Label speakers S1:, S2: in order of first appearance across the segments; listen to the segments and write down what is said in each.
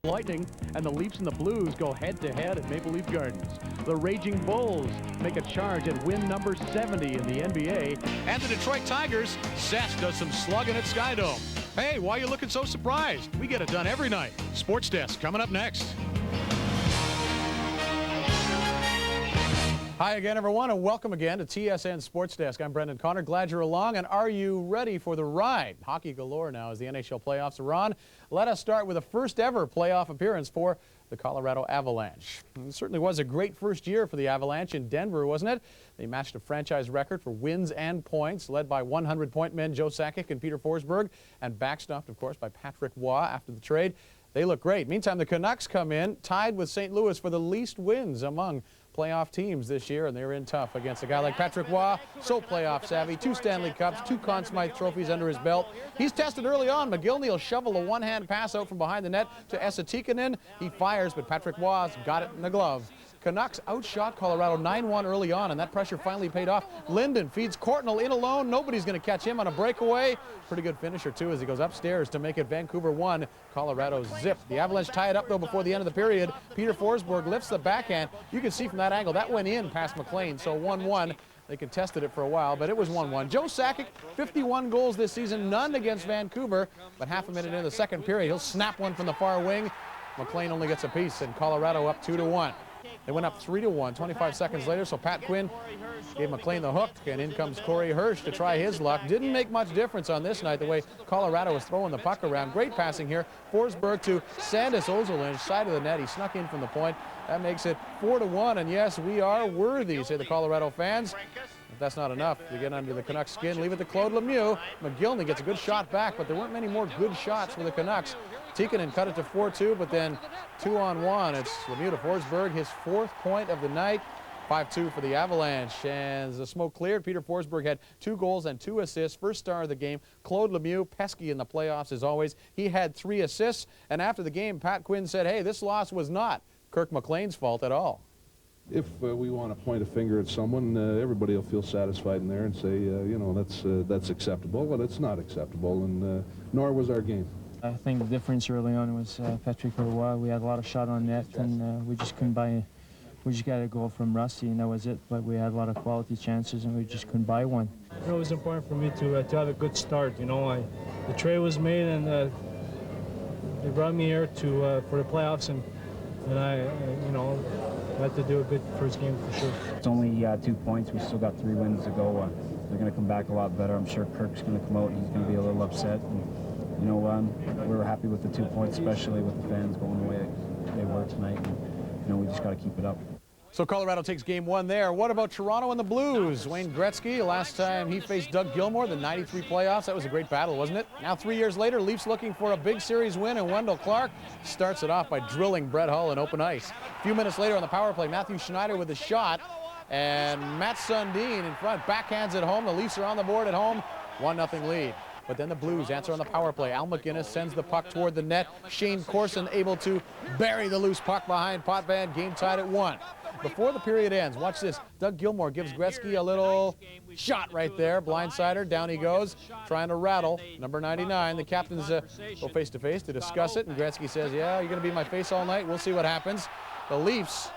S1: Lightning and the Leafs and the Blues go head-to-head at Maple Leaf Gardens. The Raging Bulls make a charge at win number 70 in the NBA. And the Detroit Tigers, Seth does some slugging at Skydome. Hey, why are you looking so surprised? We get it done every night. Sports Desk coming up next. Hi again, everyone, and welcome again to TSN Sports Desk. I'm Brendan Connor. Glad you're along, and are you ready for the ride? Hockey galore now as the NHL playoffs are on. Let us start with the first ever playoff appearance for the Colorado Avalanche. It certainly was a great first year for the Avalanche in Denver, wasn't it? They matched a franchise record for wins and points, led by 100-point men Joe Sakic and Peter Forsberg, and backstopped, of course, by Patrick Roy after the trade. They look great. Meantime, the Canucks come in, tied with St. Louis for the least wins among playoff teams this year, and they're in tough against a guy like Patrick Roy, so playoff savvy, 2 Stanley Cups, 2 Conn Smythe trophies under his belt. He's tested early on. McGillney will shovel a one-hand pass out from behind the net to Esa Tikkanen. He fires, but Patrick Roy's got it in the glove. Canucks outshot Colorado 9-1 early on, and that pressure finally paid off. Linden feeds Courtnall in alone. Nobody's going to catch him on a breakaway. Pretty good finisher, too, as he goes upstairs to make it Vancouver 1, Colorado 0. The Avalanche tie it up, though, before the end of the period. Peter Forsberg lifts the backhand. You can see from that angle, that went in past McLean, so 1-1. They contested it for a while, but it was 1-1. Joe Sakic, 51 goals this season, none against Vancouver, but half a minute into the second period, he'll snap one from the far wing. McLean only gets a piece, and Colorado up 2-1. They went up 3-1 25 seconds later, so Pat Quinn gave McLean the hook, and in comes Corey Hirsch to try his luck. Didn't make much difference on this night, the way Colorado was throwing the puck around. Great passing here. Forsberg to Sandis Ozolin, side of the net. He snuck in from the point. That makes it 4-1, and yes, we are worthy, say the Colorado fans. If that's not enough to get under the Canucks' skin, leave it to Claude Lemieux. McGillney gets a good shot back, but there weren't many more good shots for the Canucks. Tikkanen cut it to 4-2, but then 2-on-1. It's Lemieux to Forsberg, his 4th point of the night. 5-2 for the Avalanche. And as the smoke cleared, Peter Forsberg had 2 goals and 2 assists. First star of the game. Claude Lemieux, pesky in the playoffs as always. He had 3 assists. And after the game, Pat Quinn said, hey, this loss was not Kirk McLean's fault at all.
S2: If we want to point a finger at someone, everybody will feel satisfied in there and say, you know, that's acceptable. Well, it's not acceptable, and nor was our game.
S3: I think the difference early on was Patrick Roy. We had a lot of shot on net, and we just couldn't buy. We just got a goal from Rusty, and that was it. But we had a lot of quality chances, and we just couldn't buy one.
S4: You know, it was important for me to have a good start. You know, the trade was made, and they brought me here to for the playoffs, and I you know, had to do a good first game for sure.
S5: It's only 2 points. We still got 3 wins to go. They're going to come back a lot better. I'm sure Kirk's going to come out. He's going to be a little upset. And, you know, we were happy with the 2 points, especially with the fans going the way they were tonight. And, you know, we just got to keep it up.
S1: So Colorado takes game 1 there. What about Toronto and the Blues? Wayne Gretzky, last time he faced Doug Gilmour, the 93 playoffs. That was a great battle, wasn't it? Now 3 years later, Leafs looking for a big series win, and Wendell Clark starts it off by drilling Brett Hull in open ice. A few minutes later on the power play, Matthew Schneider with a shot, and Matt Sundin in front, backhands it home. The Leafs are on the board at home, 1-0 lead. But then the Blues answer on the power play. Al McInnes sends the puck toward the net. Shane Corson able to bury the loose puck behind Potvin. Game tied at 1. Before the period ends, watch this. Doug Gilmour gives Gretzky a little shot right there. Blindsider, down he goes, trying to rattle number 99. The captains go face-to-face to discuss it, and Gretzky says, yeah, you're going to be my face all night. We'll see what happens. The Leafs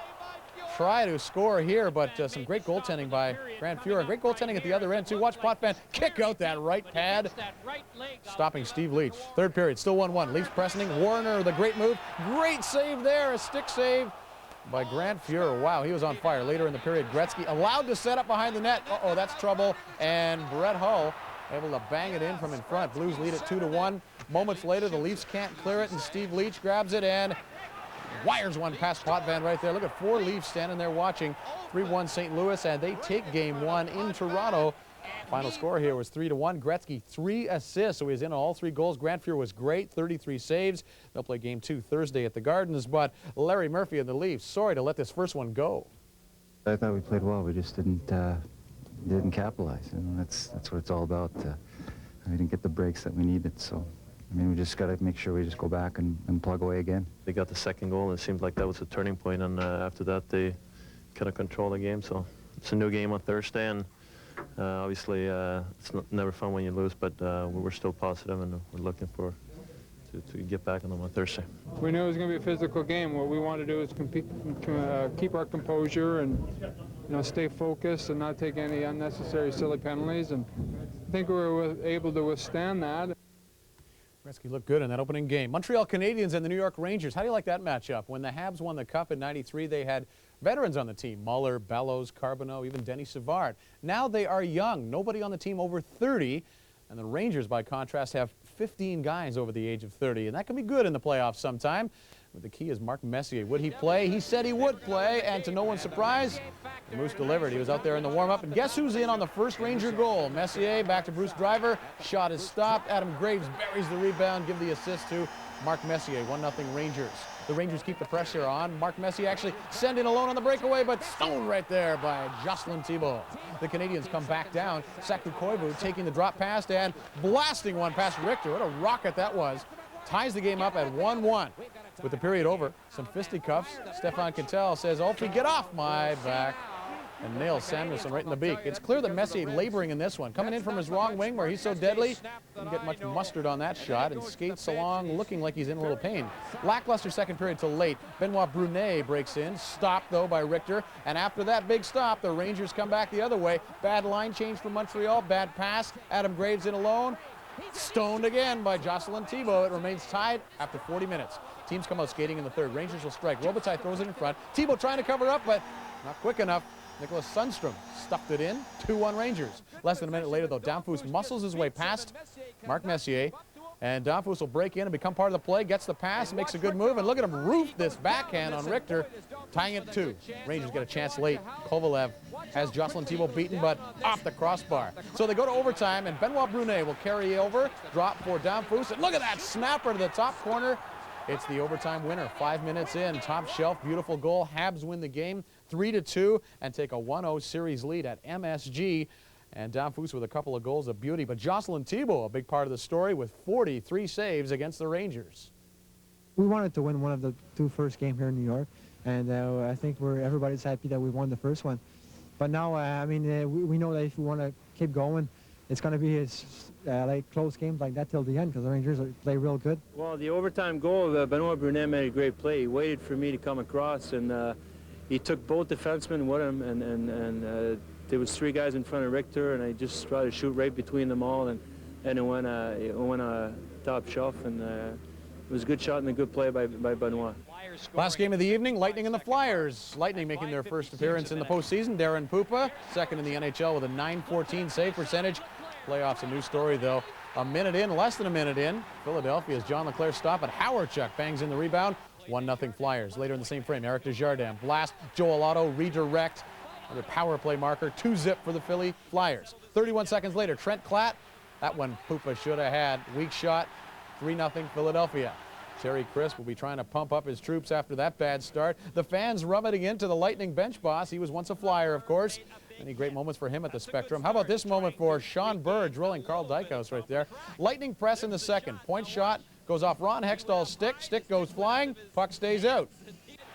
S1: try to score here, but some great goaltending by Grant Fuhrer. Great goaltending at the other end, too. Watch Potvin kick out that right pad, stopping Steve Leach. Third period, still 1-1. Leafs pressing. Warner, the great move. Great save there, a stick save by Grant Fuhrer. Wow, he was on fire. Later in the period, Gretzky allowed to set up behind the net. Uh-oh, that's trouble. And Brett Hull able to bang it in from in front. Blues lead at 2-1. Moments later, the Leafs can't clear it, and Steve Leach grabs it and wires one past Potvin right there. Look at 4 Leafs standing there watching. 3-1 St. Louis, and they take game 1 in Toronto. Final score here was 3-1. Gretzky 3 assists, so he was in on all 3 goals. Grant Fuhrer was great, 33 saves. They'll play game 2 Thursday at the Gardens, but Larry Murphy and the Leafs, sorry to let this first one go.
S6: I thought we played well. We just didn't capitalize. You know, that's what it's all about. We didn't get the breaks that we needed, so I mean, we just got to make sure we just go back and plug away again.
S7: They got the second goal, and it seemed like that was a turning point, and after that, they kind of control the game. So it's a new game on Thursday, and obviously it's never fun when you lose, but we're still positive, and we're looking for to get back on them on Thursday.
S8: We knew it was going to be a physical game. What we want to do is keep our composure and stay focused and not take any unnecessary silly penalties. And I think we were able to withstand that.
S1: Gretzky looked good in that opening game. Montreal Canadiens and the New York Rangers. How do you like that matchup? When the Habs won the Cup in '93, they had veterans on the team. Muller, Bellows, Carbonneau, even Denny Savard. Now they are young. Nobody on the team over 30. And the Rangers, by contrast, have 15 guys over the age of 30. And that can be good in the playoffs sometime. But the key is Mark Messier. Would he play? He said he would play. And to no one's surprise, the Moose delivered. He was out there in the warm-up. And guess who's in on the first Ranger goal? Messier back to Bruce Driver. Shot is stopped. Adam Graves buries the rebound. Give the assist to Mark Messier. 1-0 Rangers. The Rangers keep the pressure on. Mark Messier actually sending alone on the breakaway, but stoned right there by Jocelyn Thibault. The Canadians come back down. Saku Koivu taking the drop pass and blasting one past Richter. What a rocket that was. Ties the game up at 1-1. With the period over, some fisticuffs. Stefan Kittel says, "Opie, get off my back," and nails Samuelson right in the beak. It's clear that Messier laboring in this one. Coming in from his wrong wing where he's so deadly, didn't get much mustard on that shot and skates along looking like he's in a little pain. Lackluster second period till late. Benoit Brunet breaks in, stopped though by Richter, and after that big stop, the Rangers come back the other way. Bad line change from Montreal, bad pass. Adam Graves in alone. Stoned again by Jocelyn Thibault. It remains tied after 40 minutes. Teams come out skating in the third. Rangers will strike. Robitaille throws it in front. Thibault trying to cover up, but not quick enough. Nicholas Sundstrom stuffed it in. 2-1 Rangers. Less than a minute later, though, Damphousse muscles his way past Mark Messier. And Damphousse will break in and become part of the play. Gets the pass, makes a good move, and look at him roof this backhand on Richter, tying it 2. Rangers get a chance late. Kovalev has Jocelyn Thibault beaten, but off the crossbar. So they go to overtime, and Benoit Brunet will carry over, drop for Damphousse, and look at that snapper to the top corner. It's the overtime winner. 5 minutes in, top shelf, beautiful goal. Habs win the game 3-2 and take a 1-0 series lead at MSG. And Damphousse with a couple of goals of beauty. But Jocelyn Thibault, a big part of the story, with 43 saves against the Rangers.
S9: We wanted to win one of the 2 first games here in New York, and I think everybody's happy that we won the first one. But now, we know that if we want to keep going, it's going to be like close games like that till the end because the Rangers play real good.
S10: Well, the overtime goal, Benoit Brunet made a great play. He waited for me to come across, and he took both defensemen with him, and there was 3 guys in front of Richter, and I just tried to shoot right between them all, and it went top shelf, and it was a good shot and a good play by Benoit.
S1: Last game of the evening, Lightning and the Flyers. Lightning making their first appearance in the postseason. Darren Pupa, second in the NHL with a .914 save percentage. Playoffs a new story, though. A minute in, less than a minute in, Philadelphia's John LeClair stop, and Hawerchuk bangs in the rebound. 1-0 Flyers. Later in the same frame, Eric Desjardins blast, Joel Otto redirect. Another power play marker, 2-zip for the Philly Flyers. 31 seconds later, Trent Klatt. That one Pupa should have had. Weak shot, 3-0 Philadelphia. Terry Crisp will be trying to pump up his troops after that bad start. The fans rummaging into the Lightning bench boss. He was once a Flyer, of course. Many great moments for him at the Spectrum. How about this moment for Sean Burr drilling Carl Dykhouse right there. Lightning press in the second. Point shot goes off Ron Hextall's stick. Stick goes flying. Puck stays out.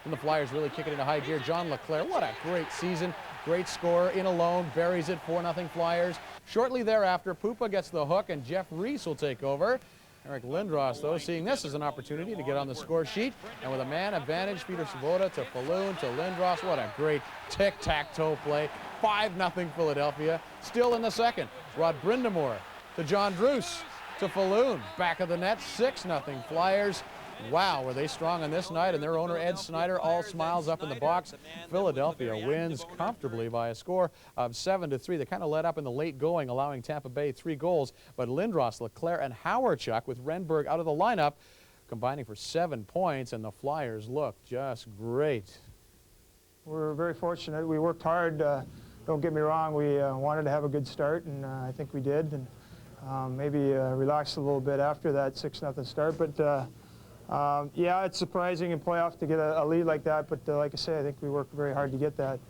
S1: And the Flyers really kick it into high gear. John LeClair, what a great season. Great score in alone. Buries it, 4-0 Flyers. Shortly thereafter, Pupa gets the hook, and Jeff Reese will take over. Eric Lindros, though, seeing this as an opportunity to get on the score sheet. And with a man advantage, Peter Svoboda to Falloon to Lindros. What a great tic-tac-toe play. 5-0 Philadelphia. Still in the second. Rod Brindamore to John Druce to Falloon. Back of the net, 6-0 Flyers. Wow, were they strong on this night, and their owner, Ed Snyder, all smiles up in the box. Philadelphia wins comfortably by a score of 7-3. They kind of let up in the late going, allowing Tampa Bay 3 goals, but Lindros, LeClair, and Hawerchuk with Renberg out of the lineup, combining for 7 points, and the Flyers look just great.
S11: We're very fortunate. We worked hard. Don't get me wrong, we wanted to have a good start, and I think we did, and maybe relaxed a little bit after that 6-0 start, but yeah, it's surprising in playoff to get a lead like that, but like I say, I think we worked very hard to get that.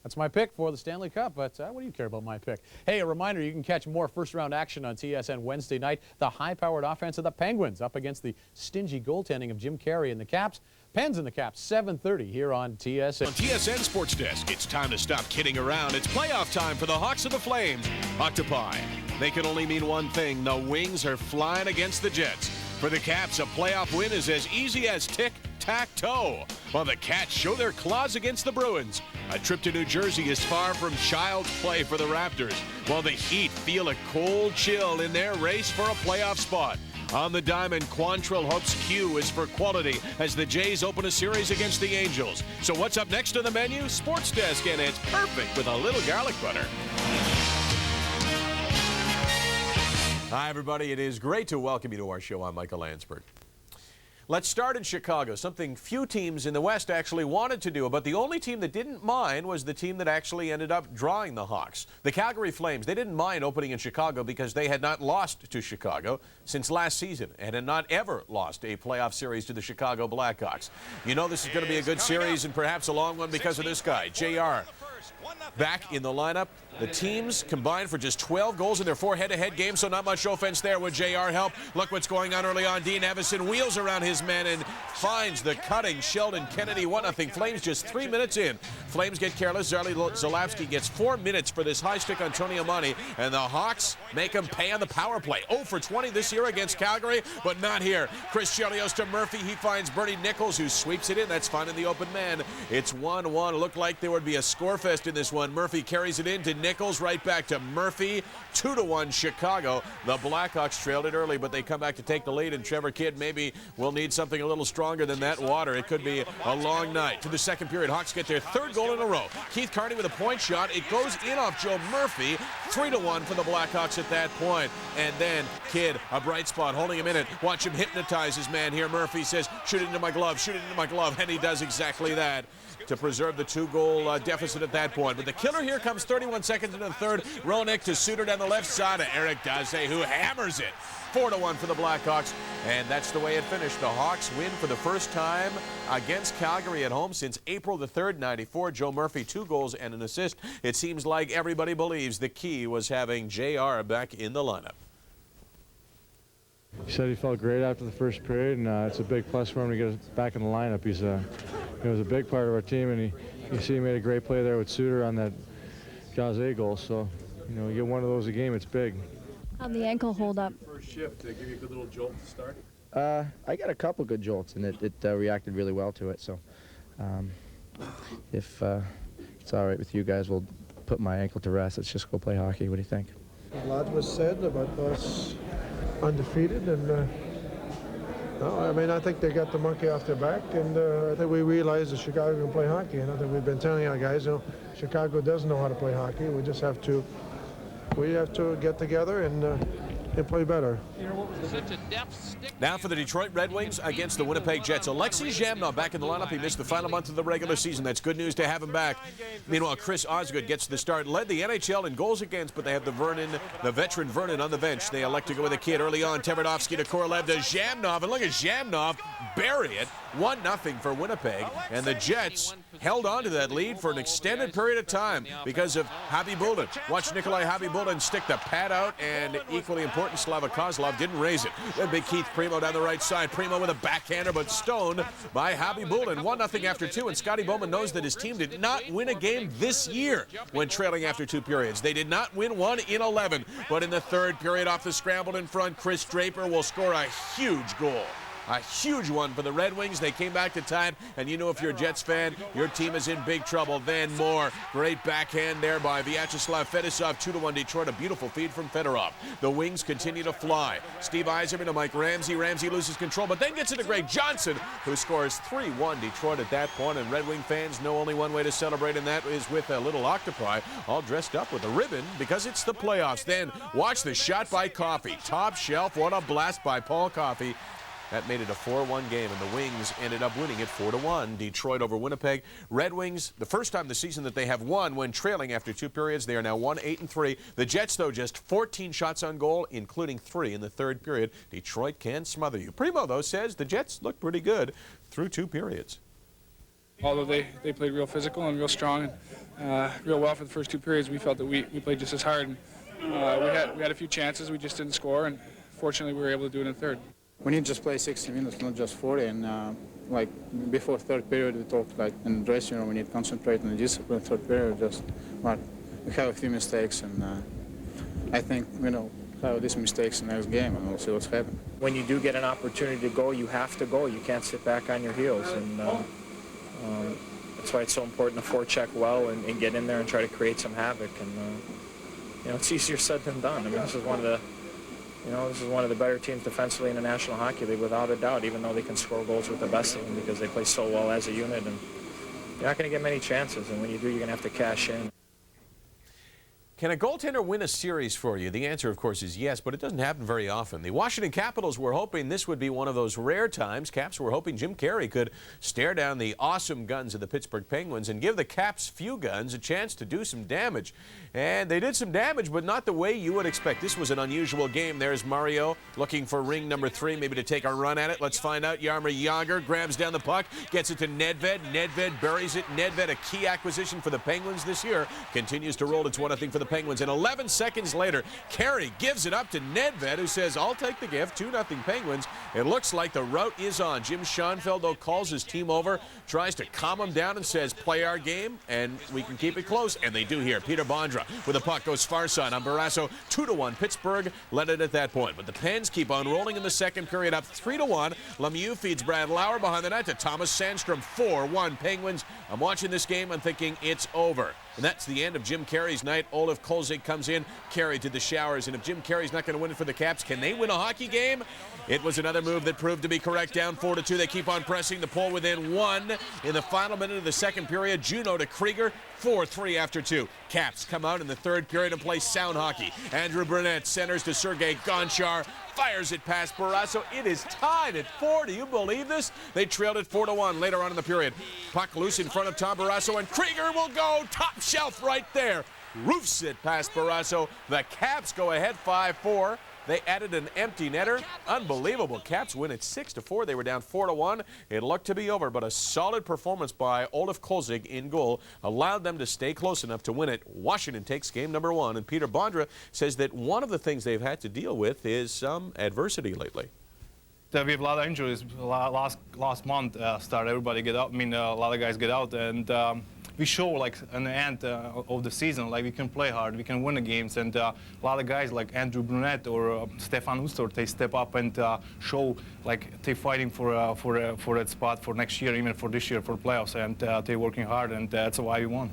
S1: That's my pick for the Stanley Cup, but what do you care about my pick? Hey, a reminder, you can catch more first-round action on TSN Wednesday night. The high-powered offense of the Penguins up against the stingy goaltending of Jim Carey and the Caps. Pens and the Caps, 7:30 here on TSN.
S12: On TSN Sports Desk, it's time to stop kidding around. It's playoff time for the Hawks of the Flames. Octopi. They can only mean one thing. The Wings are flying against the Jets. For the Caps, a playoff win is as easy as tic-tac-toe, while the Cats show their claws against the Bruins. A trip to New Jersey is far from child's play for the Raptors, while the Heat feel a cold chill in their race for a playoff spot. On the diamond, Quantrill hopes Q is for quality as the Jays open a series against the Angels. So what's up next on the menu? Sports Desk, and it's perfect with a little garlic butter. Hi, everybody. It is great to welcome you to our show. I'm Michael Landsberg. Let's start in Chicago, something few teams in the West actually wanted to do, but the only team that didn't mind was the team that actually ended up drawing the Hawks. The Calgary Flames, they didn't mind opening in Chicago because they had not lost to Chicago since last season and had not ever lost a playoff series to the Chicago Blackhawks. You know this is going to be a good series and perhaps a long one because of this guy, JR. Back in the lineup, the teams combined for just 12 goals in their 4 head-to-head games, so not much offense there. Would JR help? Look what's going on early on. Dean Evison wheels around his men and finds the cutting Sheldon Kennedy. 1-0. Flames just 3 minutes in. Flames get careless. Zarli Zalapski gets 4 minutes for this high stick on Tony Amani, and the Hawks make him pay on the power play. 0 for 20 this year against Calgary, but not here. Chris Chelios to Murphy. He finds Bernie Nichols, who sweeps it in. That's fine in the open man. It's 1-1. Looked like there would be a score fest in this one. Murphy carries it in to Nichols, right back to Murphy. 2-1 Chicago. The Blackhawks trailed it early, but they come back to take the lead, and Trevor Kidd maybe will need something a little stronger than that water. It could be a long night. To the second period, Hawks get their 3rd goal in a row. Keith Carney with a point shot. It goes in off Joe Murphy. 3-1 for the Blackhawks at that point. And then Kidd, a bright spot, holding him in it. Watch him hypnotize his man here. Murphy says, shoot it into my glove, shoot it into my glove, and he does exactly that to preserve the 2-goal deficit at that point. But the killer here comes 31 seconds into the third. Roenick to Suter down the left side of Eric Daze, who hammers it. 4-1 for the Blackhawks, and that's the way it finished. The Hawks win for the first time against Calgary at home since April the 3rd, 94. Joe Murphy, 2 goals and an assist. It seems like everybody believes the key was having JR back in the lineup.
S13: He said he felt great after the first period, and it's a big plus for him to get us back in the lineup. He was a big part of our team, and you see he made a great play there with Suter on that Daze goal. So, you know, you get one of those a game, it's big.
S14: How'd the ankle hold up?
S15: First shift, they give you a good little jolt to start?
S16: I got a couple good jolts, and it reacted really well to it. So, if it's all right with you guys, we'll put my ankle to rest. Let's just go play hockey. What do you think?
S17: A lot was said about us undefeated, and no, I mean, I think they got the monkey off their back, and I think we realized that Chicago can play hockey, and I think we've been telling our guys, you know, Chicago does know how to play hockey. We just have to get together and play better.
S12: Now for the Detroit Red Wings against the Winnipeg Jets. Alexei Zhamnov back in the lineup. He missed the final month of the regular season. That's good news to have him back. Meanwhile, Chris Osgood gets the start. Led the NHL in goals against, but they have the veteran Vernon on the bench. They elect to go with a kid early on. Tverdovsky to Korolev to Zhamnov. And look at Zhamnov bury it. 1-0 for Winnipeg. And the Jets held on to that lead for an extended period of time because of Habibulin. Watch Nikolai Habibulin stick the pad out, and equally important, Slava Kozlov didn't raise it. Then big Keith Primo down the right side. Primo with a backhander, but stoned by Habibulin. 1-0 after 2, and Scotty Bowman knows that his team did not win a game this year when trailing after 2 periods. They did not win one in 11, but in the 3rd period off the scramble in front, Chris Draper will score a huge goal. A huge one for the Red Wings. They came back to tie it, and you know if you're a Jets fan, your team is in big trouble. Then more. Great backhand there by Vyacheslav Fedosov. 2-1 Detroit. A beautiful feed from Fedorov. The Wings continue to fly. Steve Yzerman to Mike Ramsey. Ramsey loses control, but then gets it to Greg Johnson, who scores 3-1 Detroit at that point. And Red Wing fans know only one way to celebrate, and that is with a little octopi all dressed up with a ribbon because it's the playoffs. Then watch the shot by Coffey. Top shelf. What a blast by Paul Coffey. That made it a 4-1 game, and the Wings ended up winning it 4-1. Detroit over Winnipeg. Red Wings, the first time this season that they have won when trailing after 2 periods. They are now 1-8-3. The Jets, though, just 14 shots on goal, including 3 in the 3rd period. Detroit can smother you. Primo, though, says the Jets look pretty good through 2 periods.
S18: Although they played real physical and real strong and real well for the first 2 periods, we felt that we played just as hard. And, we had a few chances. We just didn't score, and fortunately we were able to do it in the 3rd.
S19: We need to just play 60 minutes, not just 40. And like before 3rd period, we talked like in the dressing room, we need to concentrate on the discipline. 3rd period, just we have a few mistakes, and I think have these mistakes in the next game, and we'll see what's happening.
S20: When you do get an opportunity to go, you have to go. You can't sit back on your heels, and that's why it's so important to forecheck well and get in there and try to create some havoc. And it's easier said than done. I mean, this is one of the better teams defensively in the National Hockey League, without a doubt, even though they can score goals with the best of them because they play so well as a unit. And you're not going to get many chances, and when you do, you're going to have to cash in.
S12: Can a goaltender win a series for you? The answer, of course, is yes, but it doesn't happen very often. The Washington Capitals were hoping this would be one of those rare times. Caps were hoping Jim Carey could stare down the awesome guns of the Pittsburgh Penguins and give the Caps' few guns a chance to do some damage. And they did some damage, but not the way you would expect. This was an unusual game. There's Mario looking for ring number 3, maybe to take a run at it. Let's find out. Jaromir Jagr grabs down the puck, gets it to Nedved. Nedved buries it. Nedved, a key acquisition for the Penguins this year, continues to roll. It's 1-0 for the Penguins. And 11 seconds later, Carey gives it up to Nedved, who says, I'll take the gift. 2-0 Penguins. It looks like the rout is on. Jim Schoenfeld, though, calls his team over, tries to calm him down and says, play our game, and we can keep it close. And they do here. Peter Bondra with the puck goes far side on Barrasso. 2-1. Pittsburgh led it at that point. But the Pens keep on rolling in the second period, up 3-1. Lemieux feeds Brad Lauer behind the net to Thomas Sandstrom. 4-1 Penguins. I'm watching this game and thinking it's over. And that's the end of Jim Carey's night. Olaf Kolzig comes in, Carey to the showers. And if Jim Carey's not going to win it for the Caps, can they win a hockey game? It was another move that proved to be correct. Down 4-2. They keep on pressing the pull within 1 in the final minute of the second period. Juneau to Krieger. 4-3 after 2. Caps come out in the third period and play sound hockey. Andrew Brunette centers to Sergei Gonchar. Fires it past Barrasso. It is tied at 4. Do you believe this? They trailed it 4-1 later on in the period. Puck loose in front of Tom Barrasso, and Krieger will go top shelf right there. Roofs it past Barrasso. The Caps go ahead 5-4. They added an empty netter. Unbelievable. Caps win at 6-4. They were down 4-1. It looked to be over, but a solid performance by Olaf Kolzig in goal allowed them to stay close enough to win it. Washington takes game number 1, and Peter Bondra says that one of the things they've had to deal with is some adversity lately.
S21: We have a lot of injuries. Last month started everybody get out. I mean, a lot of guys get out, and we show like in the end of the season, like we can play hard, we can win the games, and a lot of guys like Andrew Brunette or Stefan Ustor, they step up and show like they're fighting for that spot for next year, even for this year for playoffs, and they're working hard, and that's why we won.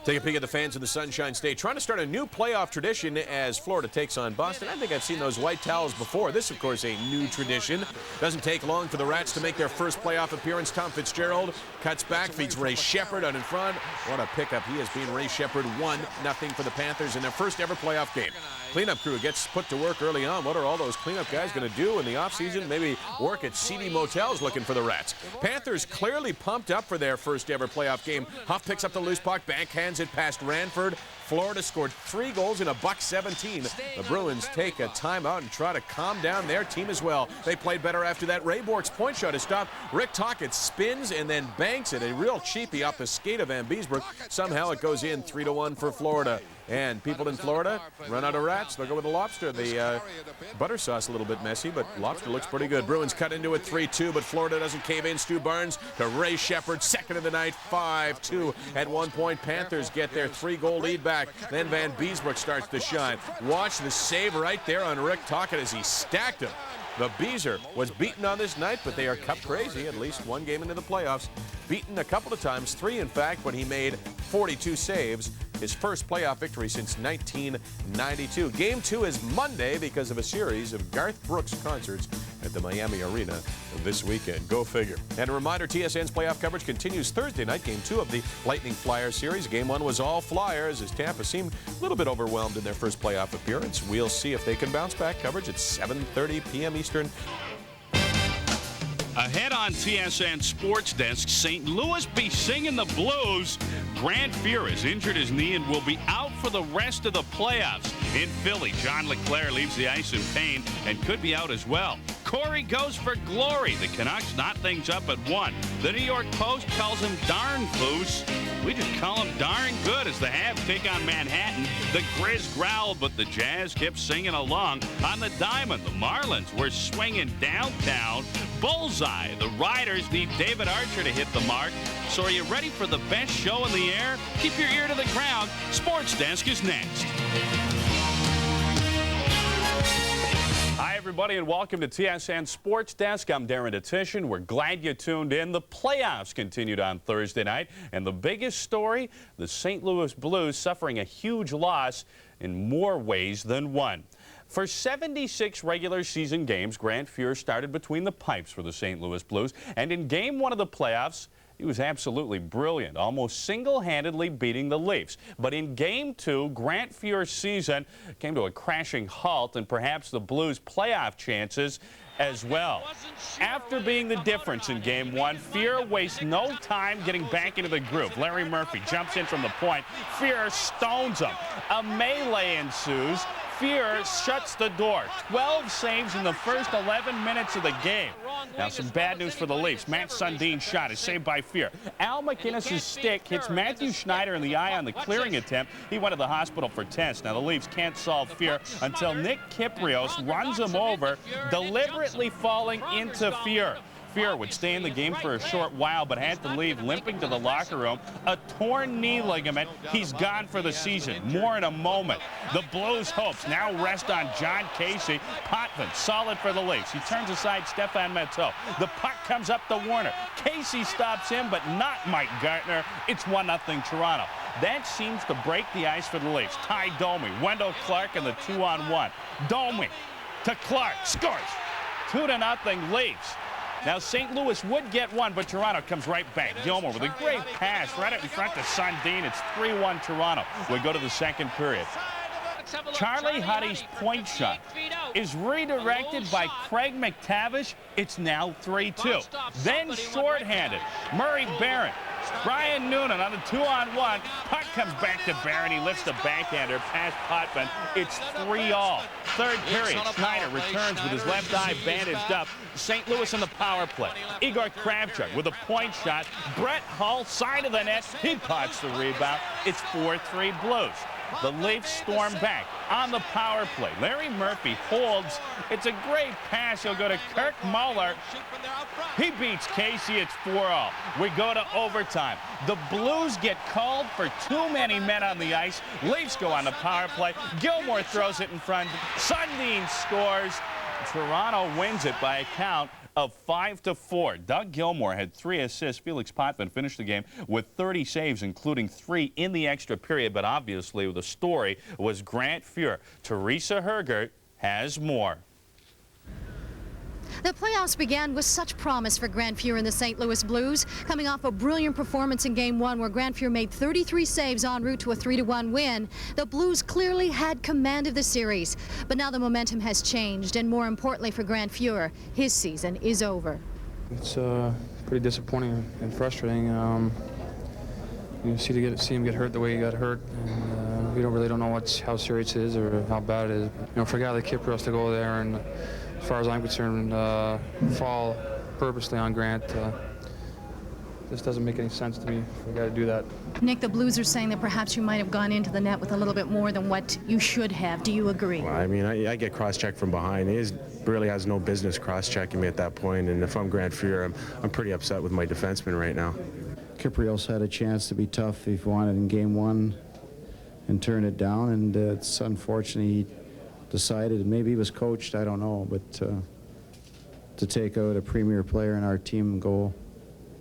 S12: Take a peek at the fans of the Sunshine State trying to start a new playoff tradition as Florida takes on Boston. I think I've seen those white towels before. This, of course, a new tradition. Doesn't take long for the Rats to make their first playoff appearance. Tom Fitzgerald cuts back, feeds Ray Shepherd out in front. What a pickup he has been. Ray Shepherd 1-0 for the Panthers in their first ever playoff game. Cleanup crew gets put to work early on. What are all those cleanup guys going to do in the offseason? Maybe work at seedy motels looking for the Rats. Panthers clearly pumped up for their first ever playoff game. Huff picks up the loose puck, backhands it past Ranford. Florida scored 3 goals in a $1.17. The Bruins take a timeout and try to calm down their team as well. They played better after that. Ray Bork's point shot is stopped. Rick Tocchet spins and then banks it. A real cheapie off the skate of Van Beesbrook. Somehow it goes in 3-1 for Florida. And people in Florida run out of Rats. They'll go with the Lobster. The butter sauce a little bit messy, but Lobster looks pretty good. Bruins cut into it 3-2, but Florida doesn't cave in. Stu Barnes to Ray Shepherd, second of the night, 5-2. At one point, Panthers get their 3-goal lead back. Then Van Beesbrook starts to shine. Watch the save right there on Rick Tocchet as he stacked him. The Beezer was beaten on this night, but they are cup crazy, at least one game into the playoffs. Beaten a couple of times, 3 in fact, when he made 42 saves. His first playoff victory since 1992. Game 2 is Monday because of a series of Garth Brooks concerts at the Miami Arena this weekend. Go figure. And a reminder, TSN's playoff coverage continues Thursday night, Game 2 of the Lightning Flyers series. Game 1 was all Flyers as Tampa seemed a little bit overwhelmed in their first playoff appearance. We'll see if they can bounce back. Coverage at 7:30 p.m. Eastern.
S22: Ahead on TSN Sports Desk, St. Louis be singing the blues. Grant Fuhr has injured his knee and will be out for the rest of the playoffs. In Philly, John LeClaire leaves the ice in pain and could be out as well. Corey goes for glory. The Canucks knot things up at 1. The New York Post calls him darn foos. We just call him darn good as the Habs take on Manhattan. The Grizz growled, but the Jazz kept singing along. On the diamond, the Marlins were swinging downtown. Bullseye. The Riders need David Archer to hit the mark. So are you ready for the best show in the air? Keep your ear to the ground. Sports Desk is next. everybody, and welcome to TSN Sports Desk. I'm Darren Detishin. We're glad you tuned in. The playoffs continued on Thursday night, and the biggest story, the St. Louis Blues suffering a huge loss in more ways than one. For 76 regular season games, Grant Fuhr started between the pipes for the St. Louis Blues, and in Game 1 of the playoffs, he was absolutely brilliant, almost single-handedly beating the Leafs. But in Game 2, Grant Fuhr's season came to a crashing halt, and perhaps the Blues' playoff chances as well. After being the difference in Game 1, Fuhr wastes no time getting back into the groove. Larry Murphy jumps in from the point. Fuhr stones him. A melee ensues. Fuhr shuts the door. 12 saves in the first 11 minutes of the game. Now some bad news for the Leafs. Matt Sundin's shot is saved by Fuhr. Al McInnes' stick hits Matthew Schneider in the eye on the clearing attempt. He went to the hospital for tests. Now the Leafs can't solve Fuhr until Nick Kypreos runs him over, deliberately falling into Fuhr. Fuhr would stay in the game for a short while, but had to leave limping to the locker room. A torn knee ligament. He's gone for the season. More in a moment. The Blues' hopes now rest on John Casey. Potvin, solid for the Leafs. He turns aside Stefan Matteau. The puck comes up to Warner. Casey stops him, but not Mike Gartner. It's 1-0 Toronto. That seems to break the ice for the Leafs. Ty Domi, Wendell Clark in the 2-on-1. Domi to Clark, scores. 2-0 Leafs. Now, St. Louis would get one, but Toronto comes right back. Gilmore with a great pass right up in front to Sundin. It's 3-1 Toronto. We go to the second period. Charlie Huddy's point shot is redirected by Craig McTavish. It's now 3-2. Then shorthanded. Murray Barron. Brian Noonan on the 2-on-1. Puck comes back to Barron. He lifts the backhander past Potvin. It's 3-all. Third period. Schneider returns with his left eye bandaged up. St. Louis in the power play. Igor Kravchuk with a point shot. Brett Hull, side of the net. He pots the rebound. It's 4-3 Blues. The Leafs storm back on the power play. Larry Murphy holds. It's a great pass. He'll go to Kirk Muller. He beats Casey. It's 4-all. We go to overtime. The Blues get called for too many men on the ice. Leafs go on the power play. Gilmore throws it in front. Sundin scores. Toronto wins it by a count of 5-4. Doug Gilmore had 3 assists. Felix Potvin finished the game with 30 saves, including 3 in the extra period. But obviously, the story was Grant Fuhr. Teresa Hergert has more.
S2: The playoffs began with such promise for Grant Fuhr and the St. Louis Blues, coming off a brilliant performance in Game 1 where Grant Fuhr made 33 saves en route to a 3-1 win. The Blues clearly had command of the series, but now the momentum has changed, and more importantly for Grant Fuhr, his season is over.
S3: It's pretty disappointing and frustrating. You see him get hurt the way he got hurt, and we really don't know how serious it is or how bad it is. You know, for a guy like Kypreos to go there and, as far as I'm concerned, fall purposely on Grant. This doesn't make any sense to me for a guy to do that.
S2: Nick, the Blues are saying that perhaps you might have gone into the net with a little bit more than what you should have. Do you agree?
S23: Well, I mean, I get cross-checked from behind. He really has no business cross-checking me at that point, and if I'm Grant Fuhr, I'm pretty upset with my defenseman right now.
S24: Kypreos had a chance to be tough if he wanted in Game 1 and turn it down, and it's unfortunate he decided, maybe he was coached, I don't know, but to take out a premier player in our team goal.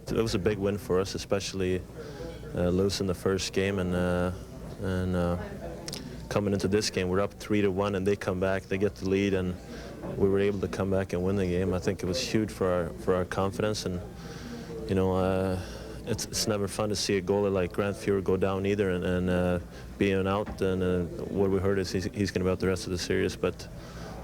S7: It was a big win for us, especially losing the first game and coming into this game. We're up 3-1 and they come back, they get the lead, and we were able to come back and win the game. I think it was huge for our confidence, and you know, it's never fun to see a goalie like Grant Fuhr go down either, and being out, and what we heard is he's going to be out the rest of the series, but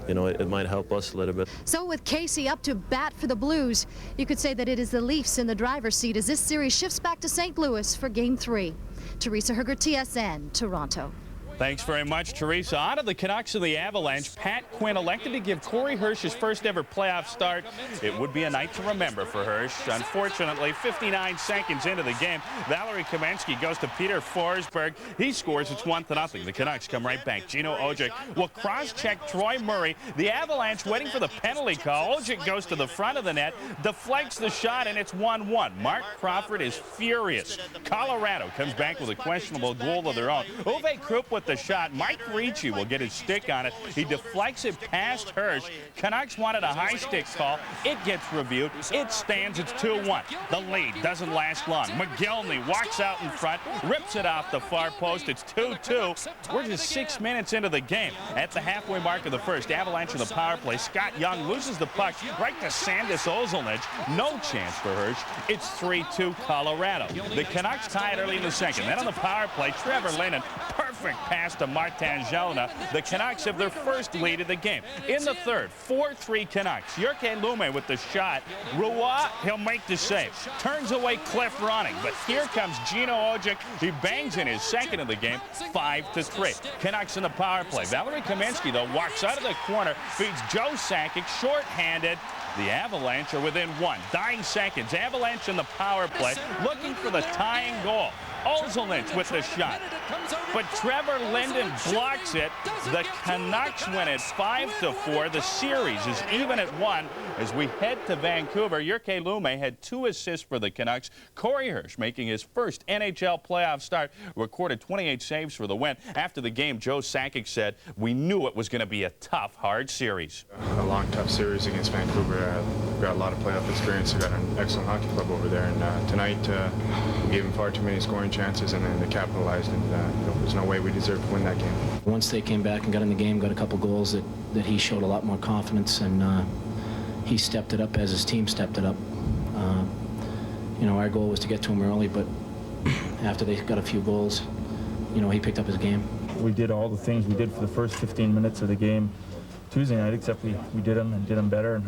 S7: you know, it might help us a little bit.
S2: So with Casey up to bat for the Blues, you could say that it is the Leafs in the driver's seat as this series shifts back to St. Louis for Game 3. Teresa Hergert, TSN, Toronto.
S22: Thanks very much, Teresa. On to the Canucks and the Avalanche. Pat Quinn elected to give Corey Hirsch his first ever playoff start. It would be a night to remember for Hirsch. Unfortunately, 59 seconds into the game, Valerie Kamensky goes to Peter Forsberg. He scores. It's 1-0. The Canucks come right back. Gino Ojic will cross-check Troy Murray. The Avalanche waiting for the penalty call. Ojic goes to the front of the net, deflects the shot, and it's 1-1. Mark Crawford is furious. Colorado comes back with a questionable goal of their own. Uwe Krupp with with the shot. Mike Ricci will get his stick on it. He deflects it past Hirsch. Canucks wanted a high stick call. It gets reviewed. It stands. It's 2-1. The lead doesn't last long. McGillney walks out in front, rips it off the far post. It's 2-2. We're just 6 minutes into the game. At the halfway mark of the first, Avalanche in the power play. Scott Young loses the puck right to Sandis Ozolnich. No chance for Hirsch. It's 3-2 Colorado. The Canucks tie it early in the second. Then on the power play, Trevor Linden, perfect pass to Martin Jelena. The Canucks have their first lead of the game. In the third, 4-3 Canucks. Jurke Lume with the shot. Roy, he'll make the save. Turns away Cliff Ronning, but here comes Gino Ojic. He bangs in his second of the game, 5-3. Canucks in the power play. Valerie Kaminsky, though, walks out of the corner, feeds Joe Sakic, short-handed. The Avalanche are within 1. Dying seconds. Avalanche in the power play, looking for the tying goal. Ozolnich with the shot. But Trevor Linden blocks it. The Canucks win it 5-4. The series is even at 1 as we head to Vancouver. Jurke Lume had 2 assists for the Canucks. Corey Hirsch making his first NHL playoff start, recorded 28 saves for the win. After the game, Joe Sakic said, "We knew it was going to be a tough, hard series."
S3: A long, tough series against Vancouver. We've got a lot of playoff experience. We've got an excellent hockey club over there. And tonight, we gave them far too many scoring chances, and then they capitalized. And there's no way we deserve to win that game.
S4: Once they came back and got in the game, got a couple goals, that he showed a lot more confidence, and he stepped it up as his team stepped it up. You know, our goal was to get to him early, but after they got a few goals, you know, he picked up his game.
S5: We did all the things we did for the first 15 minutes of the game Tuesday night, except we did them better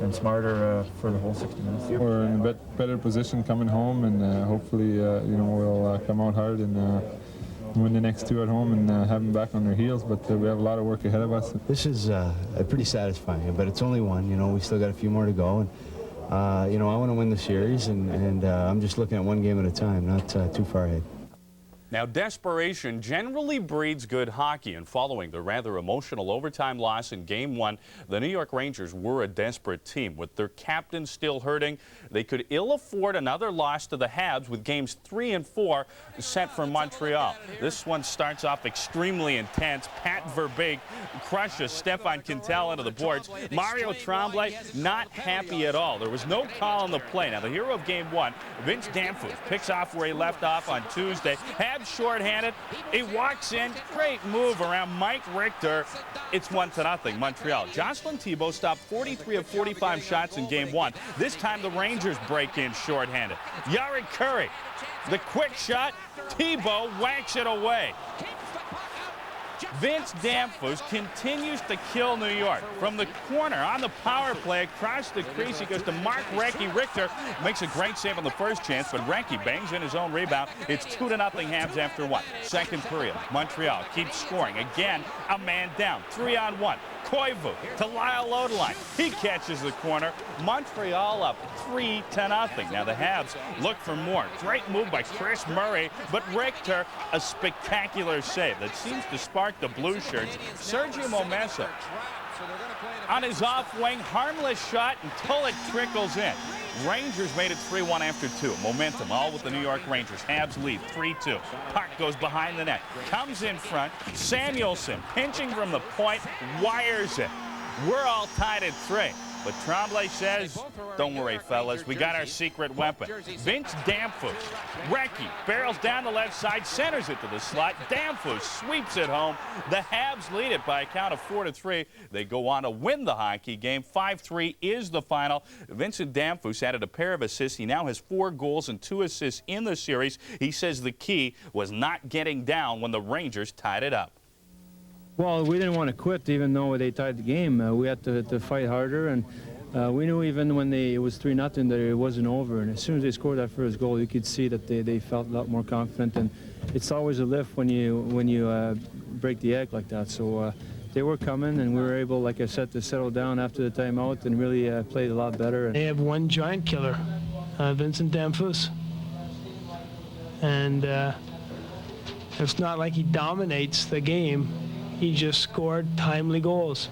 S5: and smarter for the whole 60 minutes.
S6: We're in a better position coming home, and hopefully, you know, we'll come out hard and win the next 2 at home and have them back on their heels. But we have a lot of work ahead of us.
S8: This is pretty satisfying, but it's only 1. You know, we still got a few more to go, and you know, I want to win the series, and I'm just looking at 1 game at a time, not too far ahead.
S22: Now, desperation generally breeds good hockey, and following the rather emotional overtime loss in Game 1, the New York Rangers were a desperate team. With their captain still hurting, they could ill afford another loss to the Habs with Games 3 and 4 set for Montreal. This one starts off extremely intense. Pat Verbeek crushes Stefan Quintal into the boards. Mario Tremblay not happy at all. There was no call on the play. Now, the hero of Game 1, Vince Damphousse, picks off where he left off on Tuesday. Habs short-handed. He walks in. Great move around Mike Richter. It's 1-0 Montreal. Jocelyn Thibault stopped 43 of 45 shots in Game 1. This time the Rangers break in short-handed. Yari Curry, the quick shot. Thibault whacks it away. Vince Damphousse continues to kill New York. From the corner on the power play across the crease, he goes to Mark Recchi. Richter makes a great save on the first chance, but Recchi bangs in his own rebound. It's 2-0 Habs after 1. Second period, Montreal keeps scoring. Again, a man down. 3-on-1. Koivu to Lyle Odeline. He catches the corner. Montreal up 3-0. Now the Habs look for more. Great move by Chris Murray, but Richter, a spectacular save that seems to spark the blue shirts. Sergio Momesa on his off wing, harmless shot until it trickles in. Rangers made it 3-1 after 2. Momentum all with the New York Rangers. Habs lead 3-2. Puck goes behind the net. Comes in front. Samuelson pinching from the point. Wires it. We're all tied at 3. But Tremblay says, don't worry, fellas. We got our secret weapon. Vince Damphousse. Recchi barrels down the left side, centers it to the slot. Damphousse sweeps it home. The Habs lead it by a count of 4-3. They go on to win the hockey game. 5-3 is the final. Vincent Damphousse added a pair of assists. He now has 4 goals and 2 assists in the series. He says the key was not getting down when the Rangers tied it up.
S25: Well, we didn't want to quit, even though they tied the game. We had to fight harder, and we knew even when it was 3-0 that it wasn't over. And as soon as they scored that first goal, you could see that they felt a lot more confident. And it's always a lift when you break the egg like that. So they were coming, and we were able, like I said, to settle down after the timeout and really played a lot better.
S26: They have one giant killer, Vincent Damphousse, and it's not like he dominates the game. He just scored timely goals.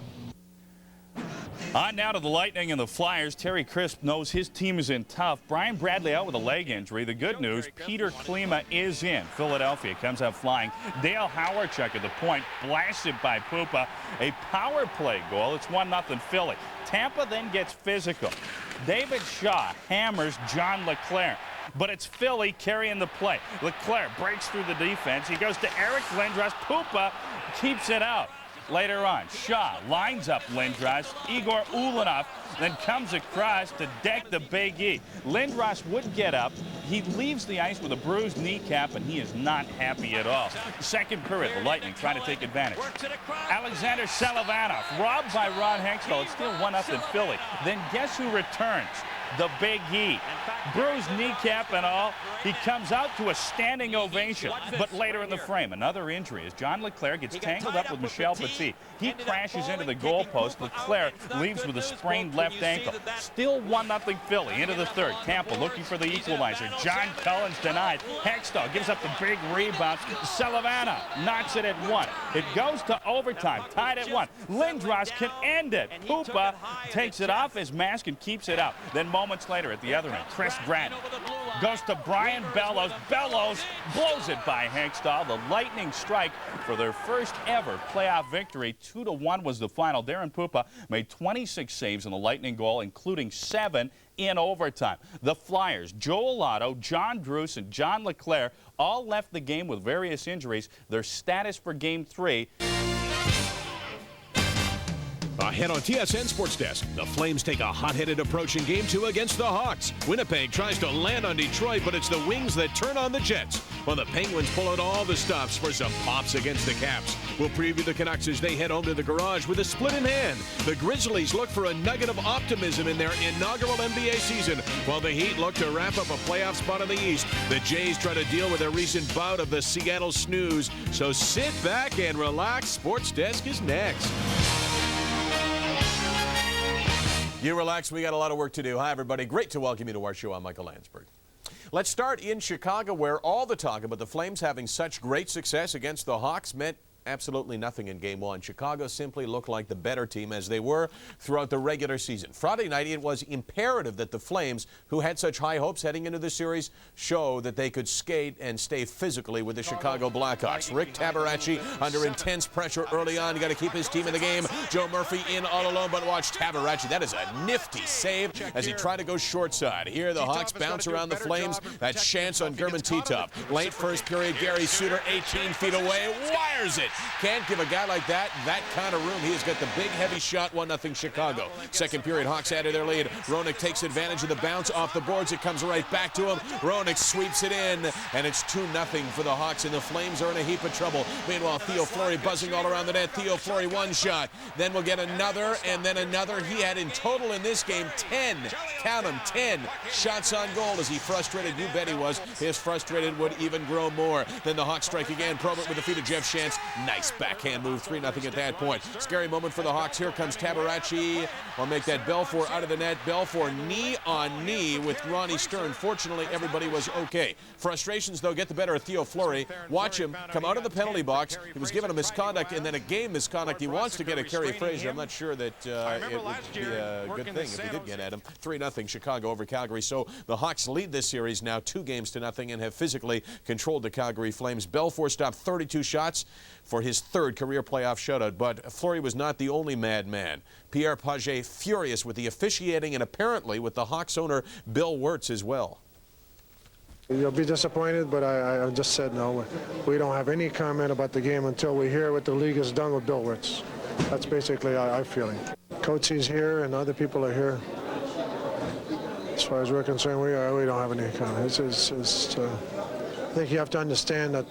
S22: On now to the Lightning and the Flyers. Terry Crisp knows his team is in tough. Brian Bradley out with a leg injury. The good news, Peter Klima is in. Philadelphia comes out flying. Dale Hawerchuk at the point, blasted by Pupa. A power play goal. It's 1-0 Philly. Tampa then gets physical. David Shaw hammers John LeClair. But it's Philly carrying the play. LeClair breaks through the defense. He goes to Eric Lindros. Pupa keeps it out. Later on, Shaw lines up Lindros. Igor Ulanov then comes across to deck the Big E. Lindros would get up. He leaves the ice with a bruised kneecap, and he is not happy at all. Second period, the Lightning trying to take advantage. Alexander Selivanov, robbed by Ron Hextall. It's still 1-0 Philly. Then guess who returns? The Big E. Bruised kneecap and all. He comes out to a standing ovation. But later in the frame, another injury as John LeClair gets tangled up with Michel Petit. He crashes into the goalpost. LeClair leaves with a sprained left ankle. Still 1-0 Philly into the third. Tampa looking for the equalizer. John Cullen's denied. Hextall gives up the big rebound. Selivanov knocks it at 1. It goes to overtime. Tied at 1. Lindros can end it. Pupa takes it off his mask and keeps it out. Then moments later at the other end, Chris Grant goes to Brian Bellows. Bellows blows it by Hextall. The Lightning strike for their first ever playoff victory. 2-1 was the final. Darren Pupa made 26 saves in the Lightning goal, including 7 in overtime. The Flyers, Joel Otto, John Druce, and John LeClair all left the game with various injuries. Their status for Game 3.
S12: Ahead on TSN Sports Desk, the Flames take a hot-headed approach in Game 2 against the Hawks. Winnipeg tries to land on Detroit, but it's the Wings that turn on the Jets, while the Penguins pull out all the stops for some pops against the Caps. We'll preview the Canucks as they head home to the garage with a split in hand. The Grizzlies look for a nugget of optimism in their inaugural NBA season, while the Heat look to wrap up a playoff spot in the East. The Jays try to deal with their recent bout of the Seattle snooze. So sit back and relax. Sports Desk is next. You relax, we got a lot of work to do. Hi, everybody. Great to welcome you to our show. I'm Michael Landsberg. Let's start in Chicago, where all the talk about the Flames having such great success against the Hawks meant absolutely nothing in Game 1. Chicago simply looked like the better team, as they were throughout the regular season. Friday night, it was imperative that the Flames, who had such high hopes heading into the series, show that they could skate and stay physically with the Chicago Blackhawks. Rick Tabaracci under intense pressure early on. You got to keep his team in the game. Joe Murphy in all alone, but watch Tabaracci. That is a nifty save as he tried to go short side. Here the Hawks bounce around the Flames. That chance on German Titov. Late first period, Gary Suter 18 feet away, wires it. Can't give a guy like that kind of room. He has got the big, heavy shot, 1-0 Chicago. Second period, Hawks added their lead. Roenick takes advantage of the bounce off the boards. It comes right back to him. Roenick sweeps it in, and it's 2-0 for the Hawks, and the Flames are in a heap of trouble. Meanwhile, Theo Fleury buzzing all around the net. Theo Fleury, one shot. Then we'll get another, and then another. He had in total in this game 10, count them, 10 shots on goal. As he frustrated, you bet he was. His frustrated would even grow more. Then the Hawks strike again. Probert with the feet of Jeff Shantz. Nice backhand move, 3-0 at that point. Scary moment for the Hawks. Here comes Tabaracci. I'll make that Belfour out of the net. Belfour knee on knee with Ronnie Stern. Fortunately, everybody was okay. Frustrations, though, get the better of Theo Fleury. Watch him come out of the penalty box. He was given a misconduct and then a game misconduct. He wants to get a Kerry Fraser. I'm not sure that it would be a good thing if he did get at him. 3-0 Chicago over Calgary. So the Hawks lead this series now 2-0 and have physically controlled the Calgary Flames. Belfour stopped 32 shots for his third career playoff shutout, but Fleury was not the only madman. Pierre Pagé furious with the officiating and apparently with the Hawks owner Bill Wirtz as well.
S17: You'll be disappointed, but I just said no. We don't have any comment about the game until we hear what the league has done with Bill Wirtz. That's basically our feeling. Coach is here and other people are here. As far as we're concerned, we don't have any comment. I think you have to understand that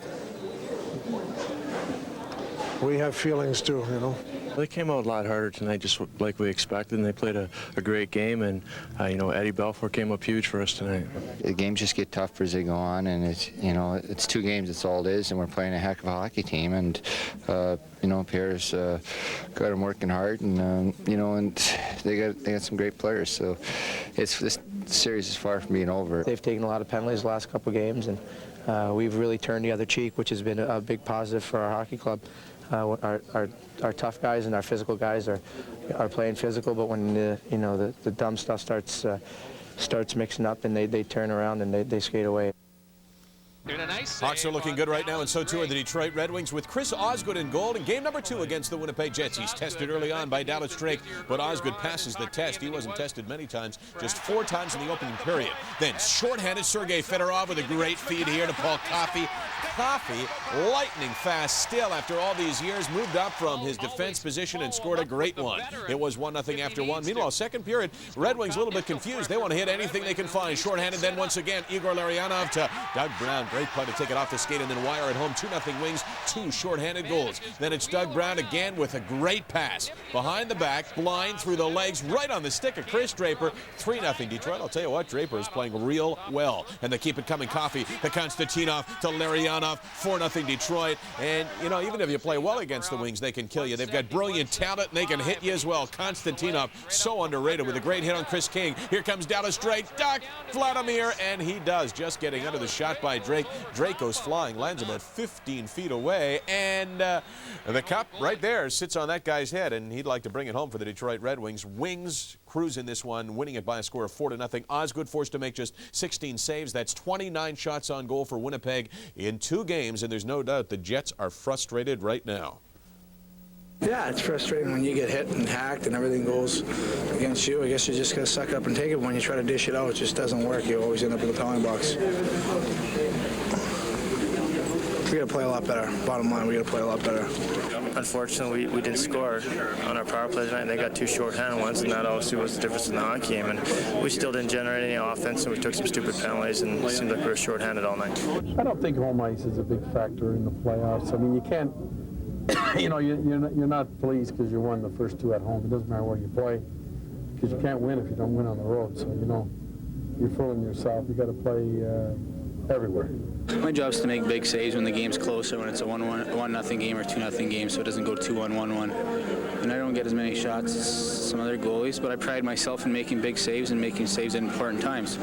S17: we have feelings too, you know.
S16: They came out a lot harder tonight, just like we expected, and they played a great game. And you know, Eddie Belfour came up huge for us tonight.
S1: The games just get tougher as they go on, and it's 2 games. That's all it is, and we're playing a heck of a hockey team. And you know, Pierre's got them working hard, and you know, and they got some great players. So this series is far from being over.
S25: They've taken a lot of penalties the last couple games, and we've really turned the other cheek, which has been a big positive for our hockey club.
S20: our tough guys and our physical guys are playing physical, but when the dumb stuff starts mixing up, and they turn around and they skate away.
S12: Hawks are looking good right now, and so too are the Detroit Red Wings with Chris Osgood in goal in game number 2 against the Winnipeg Jets. He's tested early on by Dallas Drake, but Osgood passes the test. He wasn't tested many times, just 4 times in the opening period. Then shorthanded Sergei Fedorov with a great feed here to Paul Coffey. Coffey, lightning fast still after all these years, moved up from his defense position and scored a great one. It was 1-0 after 1. Meanwhile, second period, Red Wings a little bit confused. They want to hit anything they can find. Shorthanded then once again, Igor Larionov to Doug Brown. Great play to take it off the skate and then wire it home. 2-0 Wings, 2 shorthanded goals. Then it's Doug Brown again with a great pass. Behind the back, blind through the legs, right on the stick of Chris Draper. 3-0 Detroit. I'll tell you what, Draper is playing real well. And they keep it coming. Coffey to Konstantinov to Larionov. 4-0 Detroit. And, even if you play well against the Wings, they can kill you. They've got brilliant talent, and they can hit you as well. Konstantinov, so underrated with a great hit on Chris King. Here comes Dallas Drake. Duck, Vladimir, and he does, just getting under the shot by Drake. Drake goes flying, lands about 15 feet away, and the cup right there sits on that guy's head, and he'd like to bring it home for the Detroit Red Wings. Wings cruise in this one, winning it by a score of 4-0. Osgood forced to make just 16 saves. That's 29 shots on goal for Winnipeg in 2 games, and there's no doubt the Jets are frustrated right now.
S9: Yeah, it's frustrating when you get hit and hacked and everything goes against you. I guess you just got to suck up and take it. When you try to dish it out, it just doesn't work. You always end up in the penalty box. We got to play a lot better. Bottom line, we got to play a lot better.
S20: Unfortunately, we didn't score on our power play tonight, and they got 2 shorthanded ones, and that obviously was the difference in the hockey game. And we still didn't generate any offense, and we took some stupid penalties, and it seemed like we were shorthanded all night.
S10: I don't think home ice is a big factor in the playoffs. I mean, you can't, you're not pleased because you won the first 2 at home. It doesn't matter where you play, because you can't win if you don't win on the road. So, you're fooling yourself. You got to play everywhere.
S11: My job is to make big saves when the game's closer, when it's a 1-0 game or 2-0 game, so it doesn't go 2-1, 1-1. And I don't get as many shots as some other goalies, but I pride myself in making big saves and making saves at important times.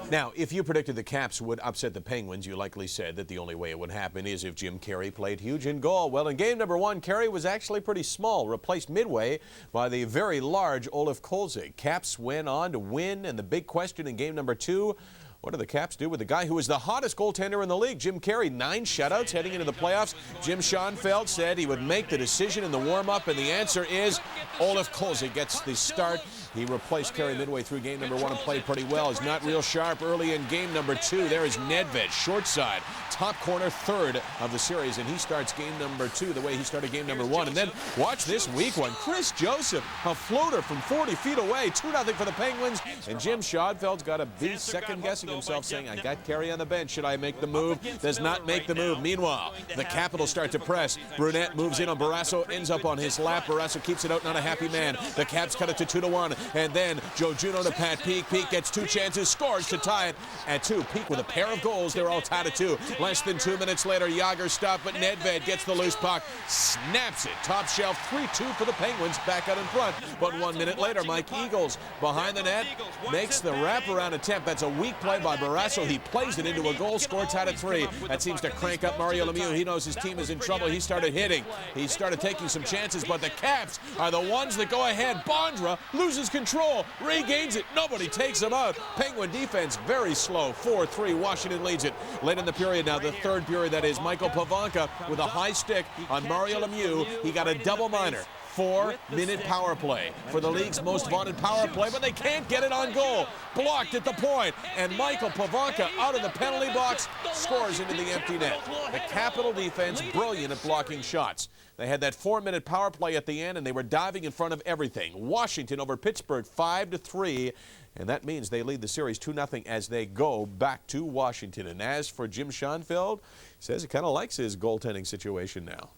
S12: Now, if you predicted the Caps would upset the Penguins, you likely said that the only way it would happen is if Jim Carey played huge in goal. Well, in game number 1, Carey was actually pretty small, replaced midway by the very large Olaf Kolzig. Caps went on to win, and the big question in game number 2, what do the Caps do with the guy who is the hottest goaltender in the league? Jim Carey, 9 shutouts heading into the playoffs. Jim Schoenfeld said he would make the decision in the warm-up, and the answer is Olaf Kolzig gets the start. He replaced Carey midway through game number 1 and played pretty well. He's not real sharp early in game number 2. There is Nedved, short side, top corner, 3rd of the series, and he starts game number 2 the way he started game number 1. And then watch this weak one. Chris Joseph, a floater from 40 feet away, 2-0 for the Penguins, and Jim Schoenfeld's got to be second-guessing himself, saying, I got Carey on the bench. Should I make the move? Does not make the move. Meanwhile, the Capitals start to press. Brunette moves in on Barrasso, ends up on his lap. Barrasso keeps it out, not a happy man. The Caps cut it to 2-1, and then Joe Juneau to Pat Peake. Peake gets 2 chances, scores to tie it at 2. Peake with a pair of goals. They're all tied at 2. Less than 2 minutes later, Jágr stopped, but Nedved gets the loose puck, snaps it. Top shelf, 3-2 for the Penguins, back out in front. But 1 minute later, Mike Eagles behind the net makes the wraparound attempt. That's a weak play by Barrasso. He plays it into a goal, score tied at 3. That seems to crank up Mario Lemieux. He knows his team is in trouble. He started hitting. He started taking some chances, but the Caps are the ones that go ahead. Bondra loses control, regains it. Nobody takes him out. Penguin defense very slow. 4-3. Washington leads it. Late in the period now, the 3rd period, that is. Michael Pavanka with a high stick on Mario Lemieux. He got a double minor. 4-minute power play for the league's most vaunted power play, but they can't get it on goal. Blocked at the point, and Michael Pavanka out of the penalty box scores into the empty net. The Capital defense brilliant at blocking shots. They had that 4-minute power play at the end, and they were diving in front of everything. Washington over Pittsburgh 5-3, and that means they lead the series 2-0 as they go back to Washington. And as for Jim Schoenfeld, he says he kind of likes his goaltending situation now.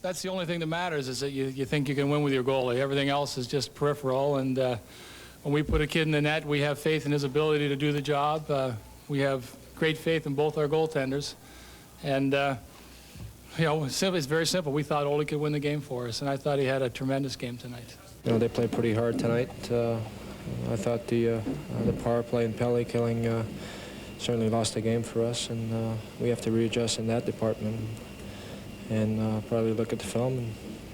S18: That's the only thing that matters, is that you think you can win with your goalie. Everything else is just peripheral, and when we put a kid in the net, we have faith in his ability to do the job. We have great faith in both our goaltenders, and it's very simple. We thought Ole could win the game for us, and I thought he had a tremendous game tonight.
S25: They played pretty hard tonight. I thought the power play and penalty killing certainly lost the game for us, and we have to readjust in that department.
S16: and probably look at the film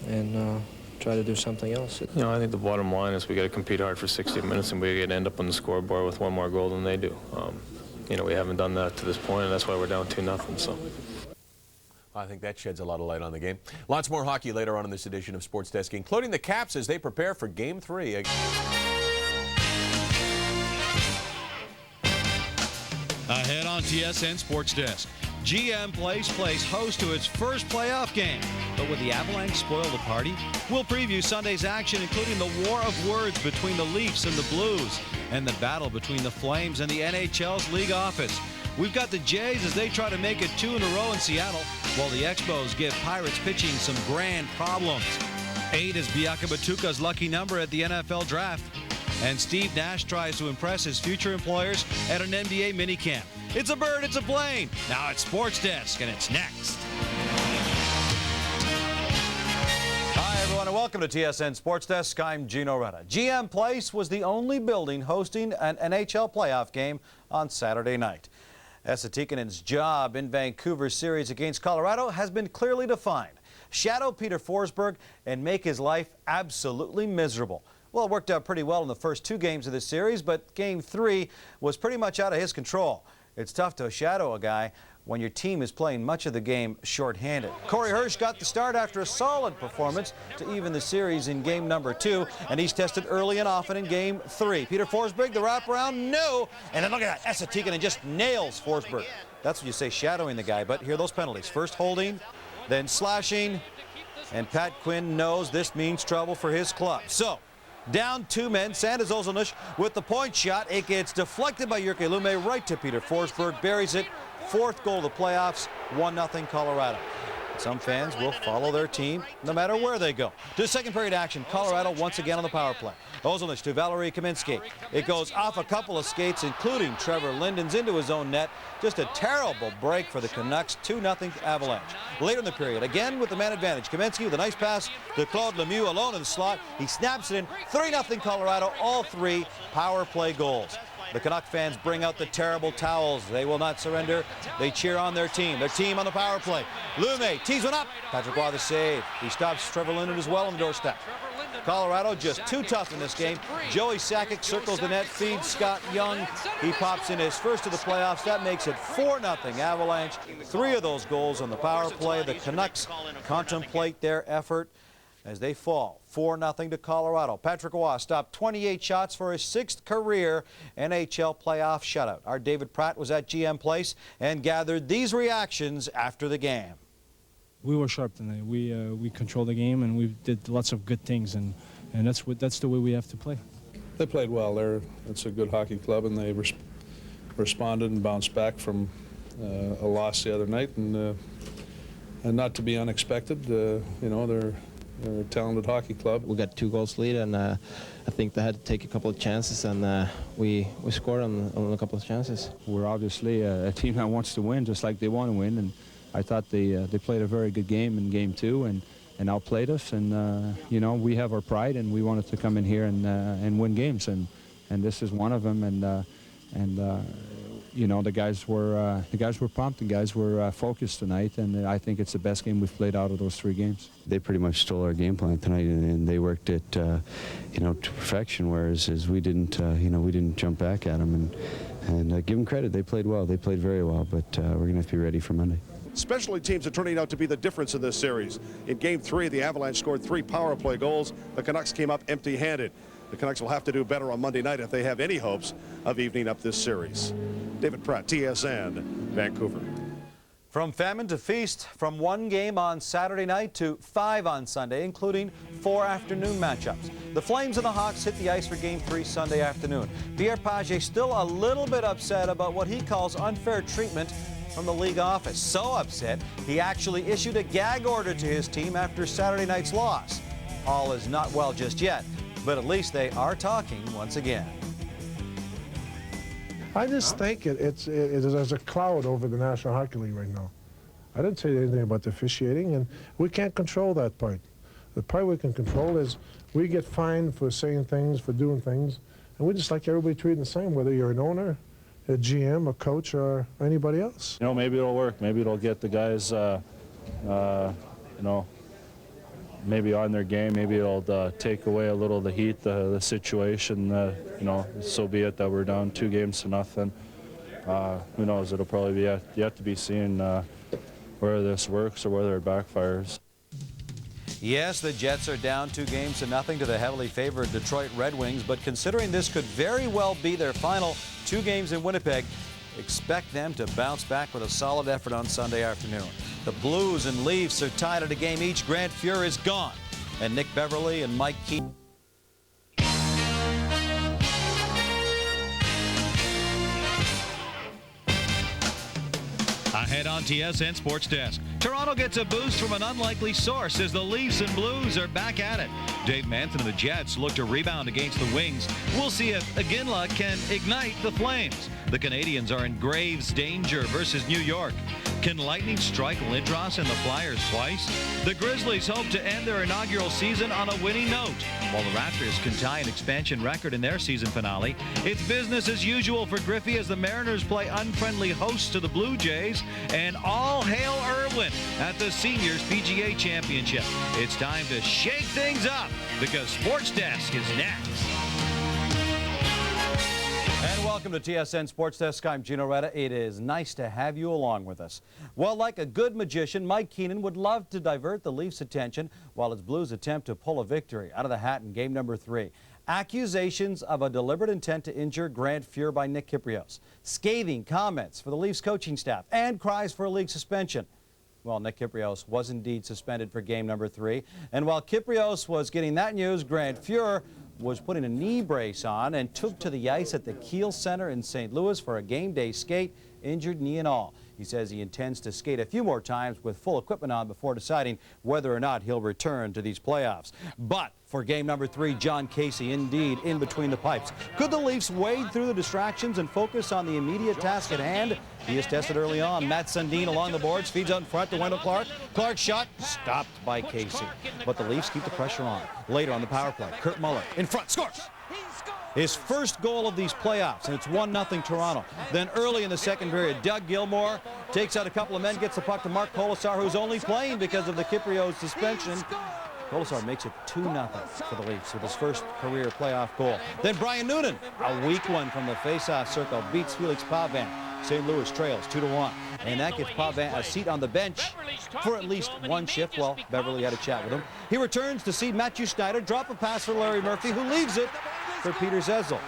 S16: and try to do something else. You know, I think the bottom line is we got to compete hard for 60 minutes, and we got to end up on the scoreboard with one more goal than they do. You know, we haven't done that to this point, and that's why we're down 2-0. So.
S12: I think that sheds a lot of light on the game. Lots more hockey later on in this edition of Sports Desk, including the Caps as they prepare for Game 3.
S13: Ahead on TSN Sports Desk, GM Place plays host to its first playoff game. But will the Avalanche spoil the party? We'll preview Sunday's action, including the war of words between the Leafs and the Blues, and the battle between the Flames and the NHL's league office. We've got the Jays as they try to make it 2 in a row in Seattle, while the Expos give Pirates pitching some grand problems. 8 is Biaka Batuka's lucky number at the NFL Draft. And Steve Nash tries to impress his future employers at an NBA minicamp. It's a bird, it's a plane. Now it's Sports Desk, and it's next.
S14: Hi, everyone, and welcome to TSN Sports Desk. I'm Gino Retta. GM Place was the only building hosting an NHL playoff game on Saturday night. Esa Tikanen's job in Vancouver's series against Colorado has been clearly defined. Shadow Peter Forsberg and make his life absolutely miserable. Well, it worked out pretty well in the first 2 games of this series, but Game 3 was pretty much out of his control. It's tough to shadow a guy when your team is playing much of the game shorthanded. Corey Hirsch got the start after a solid performance to even the series in game number 2, and he's tested early and often in Game 3. Peter Forsberg, the wraparound, no! And then look at that, Esa Tikkanen just nails Forsberg. That's what you say, shadowing the guy, but here are those penalties. First holding, then slashing, and Pat Quinn knows this means trouble for his club. So, down 2 men, Sanders Ozolnish with the point shot. It gets deflected by Jyrki Lumme right to Peter Forsberg, buries it. 4th goal of the playoffs, 1-0 Colorado. Some fans will follow their team no matter where they go. To second period action, Colorado once again on the power play. Ozolnish to Valeri Kaminsky. It goes off a couple of skates, including Trevor Linden's, into his own net. Just a terrible break for the Canucks, 2-0 Avalanche. Later in the period, again with the man advantage, Kaminsky with a nice pass to Claude Lemieux alone in the slot. He snaps it in, 3-0 Colorado, all 3 power play goals. The Canuck fans bring out the terrible towels. They will not surrender. They cheer on their team on the power play. Lumme tees one up. Patrick Roy the save. He stops Trevor Linden as well on the doorstep. Colorado just too tough in this game. Joey Sakic circles the net, feeds Scott Young. He pops in his first of the playoffs. That makes it 4-0 Avalanche. 3 of those goals on the power play. The Canucks contemplate their effort as they fall 4-0 to Colorado. Patrick Roy stopped 28 shots for his 6th career NHL playoff shutout. Our David Pratt was at GM Place and gathered these reactions after the game.
S25: We were sharp tonight. We controlled the game, and we did lots of good things, and that's the way we have to play.
S10: They played well. It's a good hockey club, and they responded and bounced back from a loss the other night, and not to be unexpected. You know, they're a talented hockey club.
S15: We got 2 goals lead, and I think they had to take a couple of chances, and we scored on a couple of chances.
S24: We're obviously a team that wants to win, just like they want to win, and I thought they played a very good game in Game 2 and outplayed us, and you know, we have our pride, and we wanted to come in here and win games, and this is one of them, and you know, the guys were pumped, the guys were focused tonight, and I think it's the best game we've played out of those 3 games.
S8: They pretty much stole our game plan tonight, and they worked it, you know, to perfection. Whereas we didn't, you know, we didn't jump back at them, and give them credit. They played well. They played very well. But we're going to have to be ready for Monday.
S19: Specialty teams are turning out to be the difference in this series. In Game 3, the Avalanche scored 3 power play goals. The Canucks came up empty-handed. The Canucks will have to do better on Monday night if they have any hopes of evening up this series. David Pratt, TSN, Vancouver.
S14: From famine to feast, from 1 game on Saturday night to 5 on Sunday, including 4 afternoon matchups. The Flames and the Hawks hit the ice for Game 3 Sunday afternoon. Pierre Pagé still a little bit upset about what he calls unfair treatment from the league office. So upset, he actually issued a gag order to his team after Saturday night's loss. All is not well just yet, but at least they are talking once again.
S17: I just think there's a cloud over the National Hockey League right now. I didn't say anything about the officiating, and we can't control that part. The part we can control is we get fined for saying things, for doing things, and we just like everybody treated the same, whether you're an owner, a GM, a coach, or anybody else.
S5: You know, maybe it'll work. Maybe it'll get the guys
S2: you know, maybe on their game, maybe it'll take away a little of the heat, the situation. You know, so be it that we're down 2-0. Who knows? It'll probably be yet to be seen whether this works or whether it backfires.
S14: Yes, the Jets are down 2-0 to the heavily favored Detroit Red Wings, but considering this could very well be their final 2 games in Winnipeg, expect them to bounce back with a solid effort on Sunday afternoon. The Blues and Leafs are tied at a game each. Grant Fuhr is gone, and Nick Beverly and Mike Keaton.
S13: Ahead on TSN Sports Desk. Toronto gets a boost from an unlikely source as the Leafs and Blues are back at it. Dave Manson and the Jets look to rebound against the Wings. We'll see if Iginla can ignite the Flames. The Canadiens are in Graves' danger versus New York. Can Lightning strike Lindros and the Flyers twice? The Grizzlies hope to end their inaugural season on a winning note, while the Raptors can tie an expansion record in their season finale. It's business as usual for Griffey as the Mariners play unfriendly hosts to the Blue Jays, and all hail Irwin at the Seniors PGA Championship. It's time to shake things up because Sports Desk is next.
S14: And welcome to TSN Sports Desk. I'm Gino Retta. It is nice to have you along with us. Well, like a good magician, Mike Keenan would love to divert the Leafs' attention while its Blues attempt to pull a victory out of the hat in game number 3. Accusations of a deliberate intent to injure Grant Fuhr by Nick Kypreos. Scathing comments for the Leafs coaching staff and cries for a league suspension. Well, Nick Kypreos was indeed suspended for game number 3. And while Kypreos was getting that news, Grant Fuhr was putting a knee brace on and took to the ice at the Kiel Center in St. Louis for a game day skate, injured knee and all. He says he intends to skate a few more times with full equipment on before deciding whether or not he'll return to these playoffs. But for game number 3, John Casey indeed in between the pipes. Could the Leafs wade through the distractions and focus on the immediate task at hand? He is tested early on. Matt Sundin along the boards, feeds out in front to Wendell Clark. Clark's shot stopped by Casey. But the Leafs keep the pressure on. Later on the power play, Kurt Muller in front, scores! His first goal of these playoffs, and it's 1-0 Toronto. Then early in the second period, Doug Gilmour takes out a couple of men, gets the puck to Mark Kolesar, who's only playing because of the Kypreos suspension. Kolesar makes it 2-0 for the Leafs with his first career playoff goal. Then Brian Noonan, a weak one from the faceoff circle, beats Felix Pavin. St. Louis trails 2-1. And that gives Pavin a seat on the bench for at least one shift. Well, Beverly had a chat with him. He returns to see Matthew Schneider drop a pass for Larry Murphy, who leaves it for Peter Zezel.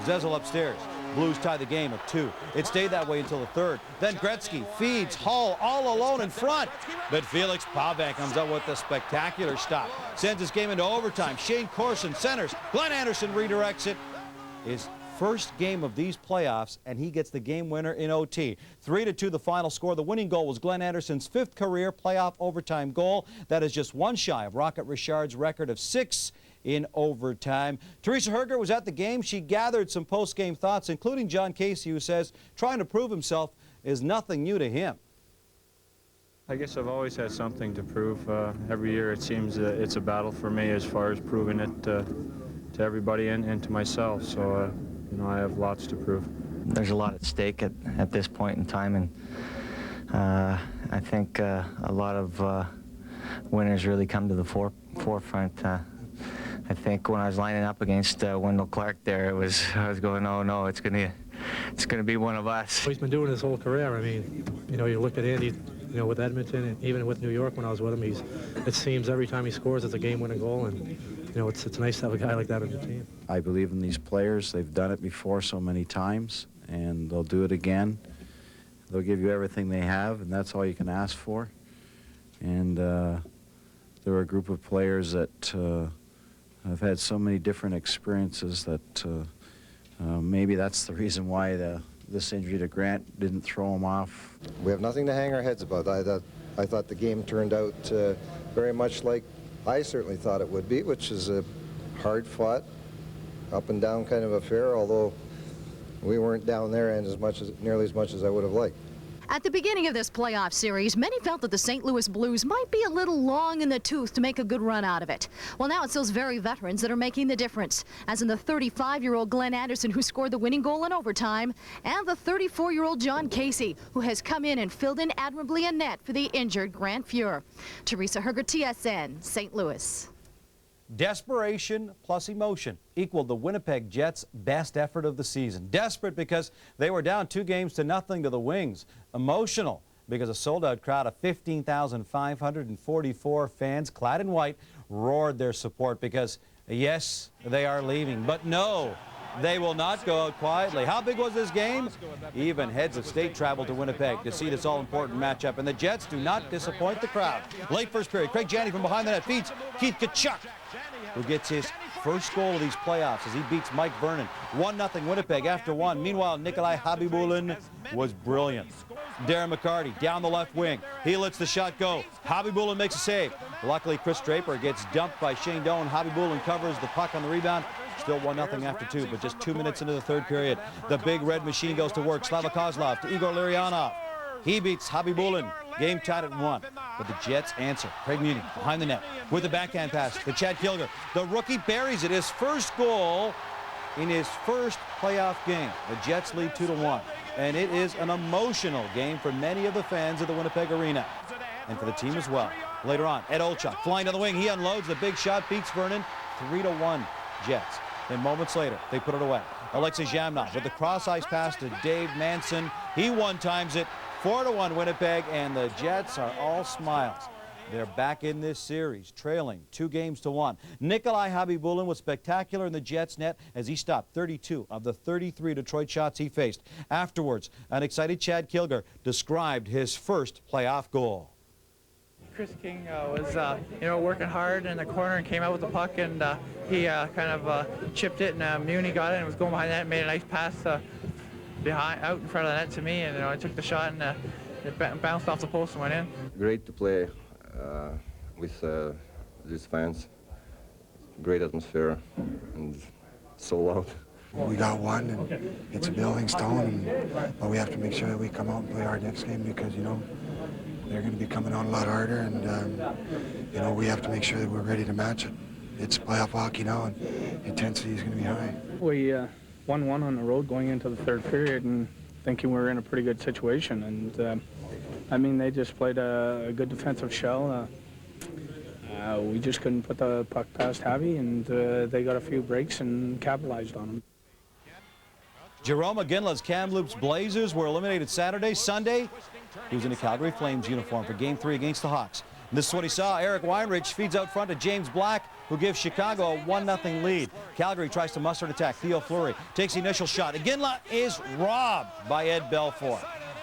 S14: Zezel upstairs. Blues tie the game at 2. It stayed that way until the 3rd. Then Gretzky feeds Hull all alone in front. But Felix Pavin comes out with a spectacular stop. Sends his game into overtime. Shane Corson centers. Glenn Anderson redirects it. His first game of these playoffs, and he gets the game winner in OT. 3-2 the final score. The winning goal was Glenn Anderson's 5th career playoff overtime goal. That is just one shy of Rocket Richard's record of 6 in overtime. Teresa Herger was at the game. She gathered some post-game thoughts, including John Casey, who says trying to prove himself is nothing new to him.
S5: I guess I've always had something to prove. Every year it seems it's a battle for me as far as proving it to everybody and to myself. So, you know, I have lots to prove.
S3: There's a lot at stake at this point in time, and I think a lot of winners really come to the forefront. I think when I was lining up against Wendell Clark there, I was going, oh no, it's gonna be one of us.
S10: He's been doing his whole career. I mean, you know, you look at Andy, you know, with Edmonton and even with New York when I was with him, it seems every time he scores it's a game-winning goal, and you know, it's nice to have a guy like that on the team.
S24: I believe in these players. They've done it before so many times, and they'll do it again. They'll give you everything they have, and that's all you can ask for. And they're a group of players that have had so many different experiences that maybe that's the reason why this injury to Grant didn't throw him off.
S4: We have nothing to hang our heads about. I thought the game turned out very much like I certainly thought it would be, which is a hard-fought, up-and-down kind of affair, although we weren't down there and nearly as much as I would have liked.
S6: At the beginning of this playoff series, many felt that the St. Louis Blues might be a little long in the tooth to make a good run out of it. Well, now it's those very veterans that are making the difference, as in the 35-year-old Glenn Anderson, who scored the winning goal in overtime, and the 34-year-old John Casey, who has come in and filled in admirably a net for the injured Grant Fuhr. Teresa Herger, TSN, St. Louis.
S14: Desperation plus emotion equaled the Winnipeg Jets' best effort of the season. Desperate because they were down 2-0 to the Wings. Emotional because a sold-out crowd of 15,544 fans clad in white roared their support because, yes, they are leaving. But no, they will not go out quietly. How big was this game? Even heads of state traveled to Winnipeg to see this all-important matchup, and the Jets do not disappoint the crowd. Late first period, Craig Janney from behind the net feeds Keith Tkachuk, who gets his first goal of these playoffs as he beats Mike Vernon. 1-0 Winnipeg after one. Meanwhile, Nikolai Habibulin was brilliant. Darren McCarty down the left wing. He lets the shot go. Habibulin makes a save. Luckily, Chris Draper gets dumped by Shane Doan. Habibulin covers the puck on the rebound. Still 1-0 after two, but just 2 minutes into the third period. The big red machine goes to work. Slava Kozlov to Igor Larionov. He beats Habibulin. Game tied at 1. But the Jets answer. Craig Muni behind the net with the backhand pass to Chad Kilger. The rookie buries it. His first goal in his first playoff game. The Jets lead 2-1. And it is an emotional game for many of the fans of the Winnipeg Arena. And for the team as well. Later on, Ed Olchuk flying down the wing. He unloads the big shot, beats Vernon. 3-1 Jets. Then moments later, they put it away. Alexei Zhamnov with the cross-ice pass to Dave Manson. He one-times it. 4-1 Winnipeg, and the Jets are all smiles. They're back in this series, trailing 2-1. Nikolai Habibulin was spectacular in the Jets' net as he stopped 32 of the 33 Detroit shots he faced. Afterwards, an excited Chad Kilger described his first playoff goal.
S7: Chris King was, working hard in the corner and came out with the puck, and he kind of chipped it, and Muni got it and was going behind that and made a nice pass out in front of the net to me, and I took the shot and it bounced off the post and went in.
S21: Great to play with these fans. Great atmosphere and so loud.
S22: We got one, and it's a building stone, but we have to make sure that we come out and play our next game because, they're going to be coming on a lot harder, and, we have to make sure that we're ready to match it. It's playoff hockey now, and intensity is going to be high.
S25: We 1-1 on the road going into the third period and thinking we were in a pretty good situation. And, they just played a good defensive shell. We just couldn't put the puck past Javi, and they got a few breaks and capitalized on them.
S14: Jerome McGinley's Kamloops Blazers were eliminated Saturday. Sunday, he was in a Calgary Flames uniform for Game 3 against the Hawks. And this is what he saw. Eric Weinrich feeds out front to James Black, who gives Chicago a 1-0 lead. Calgary tries to muster an attack. Theo Fleury takes the initial shot. McGinley is robbed by Ed Belfour.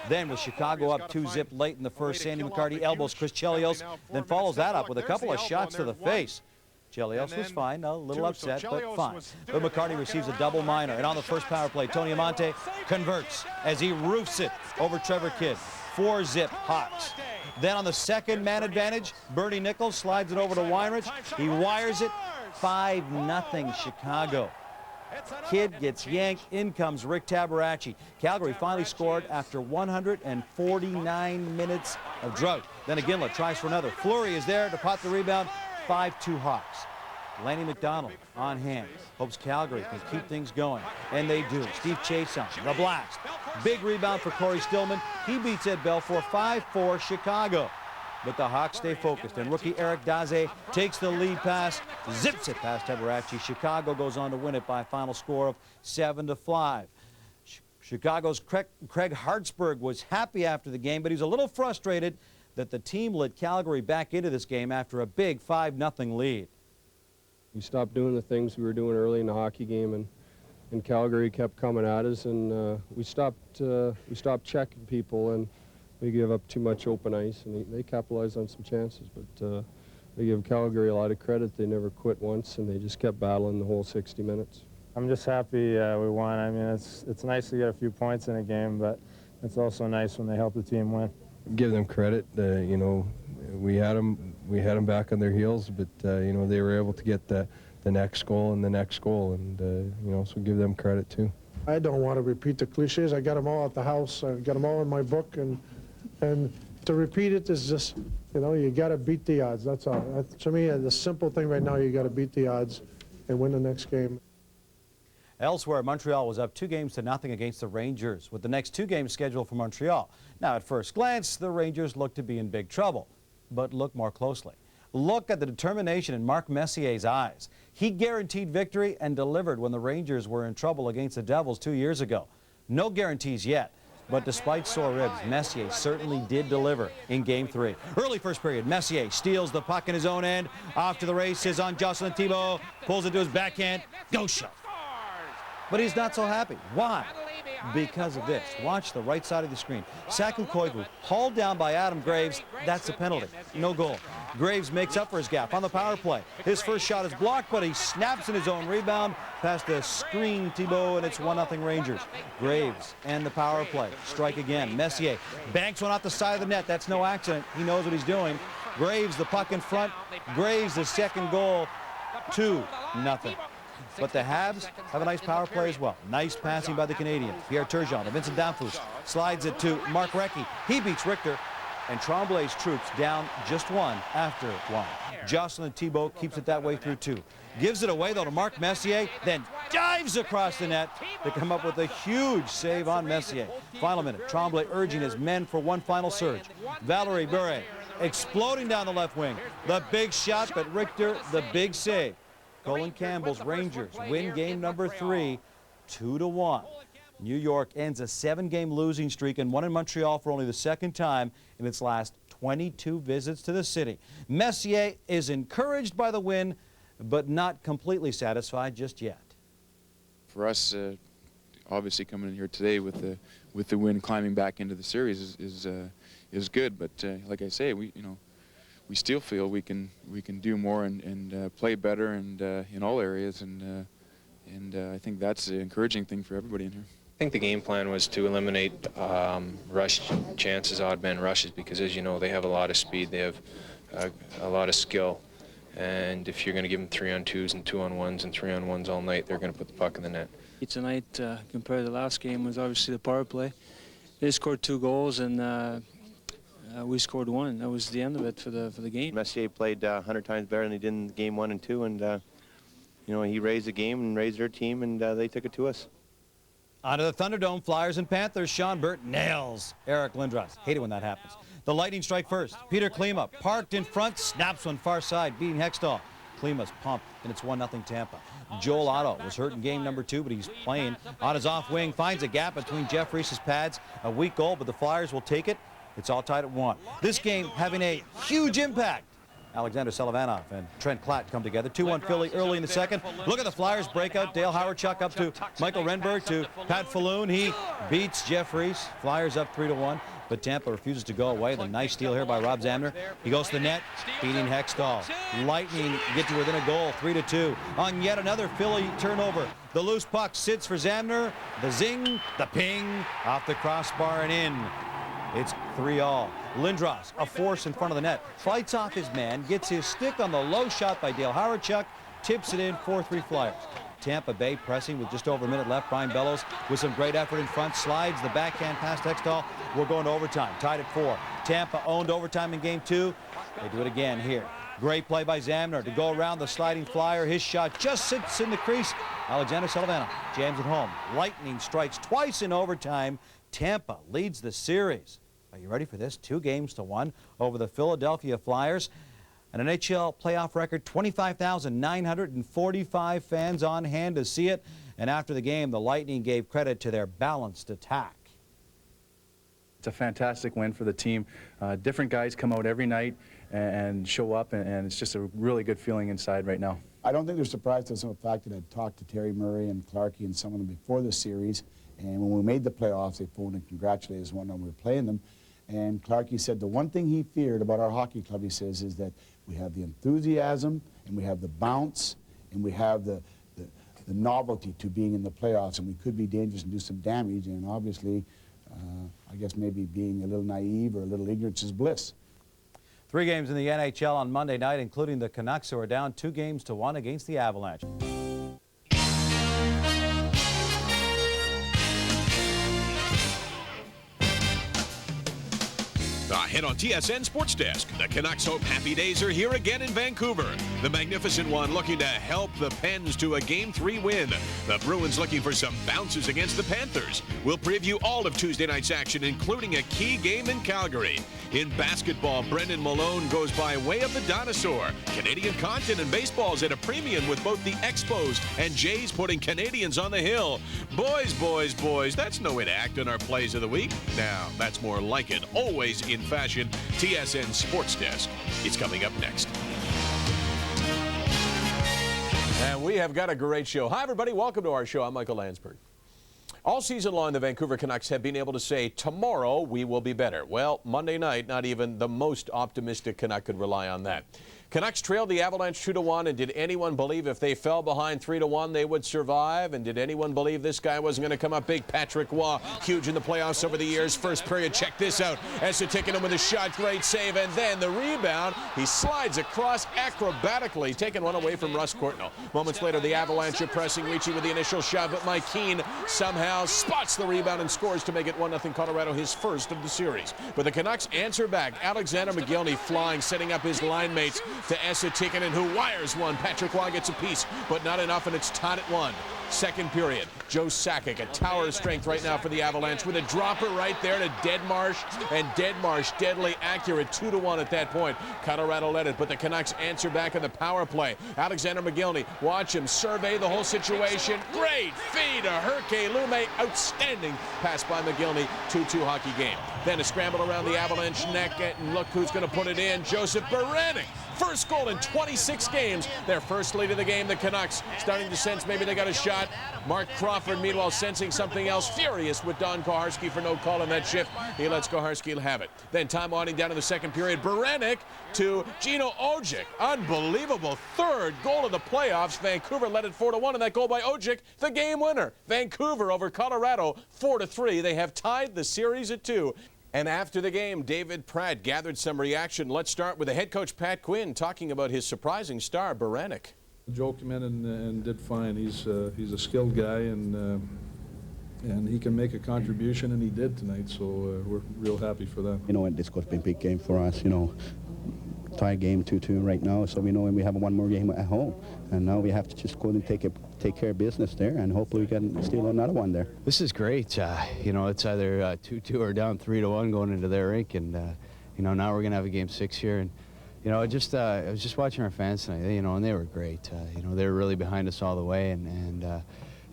S14: Then with Chicago up 2-0 late in the first, Sandy McCarty elbows Chris Chelios, then follows that up with a couple of shots to the face. Chelios was fine, a little upset, but fine. But McCarty receives a double minor, and on the first power play, Tony Amante converts as he roofs it over Trevor Kidd. 4-0 Hawks. Then on the second man advantage, Bernie Nichols slides it over to Weinrich. He wires it. 5-0 Chicago. Kidd gets yanked. In comes Rick Tabaracci. Calgary finally scored after 149 minutes of drought. Then McGinley tries for another. Fleury is there to pot the rebound. 5-2 Hawks. Lanny McDonald on hand. Hopes Calgary can keep things going. And they do. Steve Chason, the blast. Big rebound for Corey Stillman. He beats Ed Belfour 5-4 Chicago. But the Hawks stay focused, and rookie Eric Daze takes the lead pass, zips it past Tabaracci. Chicago goes on to win it by a final score of 7-5. Chicago's Craig Hartsburg was happy after the game, but he's a little frustrated that the team let Calgary back into this game after a big 5-0 lead.
S10: We stopped doing the things we were doing early in the hockey game, and Calgary kept coming at us, and we stopped checking people, and we gave up too much open ice, and they capitalized on some chances. But they give Calgary a lot of credit. They never quit once, and they just kept battling the whole 60 minutes.
S5: I'm just happy we won. I mean, it's nice to get a few points in a game, but it's also nice when they help the team win.
S23: Give them credit. We had them back on their heels, but they were able to get the next goal and the next goal, and so give them credit too.
S17: I don't want to repeat the cliches. I got them all at the house. I got them all in my book, and And to repeat it is just, you know, you got to beat the odds. That's all. To me, the simple thing right now, you got to beat the odds and win the next game.
S14: Elsewhere, Montreal was up 2-0 against the Rangers, with the next 2 games scheduled for Montreal. Now, at first glance, the Rangers look to be in big trouble. But look more closely. Look at the determination in Mark Messier's eyes. He guaranteed victory and delivered when the Rangers were in trouble against the Devils 2 years ago. No guarantees yet, but despite sore ribs, Messier certainly did deliver in Game 3. Early first period, Messier steals the puck in his own end. Off to the races on Jocelyn Thibault, pulls it to his backhand, go shot. But he's not so happy. Why? Because of this. Watch the right side of the screen. Saku Koivu hauled down by Adam Graves. That's a penalty. No goal. Graves makes up for his gap on the power play. His first shot is blocked, but he snaps in his own rebound past the screen Thibault, and it's 1-0 Rangers. Graves and the power play. Strike again. Messier banks one off the side of the net. That's no accident. He knows what he's doing. Graves the puck in front. Graves the second goal. 2-0. But the Habs have a nice power play as well. Nice passing by the Canadians. Pierre Turgeon to Vincent Danfus. Slides it to Mark Recchi. He beats Richter. And Tremblay's troops down just 1 after 1. Jocelyn Thibault keeps it that way through 2. Gives it away, though, to Mark Messier. Then dives across the net to come up with a huge save on Messier. Final minute. Tremblay urging his men for one final surge. Valerie Bure exploding down the left wing. The big shot, but Richter the big save. Colin Campbell's Rangers win game number 3, 2-1. New York ends a 7-game losing streak and won in Montreal for only the 2nd time in its last 22 visits to the city. Messier is encouraged by the win, but not completely satisfied just yet.
S1: For us, obviously coming in here today with the win, climbing back into the series is good. But like I say, we still feel we can do more and play better and in all areas, and I think that's the encouraging thing for everybody in here.
S16: I think the game plan was to eliminate rush chances, odd man rushes, because as you know, they have a lot of speed, they have a lot of skill, and if you're going to give them 3-on-2s and 2-on-1s and 3-on-1s all night, they're going to put the puck in the net.
S25: Tonight, compared to the last game, was obviously the power play. They scored 2 goals, and we scored 1. That was the end of it for the game.
S9: Messier played 100 times better than he did in game 1 and 2, and you know, he raised the game and raised their team, and they took it to us.
S14: Onto the Thunderdome, Flyers and Panthers. Sean Burt nails Eric Lindros. Hate it when that happens. The Lightning strike first. Peter Klima parked in front, snaps one far side, beating Hextall. Klima's pumped, and it's 1-0 Tampa. Joel Otto was hurt in game number 2, but he's playing on his off wing, finds a gap between Jeff Reese's pads. A weak goal, but the Flyers will take it. It's all tied at 1. This game having a huge impact. Alexander Selivanoff and Trent Klatt come together. 2-1 Philly early in the second. Look at the Flyers breakout. Dale Howard-Chuck up to Michael Renberg to Pat Falloon. He beats Jeff Reese. Flyers up 3-1, but Tampa refuses to go away. The nice steal here by Rob Zamner. He goes to the net, beating Hextall. Lightning get to within a goal, 3-2. On yet another Philly turnover. The loose puck sits for Zamner. The zing, the ping, off the crossbar and in. It's 3-all. Lindros, a force in front of the net, fights off his man, gets his stick on the low shot by Dale Howard-Chuck, tips it in, 4-3 Flyers. Tampa Bay pressing with just over a minute left. Brian Bellows with some great effort in front, slides the backhand past Hextall. We're going to overtime, tied at 4. Tampa owned overtime in game 2. They do it again here. Great play by Zamner to go around the sliding Flyer. His shot just sits in the crease. Alexander Selivanoff jams it home. Lightning strikes twice in overtime. Tampa leads the series. Are you ready for this? 2-1 over the Philadelphia Flyers. An NHL playoff record, 25,945 fans on hand to see it. And after the game, the Lightning gave credit to their balanced attack.
S11: It's a fantastic win for the team. Different guys come out every night and show up, and it's just a really good feeling inside right now.
S18: I don't think they're surprised at the fact that I'd talked to Terry Murray and Clarkey and some of them before the series. And when we made the playoffs, they phoned and congratulated us when we were playing them. And Clarkey said the one thing he feared about our hockey club, he says, is that we have the enthusiasm and we have the bounce and we have the novelty to being in the playoffs, and we could be dangerous and do some damage. And obviously, I guess maybe being a little naive or a little ignorance is bliss.
S14: 3 games in the NHL on Monday night, including the Canucks, who are down 2-1 against the Avalanche.
S8: Ahead on TSN Sports Desk, the Canucks hope happy days are here again in Vancouver. The Magnificent One looking to help the Pens to a Game 3 win. The Bruins looking for some bounces against the Panthers. We'll preview all of Tuesday night's action, including a key game in Calgary. In basketball, Brendan Malone goes by way of the dinosaur. Canadian content and baseball is at a premium with both the Expos and Jays putting Canadians on the hill. Boys, boys, boys, that's no way to act on our plays of the week. Now, that's more like it. Always in fashion. TSN Sports Desk. It's coming up next.
S12: And we have got a great show. Hi, everybody. Welcome to our show. I'm Michael Landsberg. All season long, the Vancouver Canucks have been able to say, tomorrow we will be better. Well, Monday night, not even the most optimistic Canuck could rely on that. Canucks trailed the Avalanche 2-1, and did anyone believe if they fell behind 3-1 they would survive? And did anyone believe this guy wasn't going to come up big? Patrick Waugh, huge in the playoffs over the years. First period, check this out. Essatikkanen with a shot, great save, and then the rebound. He slides across acrobatically, taking one away from Russ Courtnall. Moments later, the Avalanche are pressing, reaching with the initial shot, but Mike Keane somehow spots the rebound and scores to make it 1-0 Colorado, his first of the series. But the Canucks answer back. Alexander McGillney flying, setting up his line mates to Essatikkanen, who wires one. Patrick Waugh gets a piece, but not enough, and it's tied at 1. Second period, Joe Sakic, a tower of strength right now for the Avalanche, with a dropper right there to Deadmarsh, and Deadmarsh deadly accurate, 2-1 at that point. Colorado led it, but the Canucks answer back on the power play. Alexander McGillney, watch him survey the whole situation. Great feed to Herke Lume, outstanding pass by McGillney, 2-2 hockey game. Then a scramble around the Avalanche neck, and look who's going to put it in, Joseph Baranek. First goal in 26 games. Their first lead of the game. The Canucks starting to sense maybe they got a shot. Mark Crawford, meanwhile, sensing something else. Furious with Don Koharski for no call on that shift. He lets Koharski have it. Then time winding down in the second period. Baranek to Gino Ojic. Unbelievable third goal of the playoffs. Vancouver led it 4-1, and that goal by Ojic, the game winner. Vancouver over Colorado, 4-3. They have tied the series at 2. And after the game, David Pratt gathered some reaction. Let's start with the head coach, Pat Quinn, talking about his surprising star, Baranek.
S15: Joe came in and did fine. He's a skilled guy, and he can make a contribution, and he did tonight, so we're real happy for that.
S19: You know, this could be a big game for us, you know. Tie game 2-2 right now, so we know we have one more game at home, and now we have to just go and take care of business there, and hopefully we can steal another one there.
S20: This is great. You know, it's either 2-2 or down 3-1 going into their rink, and you know, now we're gonna have a game 6 here, and you know, I was just watching our fans tonight, you know, and they were great. You know, they were really behind us all the way, and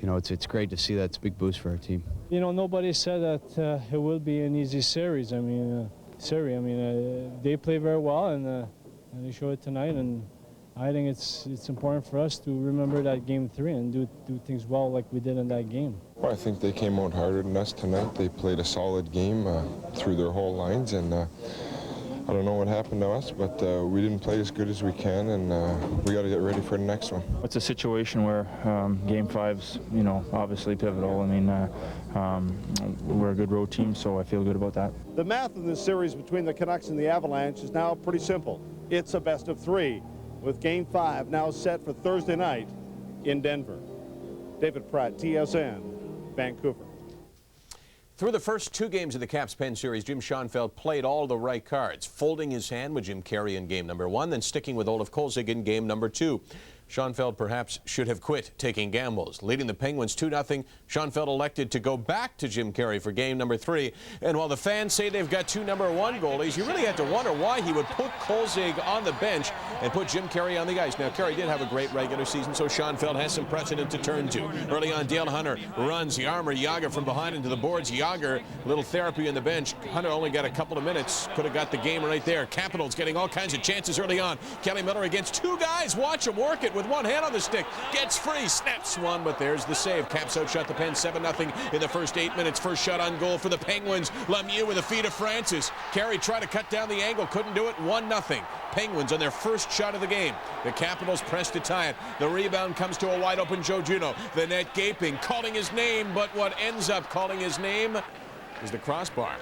S20: you know, it's great to see that. It's a big boost for our team.
S25: You know, nobody said that it will be an easy series. I mean, they play very well, and they show it tonight, and I think it's important for us to remember that game 3 and do things well like we did in that game.
S26: Well, I think they came out harder than us tonight. They played a solid game through their whole lines, and I don't know what happened to us, but we didn't play as good as we can, and we got to get ready for the next one.
S27: It's a situation where Game 5's, you know, obviously pivotal. I mean, we're a good road team, so I feel good about that.
S28: The math in this series between the Canucks and the Avalanche is now pretty simple. It's a best of 3, with Game 5 now set for Thursday night in Denver. David Pratt, TSN, Vancouver.
S12: Through the first 2 games of the Caps-Pen series, Jim Schoenfeld played all the right cards, folding his hand with Jim Carey in game number 1, then sticking with Olaf Kolzig in game number 2. Schoenfeld perhaps should have quit taking gambles. Leading the Penguins 2-0, Schoenfeld elected to go back to Jim Carey for game number 3. And while the fans say they've got 2 number 1 goalies, you really have to wonder why he would put Kolzig on the bench and put Jim Carey on the ice. Now, Carey did have a great regular season, so Schoenfeld has some precedent to turn to. Early on, Dale Hunter runs Jaromir Jagr from behind into the boards. Jagr, a little therapy on the bench. Hunter only got a couple of minutes. Could have got the game right there. Capitals getting all kinds of chances early on. Kelly Miller against 2 guys. Watch him work it with one hand on the stick. Gets free, snaps one, but there's the save. Caps outshot the Pen 7-0 in the first 8 minutes. First shot on goal for the Penguins. Lemieux with a feed of Francis. Carey tried to cut down the angle, couldn't do it. 1-0. Penguins on their first shot of the game. The Capitals press to tie it. The rebound comes to a wide open Joe Juneau. The net gaping, calling his name, but what ends up calling his name is the crossbar.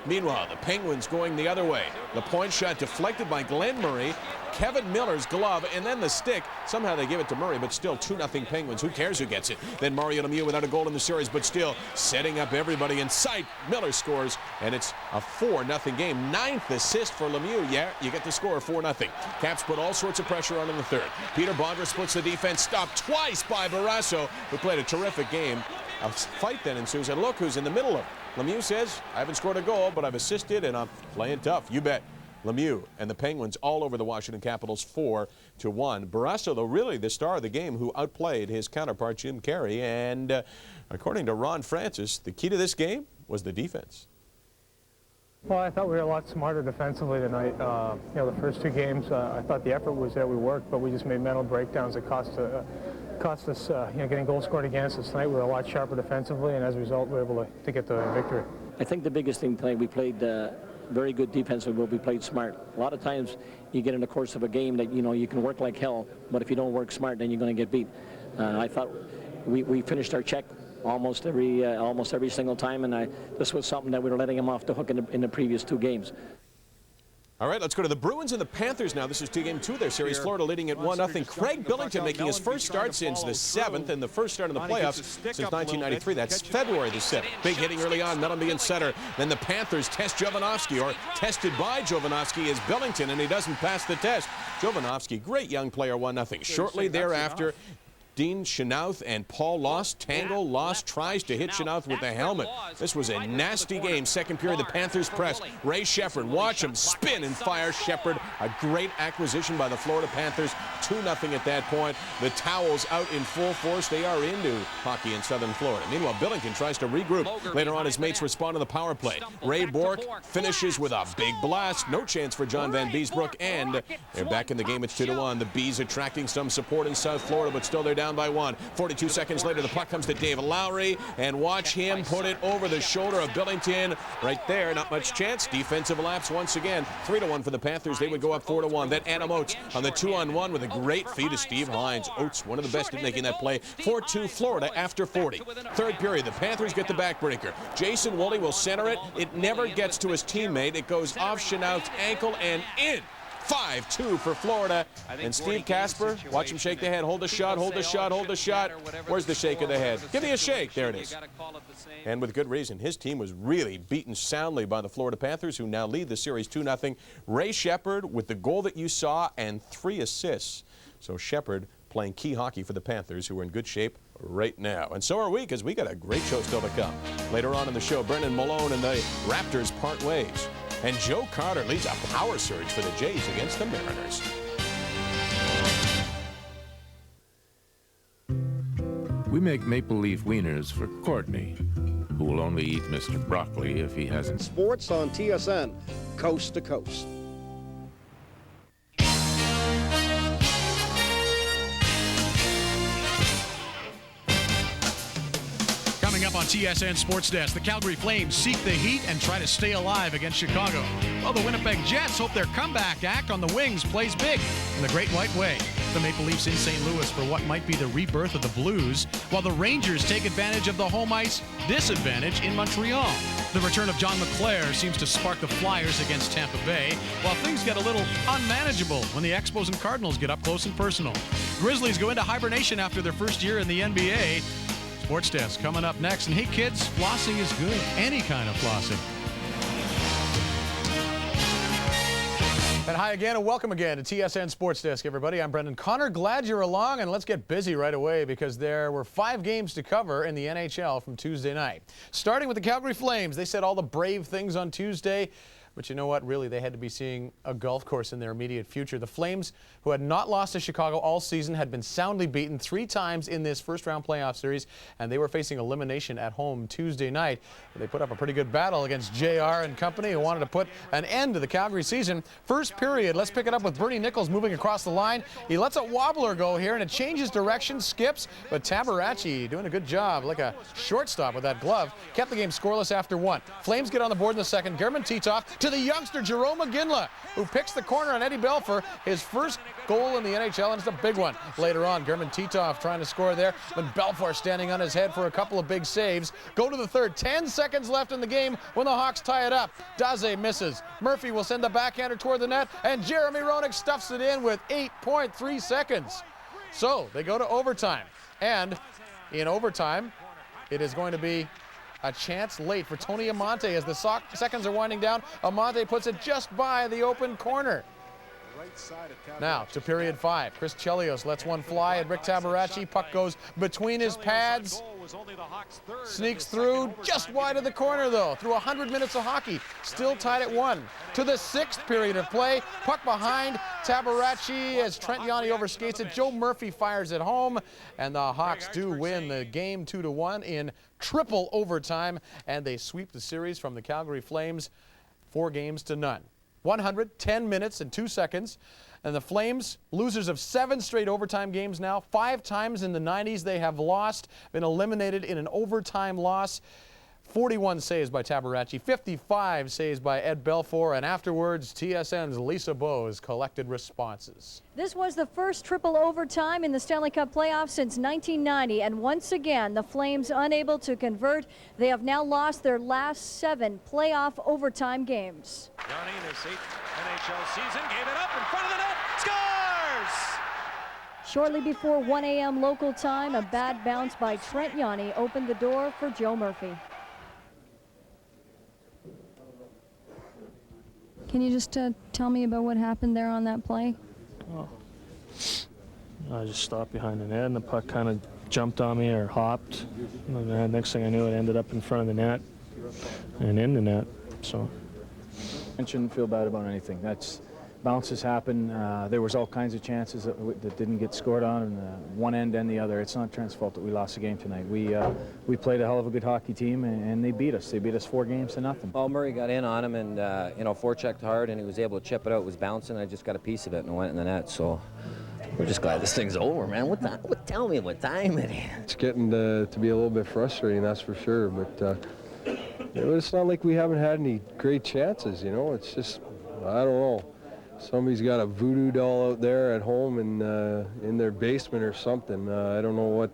S12: Meanwhile, the Penguins going the other way. The point shot deflected by Glenn Murray. Kevin Miller's glove, and then the stick. Somehow they give it to Murray, but still 2-0 Penguins. Who cares who gets it? Then Mario Lemieux without a goal in the series, but still setting up everybody in sight. Miller scores, and it's a 4-0 game. 9th assist for Lemieux. Yeah, you get the score, 4-0. Caps put all sorts of pressure on in the third. Peter Bondra splits the defense, stopped twice by Barrasso, who played a terrific game. A fight then ensues, and look who's in the middle of it. Lemieux says, I haven't scored a goal, but I've assisted, and I'm playing tough. You bet. Lemieux and the Penguins all over the Washington Capitals 4-1. Barrasso, though, really the star of the game, who outplayed his counterpart, Jim Carey. And according to Ron Francis, the key to this game was the defense.
S25: Well, I thought we were a lot smarter defensively tonight. The first 2 games, I thought the effort was there, we worked, but we just made mental breakdowns that cost us, getting goals scored against us. Tonight we were a lot sharper defensively, and as a result, we were able to get the victory.
S2: I think the biggest thing tonight, we played very good defensively, but we played smart. A lot of times you get in the course of a game that, you can work like hell, but if you don't work smart, then you're going to get beat. I thought we finished our check almost every single time, and this was something that we were letting them off the hook in the previous 2 games.
S12: All right, let's go to the Bruins and the Panthers now. This is game 2 of their series. Florida leading at 1-0. Craig Billington making his first start since the 7th and the first start in the playoffs since 1993. That's February the 7th. Big hitting early on, Mellonby in center. Then the Panthers test Jovanovski, or tested by Jovanovski is Billington, and he doesn't pass the test. Jovanovski, great young player, 1-0. Shortly thereafter, Dean Chenoweth and Paul Lost tangle. Lost tries to hit Chenoweth with the helmet. This was a nasty game. Second period, the Panthers press. Ray Shepherd, watch him spin and fire. Shepherd, a great acquisition by the Florida Panthers. 2-0 at that point. The Towels out in full force. They are into hockey in southern Florida. Meanwhile, Billington tries to regroup. Later on, his mates respond to the power play. Ray Bourque finishes with a big blast. No chance for John Van Beesbrook, and they're back in the game. It's 2-1. The Bees attracting some support in South Florida, but still they're down by 1. 42 seconds later, the puck comes to David Lowry, and watch him put it over the shoulder of Billington. Right there, not much chance. Defensive lapse once again. 3-1 for the Panthers. They would go up 4-1. Then Adam Oates on the 2-on-1 with a great feed of Steve Hines. Oates, one of the best at making that play. 4-2 Florida after 40. Third period, the Panthers get the backbreaker. Jason Woolley will center it. It never gets to his teammate. It goes off Chenoweth's ankle and in. 5-2 for Florida. And Steve Casper, watch him shake the head. Hold the shot, hold the shot, hold the shot. Where's the shake of the head? Give me a shake. There it is. And with good reason. His team was really beaten soundly by the Florida Panthers, who now lead the series 2-0. Ray Shepherd with the goal that you saw and 3 assists. So Shepherd playing key hockey for the Panthers, who are in good shape right now. And so are we, because we got a great show still to come. Later on in the show, Brendan Malone and the Raptors part ways. And Joe Carter leads a power surge for the Jays against the Mariners.
S3: We make maple leaf wieners for Courtney, who will only eat Mr. Broccoli if he hasn't.
S28: Sports on TSN, coast to coast.
S4: Coming up on TSN Sports Desk, the Calgary Flames seek the heat and try to stay alive against Chicago. While the Winnipeg Jets hope their comeback act on the wings plays big in the Great White Way. The Maple Leafs in St. Louis for what might be the rebirth of the Blues, while the Rangers take advantage of the home ice disadvantage in Montreal. The return of John LeClair seems to spark the Flyers against Tampa Bay, while things get a little unmanageable when the Expos and Cardinals get up close and personal. Grizzlies go into hibernation after their first year in the NBA. Sports Desk coming up next. And hey kids, flossing is good. Any kind of flossing.
S12: And hi again and welcome again to TSN Sports Desk, everybody. I'm Brendan Connor. Glad you're along, and let's get busy right away because there were 5 games to cover in the NHL from Tuesday night. Starting with the Calgary Flames. They said all the brave things on Tuesday, but you know what? Really, they had to be seeing a golf course in their immediate future. The Flames, who had not lost to Chicago all season, had been soundly beaten 3 times in this first-round playoff series, and they were facing elimination at home Tuesday night. They put up a pretty good battle against JR and company, who wanted to put an end to the Calgary season. First period, let's pick it up with Bernie Nichols moving across the line. He lets a wobbler go here, and it changes direction, skips, but Tabaracci doing a good job, like a shortstop with that glove, kept the game scoreless after 1. Flames get on the board in the second. German Titov
S4: to the youngster Jerome McGinley, who picks the corner on Eddie Belfour. His first goal in the NHL, and it's a big one. Later on, German Titov trying to score there, when Belfour standing on his head for a couple of big saves. Go to the third. 10 seconds left in the game when the Hawks tie it up. Daze misses. Murphy will send the backhander toward the net, and Jeremy Roenick stuffs it in with 8.3 seconds. So they go to overtime, and in overtime, it is going to be a chance late for Tony Amante as the seconds are winding down. Amante puts it just by the open corner. Now to period 5. Chris Chelios lets one fly at Rick Tabaracci. Puck goes between his pads. Sneaks through just wide of the corner though. Through 100 minutes of hockey. Still tied at 1. To the 6th period of play. Puck behind Tabaracci as Trent Yanni overskates it. Joe Murphy fires it home. And the Hawks do win the game 2-1 in triple overtime. And they sweep the series from the Calgary Flames 4-0. 110 minutes and 2 seconds. And the Flames, losers of 7 straight overtime games now. 5 times in the 90s they have lost, been eliminated in an overtime loss. 41 saves by Tabaracci, 55 saves by Ed Belfour, and afterwards TSN's Lisa Bowes collected responses.
S5: This was the first triple overtime in the Stanley Cup playoffs since 1990, and once again the Flames unable to convert. They have now lost their last 7 playoff overtime games.
S6: Yanni, their 8th NHL season, gave it up in front of the net, scores!
S5: Shortly before 1 a.m. local time, a bad bounce by Trent Yanni opened the door for Joe Murphy. Can you just tell me about what happened there on that play?
S25: Oh. I just stopped behind the net and the puck kind of jumped on me or hopped. And the next thing I knew, it ended up in front of the net and in the net. So
S7: I shouldn't feel bad about anything. Bounces happen. There was all kinds of chances that didn't get scored on one end and the other. It's not Trent's fault that we lost the game tonight. We played a hell of a good hockey team, and they beat us. They beat us 4-0.
S10: Well, Murray got in on him and, forechecked hard, and he was able to chip it out. It was bouncing. I just got a piece of it, and it went in the net. So we're just glad this thing's over, man. Tell me what time it is.
S23: It's getting to be a little bit frustrating, that's for sure. But it's not like we haven't had any great chances, It's just, I don't know. Somebody's got a voodoo doll out there at home in their basement or something. I don't know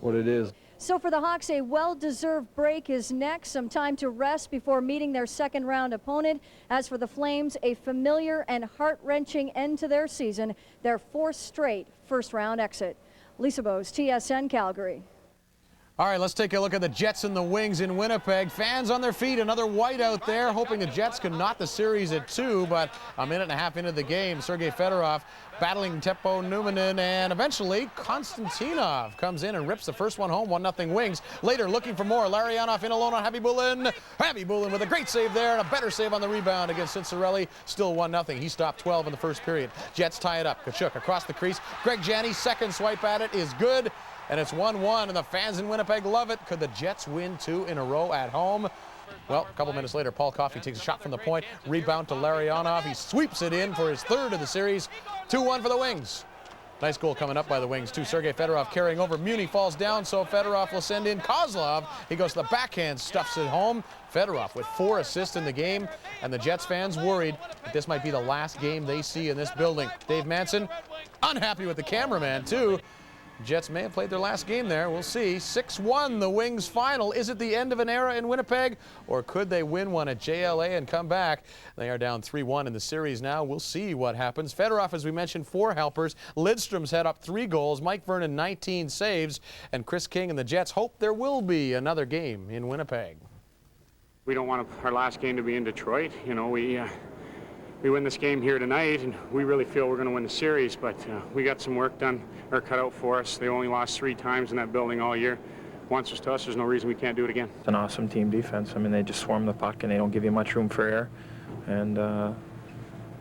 S23: what it is.
S5: So for the Hawks, a well-deserved break is next. Some time to rest before meeting their second-round opponent. As for the Flames, a familiar and heart-wrenching end to their season, their 4th straight first-round exit. Lisa Bowes, TSN Calgary.
S4: All right, let's take a look at the Jets and the Wings in Winnipeg. Fans on their feet, another whiteout there, hoping the Jets can knot the series at 2, but a minute and a half into the game, Sergei Fedorov battling Teppo Numminen, and eventually Konstantinov comes in and rips the first one home, 1-0 Wings. Later, looking for more, Larionov in alone on Habibulin. Habibulin with a great save there and a better save on the rebound against Cincerelli. Still 1-0. He stopped 12 in the first period. Jets tie it up. Kachuk across the crease. Greg Janney, second swipe at it is good. And it's 1-1, and the fans in Winnipeg love it. Could the Jets win 2 in a row at home? Well, a couple minutes later, Paul Coffey takes a shot from the point. Rebound to Larionov. He sweeps it in for his 3rd of the series. 2-1 for the Wings. Nice goal coming up by the Wings, too. Sergei Fedorov carrying over. Muni falls down, so Fedorov will send in Kozlov. He goes to the backhand, stuffs it home. Fedorov with 4 assists in the game, and the Jets fans worried that this might be the last game they see in this building. Dave Manson, unhappy with the cameraman, too. Jets may have played their last game there. We'll see. 6-1, the Wings final. Is it the end of an era in Winnipeg, or could they win one at JLA and come back? They are down 3-1 in the series now. We'll see what happens. Fedorov, as we mentioned, 4 helpers. Lidstrom's had up 3 goals. Mike Vernon, 19 saves. And Chris King and the Jets hope there will be another game in Winnipeg.
S13: We don't want our last game to be in Detroit. We win this game here tonight, and we really feel we're going to win the series, but we got some work done or cut out for us. They only lost 3 times in that building all year. Once was to us, there's no reason we can't do it again.
S25: It's an awesome team defense. I mean, they just swarm the puck and they don't give you much room for error. And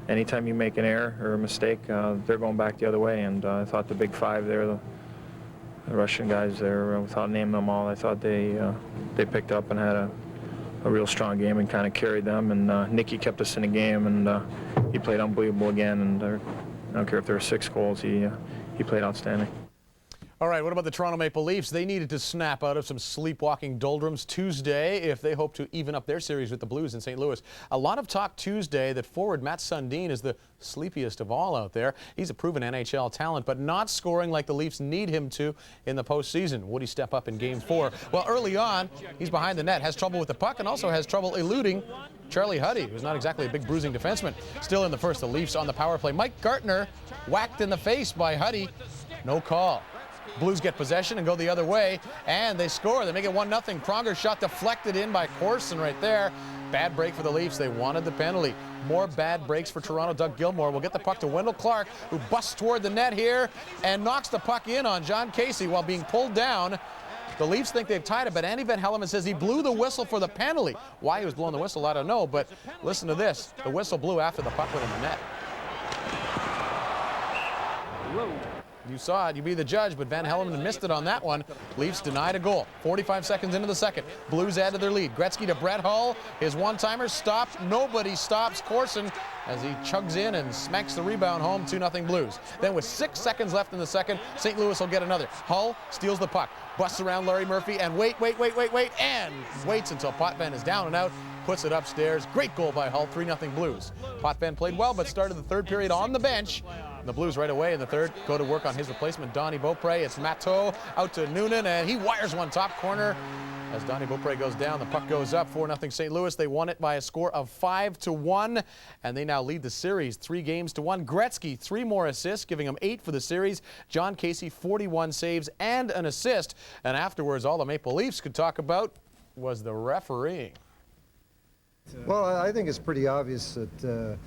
S25: anytime you make an error or a mistake, they're going back the other way. And I thought the big 5 there, the Russian guys there, without naming them all, I thought they picked up and had a real strong game and kind of carried them, and Nicky kept us in the game, and he played unbelievable again, and I don't care if there were 6 goals, he played outstanding.
S4: All right, what about the Toronto Maple Leafs? They needed to snap out of some sleepwalking doldrums Tuesday if they hope to even up their series with the Blues in St. Louis. A lot of talk Tuesday that forward Matt Sundin is the sleepiest of all out there. He's a proven NHL talent, but not scoring like the Leafs need him to in the postseason. Would he step up in Game 4? Well, early on, he's behind the net, has trouble with the puck, and also has trouble eluding Charlie Huddy, who's not exactly a big bruising defenseman. Still in the first, the Leafs on the power play. Mike Gartner whacked in the face by Huddy. No call. Blues get possession and go the other way, and they score. They make it 1-0. Pronger's shot deflected in by Corson right there. Bad break for the Leafs. They wanted the penalty. More bad breaks for Toronto. Doug Gilmour will get the puck to Wendell Clark, who busts toward the net here and knocks the puck in on John Casey while being pulled down. The Leafs think they've tied it, but Andy Van Hellemond says he blew the whistle for the penalty. Why he was blowing the whistle, I don't know, but listen to this. The whistle blew after the puck went in the net. Whoa. You saw it, you be the judge, but Van Hellemond missed it on that one. Leafs denied a goal. 45 seconds into the second. Blues add to their lead. Gretzky to Brett Hull. His one-timer stopped. Nobody stops Corson as he chugs in and smacks the rebound home. 2-0 Blues. Then with 6 seconds left in the second, St. Louis will get another. Hull steals the puck, busts around Larry Murphy, and wait, and waits until Potvin is down and out. Puts it upstairs. Great goal by Hull. 3-0 Blues. Potvin played well, but started the third period on the bench. The Blues right away in the third go to work on his replacement, Donnie Beaupre. It's Matteau out to Noonan, and he wires one top corner. As Donnie Beaupre goes down, the puck goes up. 4-0 St. Louis. They won it by a score of 5-1, and they now lead the series 3-1. Gretzky, 3 more assists, giving him 8 for the series. John Casey, 41 saves and an assist. And afterwards, all the Maple Leafs could talk about was the refereeing.
S1: Well, I think it's pretty obvious that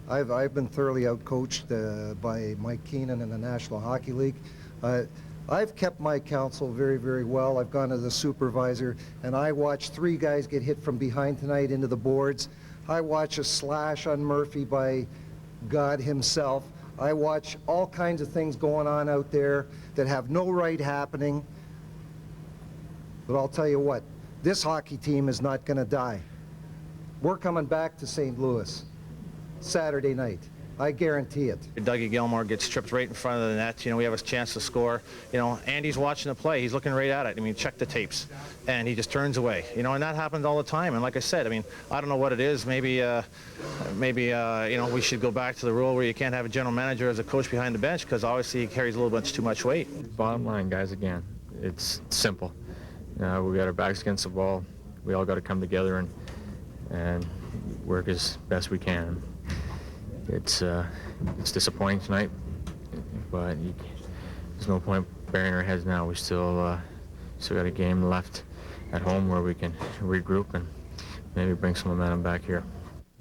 S1: I've been thoroughly outcoached by Mike Keenan in the National Hockey League. I've kept my counsel very, very well. I've gone to the supervisor, and I watched 3 guys get hit from behind tonight into the boards. I watch a slash on Murphy by God himself. I watch all kinds of things going on out there that have no right happening. But I'll tell you what, this hockey team is not going to die. We're coming back to St. Louis Saturday night. I guarantee it.
S9: Dougie Gilmour gets tripped right in front of the net. You know, we have a chance to score. You know, Andy's watching the play. He's looking right at it. I mean, check the tapes. And he just turns away. You know, and that happens all the time. And like I said, I mean, I don't know what it is. Maybe, you know, we should go back to the rule where you can't have a general manager as a coach behind the bench because obviously he carries a little bit too much weight.
S11: Bottom line, guys, again, it's simple. We got our backs against the wall. We all got to come together and work as best we can. It's disappointing tonight, but there's no point burying our heads now. We still got a game left at home where we can regroup and maybe bring some momentum back here.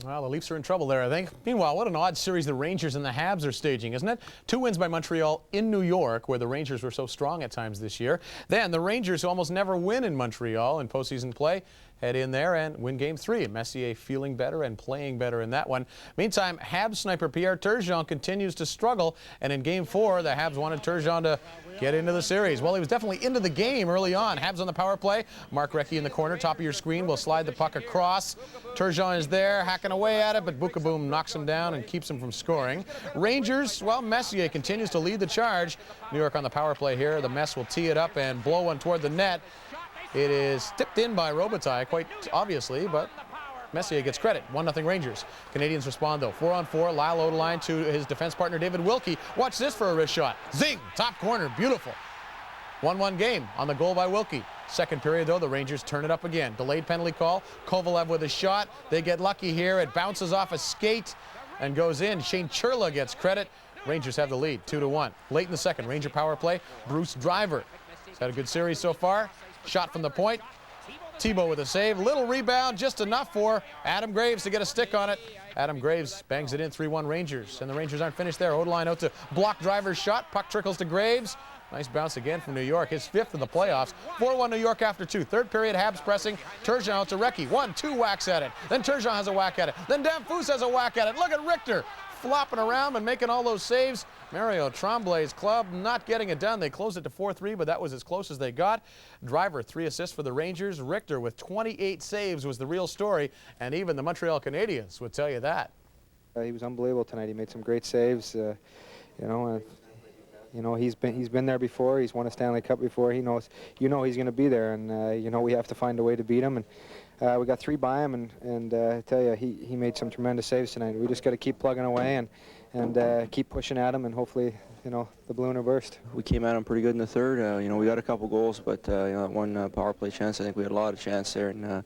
S4: Well, the Leafs are in trouble there, I think. Meanwhile, what an odd series the Rangers and the Habs are staging, isn't it? 2 wins by Montreal in New York, where the Rangers were so strong at times this year. Then the Rangers, who almost never win in Montreal in postseason play, head in there and win Game 3. Messier feeling better and playing better in that one. Meantime, Habs sniper Pierre Turgeon continues to struggle, and in Game 4, the Habs wanted Turgeon to get into the series. Well, he was definitely into the game early on. Habs on the power play. Mark Recchi in the corner, top of your screen, will slide the puck across. Turgeon is there, hacking away at it, but Bukaboom knocks him down and keeps him from scoring. Rangers, well, Messier continues to lead the charge. New York on the power play here. The Mess will tee it up and blow one toward the net. It is tipped in by Robitaille, quite obviously, but Messier gets credit. 1-0 Rangers. Canadians respond, though. 4-on-4, Lyle Odeline to his defense partner, David Wilkie. Watch this for a wrist shot. Zing! Top corner. Beautiful. 1-1 game on the goal by Wilkie. Second period, though, the Rangers turn it up again. Delayed penalty call. Kovalev with a shot. They get lucky here. It bounces off a skate and goes in. Shane Churla gets credit. Rangers have the lead, 2-1. Late in the second, Ranger power play. Bruce Driver. He's had a good series so far. Shot from the point. Thibault with a save. Little rebound, just enough for Adam Graves to get a stick on it. Adam Graves bangs it in, 3-1 Rangers. And the Rangers aren't finished there. Odeline out to block Driver's shot. Puck trickles to Graves. Nice bounce again from New York. His 5th in the playoffs. 4-1 New York after 2. Third period, Habs pressing. Turgeon out to Recchi. 1-2 whacks at it. Then Turgeon has a whack at it. Then Danfus has a whack at it. Look at Richter flopping around and making all those saves. Mario Tremblay's club not getting it done. They closed it to 4-3, but that was as close as they got. Driver, 3 assists for the Rangers. Richter with 28 saves was the real story, and even the Montreal Canadiens would tell you that.
S16: He was unbelievable tonight. He made some great saves, you know.
S8: You know, he's been there before. He's won a Stanley Cup before. He knows, he's going to be there, and you know, we have to find a way to beat him. And we got 3 by him, and I tell you, he made some tremendous saves tonight. We just got to keep plugging away and keep pushing at him, and hopefully, you know, the balloon will burst.
S14: We came at him pretty good in the third. You know, we got a couple goals, but you know, that one power play chance, I think we had a lot of chance there, and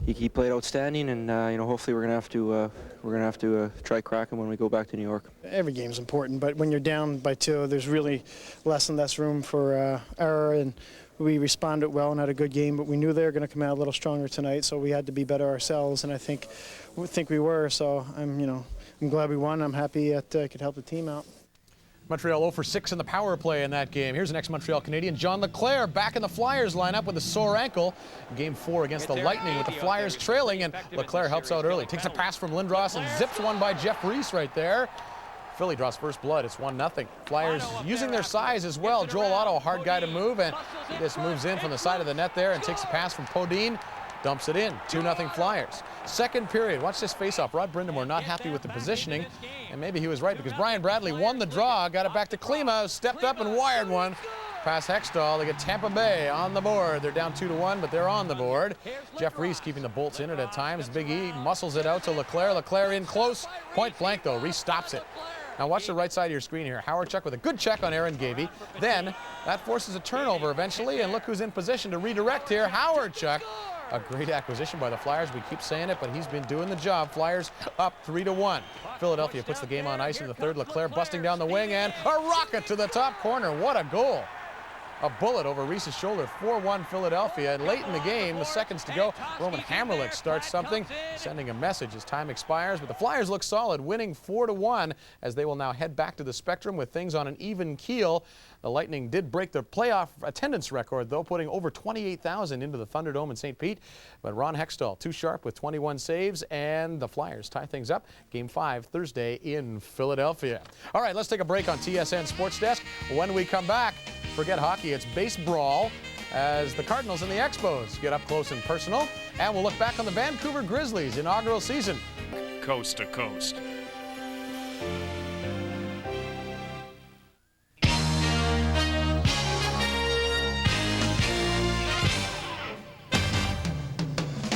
S14: he played outstanding. And you know, hopefully we're gonna have to try crack him when we go back to New York.
S16: Every game's important, but when you're down by 2, there's really less and less room for error, and we responded well and had a good game, but we knew they were going to come out a little stronger tonight, so we had to be better ourselves, and I think we were. So I'm glad we won. I'm happy that I could help the team out.
S4: Montreal 0 for 6 in the power play in that game. Here's an ex-Montreal Canadian, John LeClair, back in the Flyers lineup with a sore ankle. Game 4 against the Lightning with the Flyers trailing, and LeClair helps out early. Takes a pass from Lindros and zips one by Jeff Reese right there. Philly draws first blood. It's 1-0. Flyers using their size as well. Joel Otto, a hard guy to move, and he just moves in from the side of the net there and takes a pass from Podine. Dumps it in. 2-0 Flyers. Second period. Watch this face-off. Rod Brindamore not happy with the positioning, and maybe he was right because Brian Bradley won the draw, got it back to Klima, stepped up and wired one. Past Hextall. They get Tampa Bay on the board. They're down 2-1, but they're on the board. Jeff Reese keeping the Bolts in it at times. Big E muscles it out to LeClair. LeClair in close. Point blank, though. Reese stops it. Now watch the right side of your screen here. Howard Chuck with a good check on Aaron Gavey. Then that forces a turnover eventually, and look who's in position to redirect here. Howard Chuck. A great acquisition by the Flyers. We keep saying it, but he's been doing the job. Flyers up 3-1. Philadelphia puts the game on ice in the third. LeClair busting down the wing, and a rocket to the top corner. What a goal. A bullet over Reese's shoulder. 4-1 Philadelphia. And late in the game, with seconds to go, Roman Hamrlik starts something, sending a message as time expires. But the Flyers look solid, winning 4-1 as they will now head back to the Spectrum with things on an even keel. The Lightning did break their playoff attendance record, though, putting over 28,000 into the Thunderdome in St. Pete. But Ron Hextall, too sharp with 21 saves, and the Flyers tie things up. Game 5 Thursday in Philadelphia. All right, let's take a break on TSN Sports Desk. When we come back, forget hockey, it's base brawl as the Cardinals and the Expos get up close and personal. And we'll look back on the Vancouver Grizzlies' inaugural season.
S6: Coast to coast.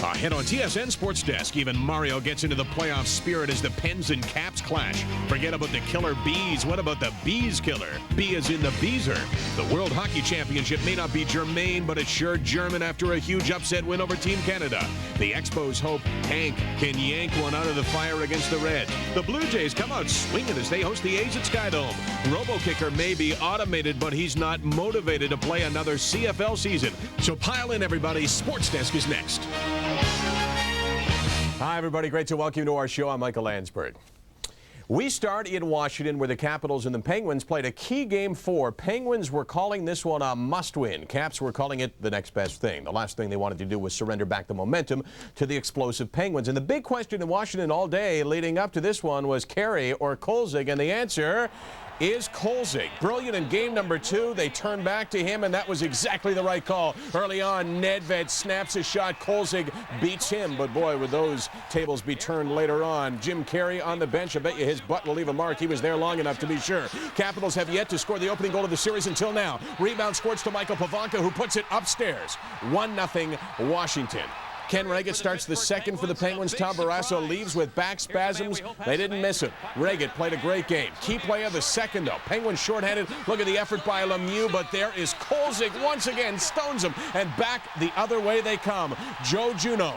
S6: Ahead on TSN Sports Desk, even Mario gets into the playoff spirit as the Pens and Caps clash. Forget about the killer bees. What about the bees killer? B as in the Beezer. The World Hockey Championship may not be germane, but it's sure German after a huge upset win over Team Canada. The Expos hope Hank can yank one out of the fire against the Reds. The Blue Jays come out swinging as they host the A's at Skydome. Robo-kicker may be automated, but he's not motivated to play another CFL season. So pile in, everybody. Sports Desk is next. Hi, everybody. Great to welcome you to our show. I'm Michael Landsberg. We start in Washington, where the Capitals and the Penguins played a key Game 4. Penguins were calling this one a must-win. Caps were calling it the next best thing. The last thing they wanted to do was surrender back the momentum to the explosive Penguins. And the big question in Washington all day leading up to this one was Carey or Kolzig, and the answer is Kolzig. Brilliant in game number 2. They turned back to him, and that was exactly the right call. Early on, Nedved snaps a shot. Kolzig beats him, but boy, would those tables be turned later on. Jim Carey on the bench. I bet you his butt will leave a mark. He was there long enough to be sure. Capitals have yet to score the opening goal of the series until now. Rebound squirts to Michael Pavanka, who puts it upstairs. 1-0 Washington. Ken Reggett starts the second for the Penguins. Tom Barrasso leaves with back spasms. They didn't miss him. Reggett played a great game. Key play of the second, though. Penguins shorthanded. Look at the effort by Lemieux, but there is Kolzig once again, stones him, and back the other way they come. Joe Juneau,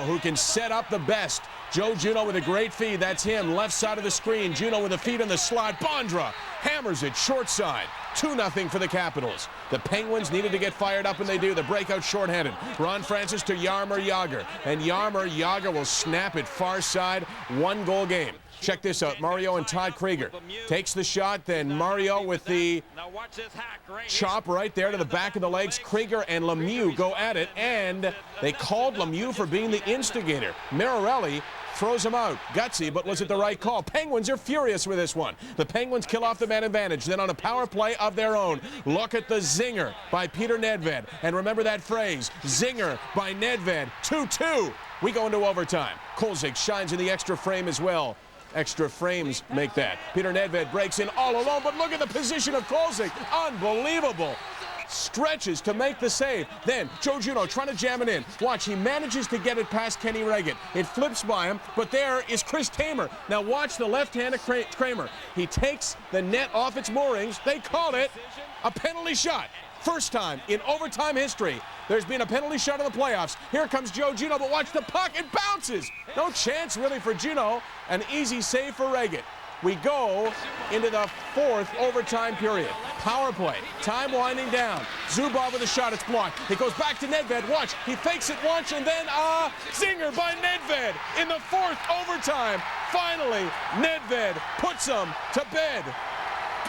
S6: who can set up the best. Joe Juneau with a great feed. That's him, left side of the screen. Juneau with a feed in the slot. Bondra hammers it short side. 2-0 for the Capitals. The Penguins needed to get fired up, and they do. The breakout shorthanded. Ron Francis to Jaromir Jagr. And Jaromir Jagr will snap it far side. 1-goal game. Check this out. Mario and Todd Krieger takes the shot. Then Mario with the chop right there to the back of the legs. Krieger and Lemieux go at it, and they called Lemieux for being the instigator. Mirarelli throws him out. Gutsy, but was it the right call? Penguins are furious with this one. The Penguins kill off the man advantage. Then on a power play of their own, look at the zinger by Peter Nedved. And remember that phrase, zinger by Nedved. 2-2. We go into overtime. Kolzig shines in the extra frame as well.
S12: extra frames make that. Peter Nedved breaks in all alone, but look at the position of Kolzig. Unbelievable. Stretches to make the save. Then Joe Juneau trying to jam it in. Watch, he manages to get it past Kenny Reagan. It flips by him, but there is Chris Tamer. Now watch the left hand of Kramer. He takes the net off its moorings. They call it a penalty shot. First time in overtime history there's been a penalty shot in the playoffs. Here comes Joe Juneau, but watch the puck. It bounces. No chance really for Juneau. An easy save for Reagan. We go into the fourth overtime period. Power play. Time winding down. Zubov with a shot. It's blocked. It goes back to Nedved. Watch. He fakes it once and then a zinger by Nedved in the fourth overtime. Finally, Nedved puts them to bed.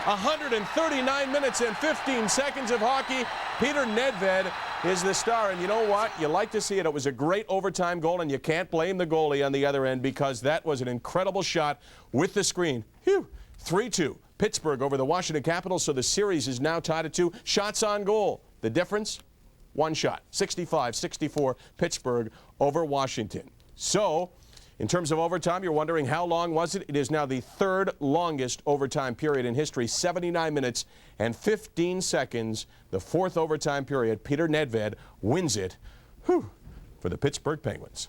S12: 139 minutes and 15 seconds of hockey. Peter Nedved is the star, and you know what? You like to see it. It was a great overtime goal, and you can't blame the goalie on the other end because that was an incredible shot with the screen. Phew. 3-2. Pittsburgh over the Washington Capitals, so the series is now tied at 2 shots on goal. The difference? One shot. 65-64, Pittsburgh over Washington. So, in terms of overtime, you're wondering how long was it? It is now the third longest overtime period in history, 79 minutes and 15 seconds. The fourth overtime period, Peter Nedved wins it for the Pittsburgh Penguins.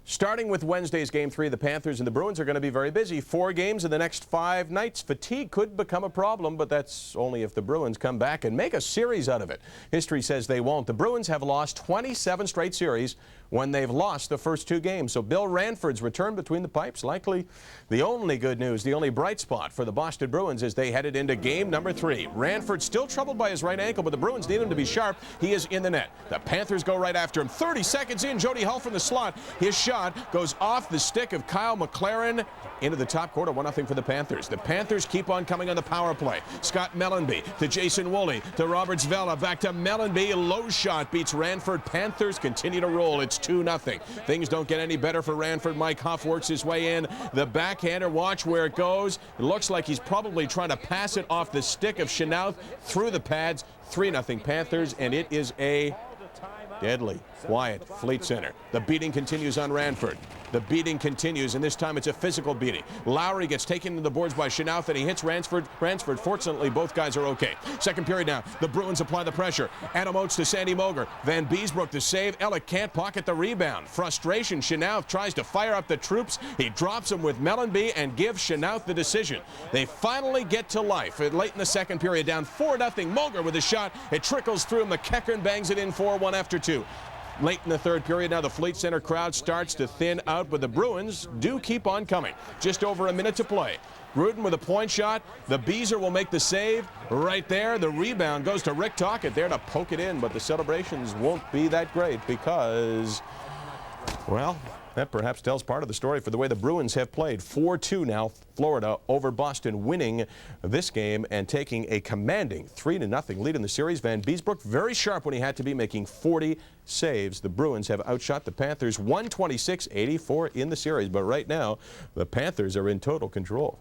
S12: Starting with Wednesday's Game 3, the Panthers and the Bruins are going to be very busy. 4 games in the next 5 nights. Fatigue could become a problem, but that's only if the Bruins come back and make a series out of it. History says they won't. The Bruins have lost 27 straight series when they've lost the first 2 games. So Bill Ranford's return between the pipes, likely the only good news, the only bright spot for the Boston Bruins as they headed into game number 3. Ranford still troubled by his right ankle, but the Bruins need him to be sharp. He is in the net. The Panthers go right after him. 30 seconds in, Jody Hull from the slot. His shot goes off the stick of Kyle McLaren into the top quarter. 1-0 for the Panthers. The Panthers keep on coming on the power play. Scott Mellenby to Jason Woolley to Roberts Vela. Back to Mellenby. Low shot beats Ranford. Panthers continue to roll. It's 2-0. Things don't get any better for Ranford. Mike Huff works his way in. The backhander, watch where it goes. It looks like he's probably trying to pass it off the stick of Chenauth through the pads. 3-0 Panthers, and it is a deadly, quiet Fleet Center. The beating continues on Ranford. The beating continues, and this time it's a physical beating. Lowry gets taken to the boards by Chenauth, and he hits Ransford. Fortunately, both guys are okay. Second period now. The Bruins apply the pressure. Adam Oates to Sandy Moger. Van Beesbrook to save. Ellick can't pocket the rebound. Frustration. Chenauth tries to fire up the troops. He drops him with Mellenby and gives Chenauth the decision. They finally get to life. Late in the second period, down 4-0. Moger with a shot. It trickles through him. McEachern bangs it in 4-1 after 2. Late in the third period, now the Fleet Center crowd starts to thin out, but the Bruins do keep on coming. Just over a minute to play. Gruden with a point shot. The Beezer will make the save right there. The rebound goes to Rick Tocchet there to poke it in, but the celebrations won't be that great because, well, that perhaps tells part of the story for the way the Bruins have played. 4-2 now, Florida over Boston, winning this game and taking a commanding 3-0 lead in the series. Van Beesbrook very sharp when he had to be, making 40 saves. The Bruins have outshot the Panthers 126-84 in the series, but right now the Panthers are in total control.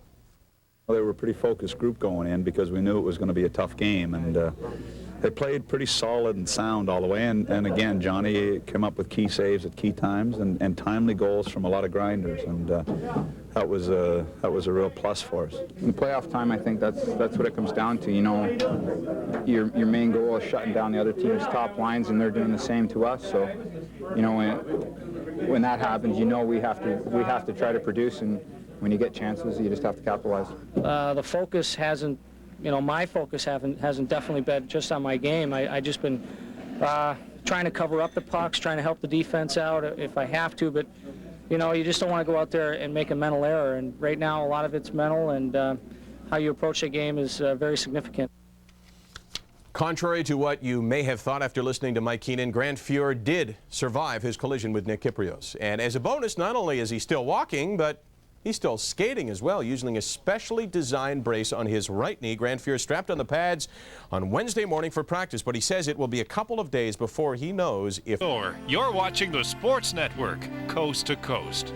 S15: They were a pretty focused group going in because we knew it was going to be a tough game, and they played pretty solid and sound all the way. And again, Johnny came up with key saves at key times and timely goals from a lot of grinders, and that was a real plus for us.
S17: In playoff time, I think that's what it comes down to. You know, your main goal is shutting down the other team's top lines, and they're doing the same to us. So, you know, when that happens, you know we have to try to produce, and when you get chances, you just have to capitalize.
S18: The focus hasn't, you know, my focus hasn't definitely been just on my game. I just been trying to cover up the pucks, trying to help the defense out if I have to, but you know, you just don't want to go out there and make a mental error, and right now a lot of it's mental, and how you approach the game is very significant.
S12: Contrary to what you may have thought after listening to Mike Keenan, Grant Fuhr did survive his collision with Nick Kypreos. And as a bonus, not only is he still walking, but he's still skating as well, using a specially designed brace on his right knee. Grant Fuhr strapped on the pads on Wednesday morning for practice, but he says it will be a couple of days before he knows if...
S19: You're watching the Sports Network, Coast to Coast.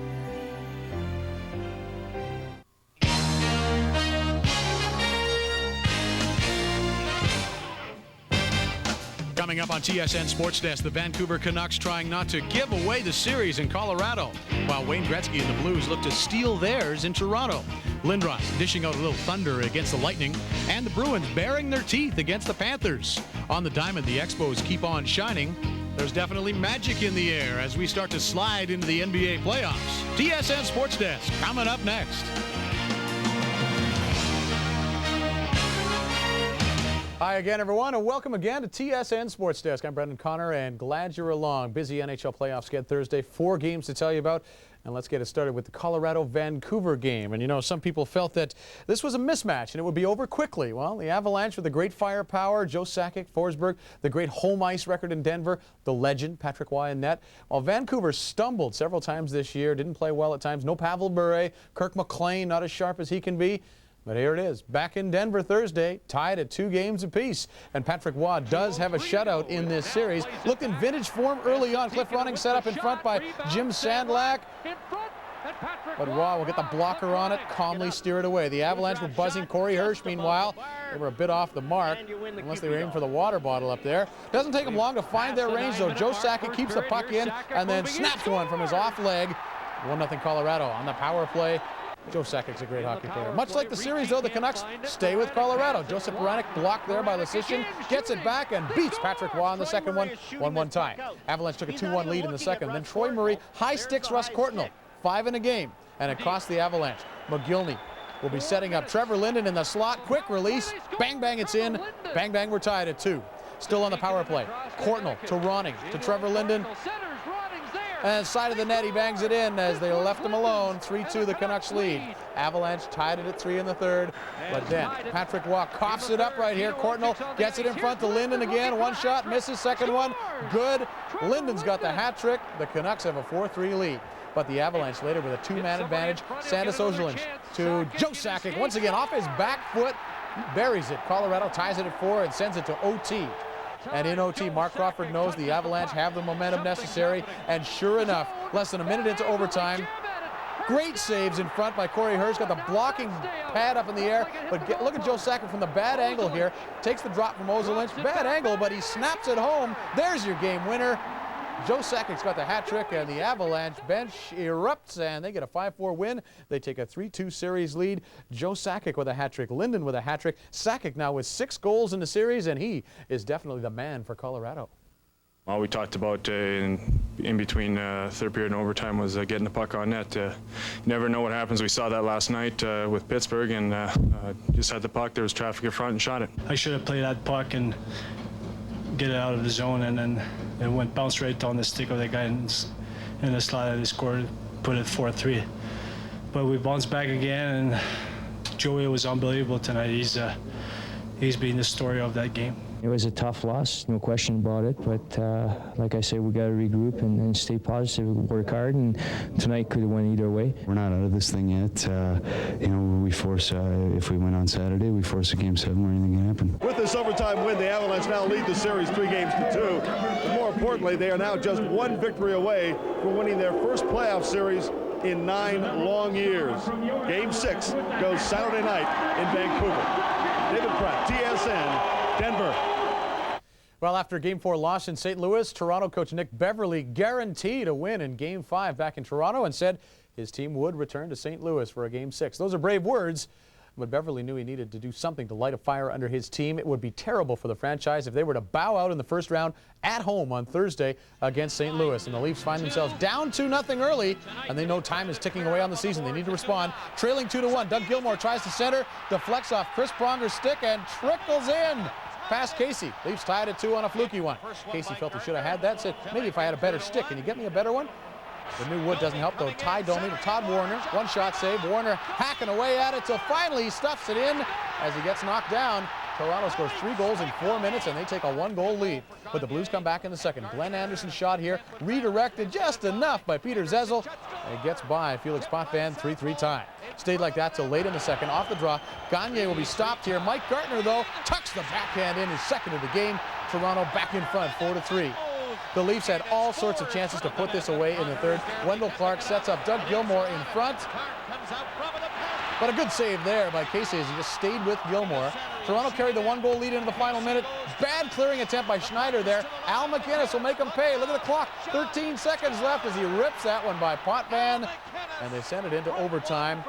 S4: Coming up on TSN Sports Desk, the Vancouver Canucks trying not to give away the series in Colorado, while Wayne Gretzky and the Blues look to steal theirs in Toronto. Lindros dishing out a little thunder against the Lightning, and the Bruins baring their teeth against the Panthers. On the diamond, the Expos keep on shining. There's definitely magic in the air as we start to slide into the NBA playoffs. TSN Sports Desk coming up next. Hi again, everyone, and welcome again to TSN Sports Desk. I'm Brendan Connor, and glad you're along. Busy NHL playoff sked Thursday, 4 games to tell you about. And let's get it started with the Colorado-Vancouver game. And, you know, some people felt that this was a mismatch and it would be over quickly. Well, the Avalanche with the great firepower, Joe Sakic, Forsberg, the great home ice record in Denver, the legend, Patrick Roy in net. While Vancouver stumbled several times this year, didn't play well at times. No Pavel Bure, Kirk McLean, not as sharp as he can be. But here it is, back in Denver Thursday, tied at 2 games apiece. And Patrick Roy does have a shutout in this series. Looked in vintage form early on. Cliff Running set up in front by Jim Sandlak. But Roy will get the blocker on it, calmly steer it away. The Avalanche were buzzing Corey Hirsch, meanwhile. They were a bit off the mark, unless they were aiming for the water bottle up there. Doesn't take them long to find their range, though. Joe Sakic keeps the puck in and then snaps one from his off leg. 1-0 Colorado on the power play. Joe Sakic's a great hockey player. Much like the series, though, the Canucks stay with Colorado. Joseph Paranik blocked there by Lasician, gets it back and beats Patrick Roy on the second one. 1-1 tie. Avalanche took a 2-1 lead in the second. Then Troy Murray high sticks Russ Courtnall. 5 in a game, and it cost the Avalanche. McGillney will be setting up Trevor Linden in the slot. Quick release. Bang, bang, it's in. Bang, bang, we're tied at 2. Still on the power play. Courtnall to Ronning to Trevor Linden. And side of the net, he bangs it in as they left him alone. 3-2 the Canucks lead. Avalanche tied it at 3 in the third. But then Patrick Roy coughs it up right here. Courtnall gets it in front to Linden again. One shot, misses. Second one, good. Linden's got the hat trick. The Canucks have a 4-3 lead. But the Avalanche later with a 2-man advantage. Sandis Ojelin to Joe Sakic. Once again, off his back foot. He buries it. Colorado ties it at 4 and sends it to OT. And in OT, Mark Crawford knows the Avalanche have the momentum necessary. And sure enough, less than a minute into overtime, great saves in front by Corey Hirsch. Got the blocking pad up in the air. But look at Joe Sakic from the bad angle here. Takes the drop from Ozelin. Bad angle, but he snaps it home. There's your game winner. Joe Sakic's got the hat trick, and the Avalanche bench erupts, and they get a 5-4 win. They take a 3-2 series lead. Joe Sakic with a hat trick, Linden with a hat trick. Sakic now with 6 goals in the series, and he is definitely the man for Colorado.
S2: All we talked about in between third period and overtime was getting the puck on net. You never know what happens. We saw that last night with Pittsburgh, and just had the puck. There was traffic in front and shot it.
S3: I should have played that puck and get it out of the zone, and then it went bounced right on the stick of that guy in the slot, and they scored, put it 4-3. But we bounced back again, and Joey was unbelievable tonight. He's been the story of that game.
S20: It was a tough loss, no question about it, but like I said, we got to regroup and stay positive, work hard, and tonight could have went either way.
S21: We're not out of this thing yet. You know, we force, if we win on Saturday, we force a Game 7 where anything can happen.
S28: With this overtime win, the Avalanche now lead the series 3-2. But more importantly, they are now just 1 victory away from winning their first playoff series in 9 long years. Game 6 goes Saturday night in Vancouver. David Pratt, TSN, Denver.
S4: Well, after Game 4 loss in St. Louis, Toronto coach Nick Beverley guaranteed a win in Game 5 back in Toronto and said his team would return to St. Louis for a Game 6. Those are brave words, but Beverley knew he needed to do something to light a fire under his team. It would be terrible for the franchise if they were to bow out in the first round at home on Thursday against St. Louis. And the Leafs find themselves down 2-0 early, and they know time is ticking away on the season. They need to respond. Trailing 2-1. Doug Gilmour tries to center, deflects off Chris Pronger's stick, and trickles in past Casey. Leafs tied at 2 on a fluky one. Casey felt he should have had that. Said, maybe if I had a better stick. Can you get me a better one? The new wood doesn't help, though. Ty Domi to Todd Warner. One shot save. Warner hacking away at it till finally he stuffs it in as he gets knocked down. Toronto scores 3 goals in 4 minutes, and they take a 1-goal lead. But the Blues come back in the second. Glenn Anderson's shot here, redirected just enough by Peter Zezel. And it gets by Felix Potvin, 3-3 tie. Stayed like that till late in the second. Off the draw, Gagne will be stopped here. Mike Gartner, though, tucks the backhand in his second of the game. Toronto back in front, 4-3. The Leafs had all sorts of chances to put this away in the third. Wendell Clark sets up Doug Gilmour in front. But a good save there by Casey as he just stayed with Gilmore. Toronto carried the 1-goal lead into the final minute. Bad clearing attempt by Schneider there. Al McInnes will make him pay. Look at the clock. 13 seconds left as he rips that one by Potvin. And they send it into overtime.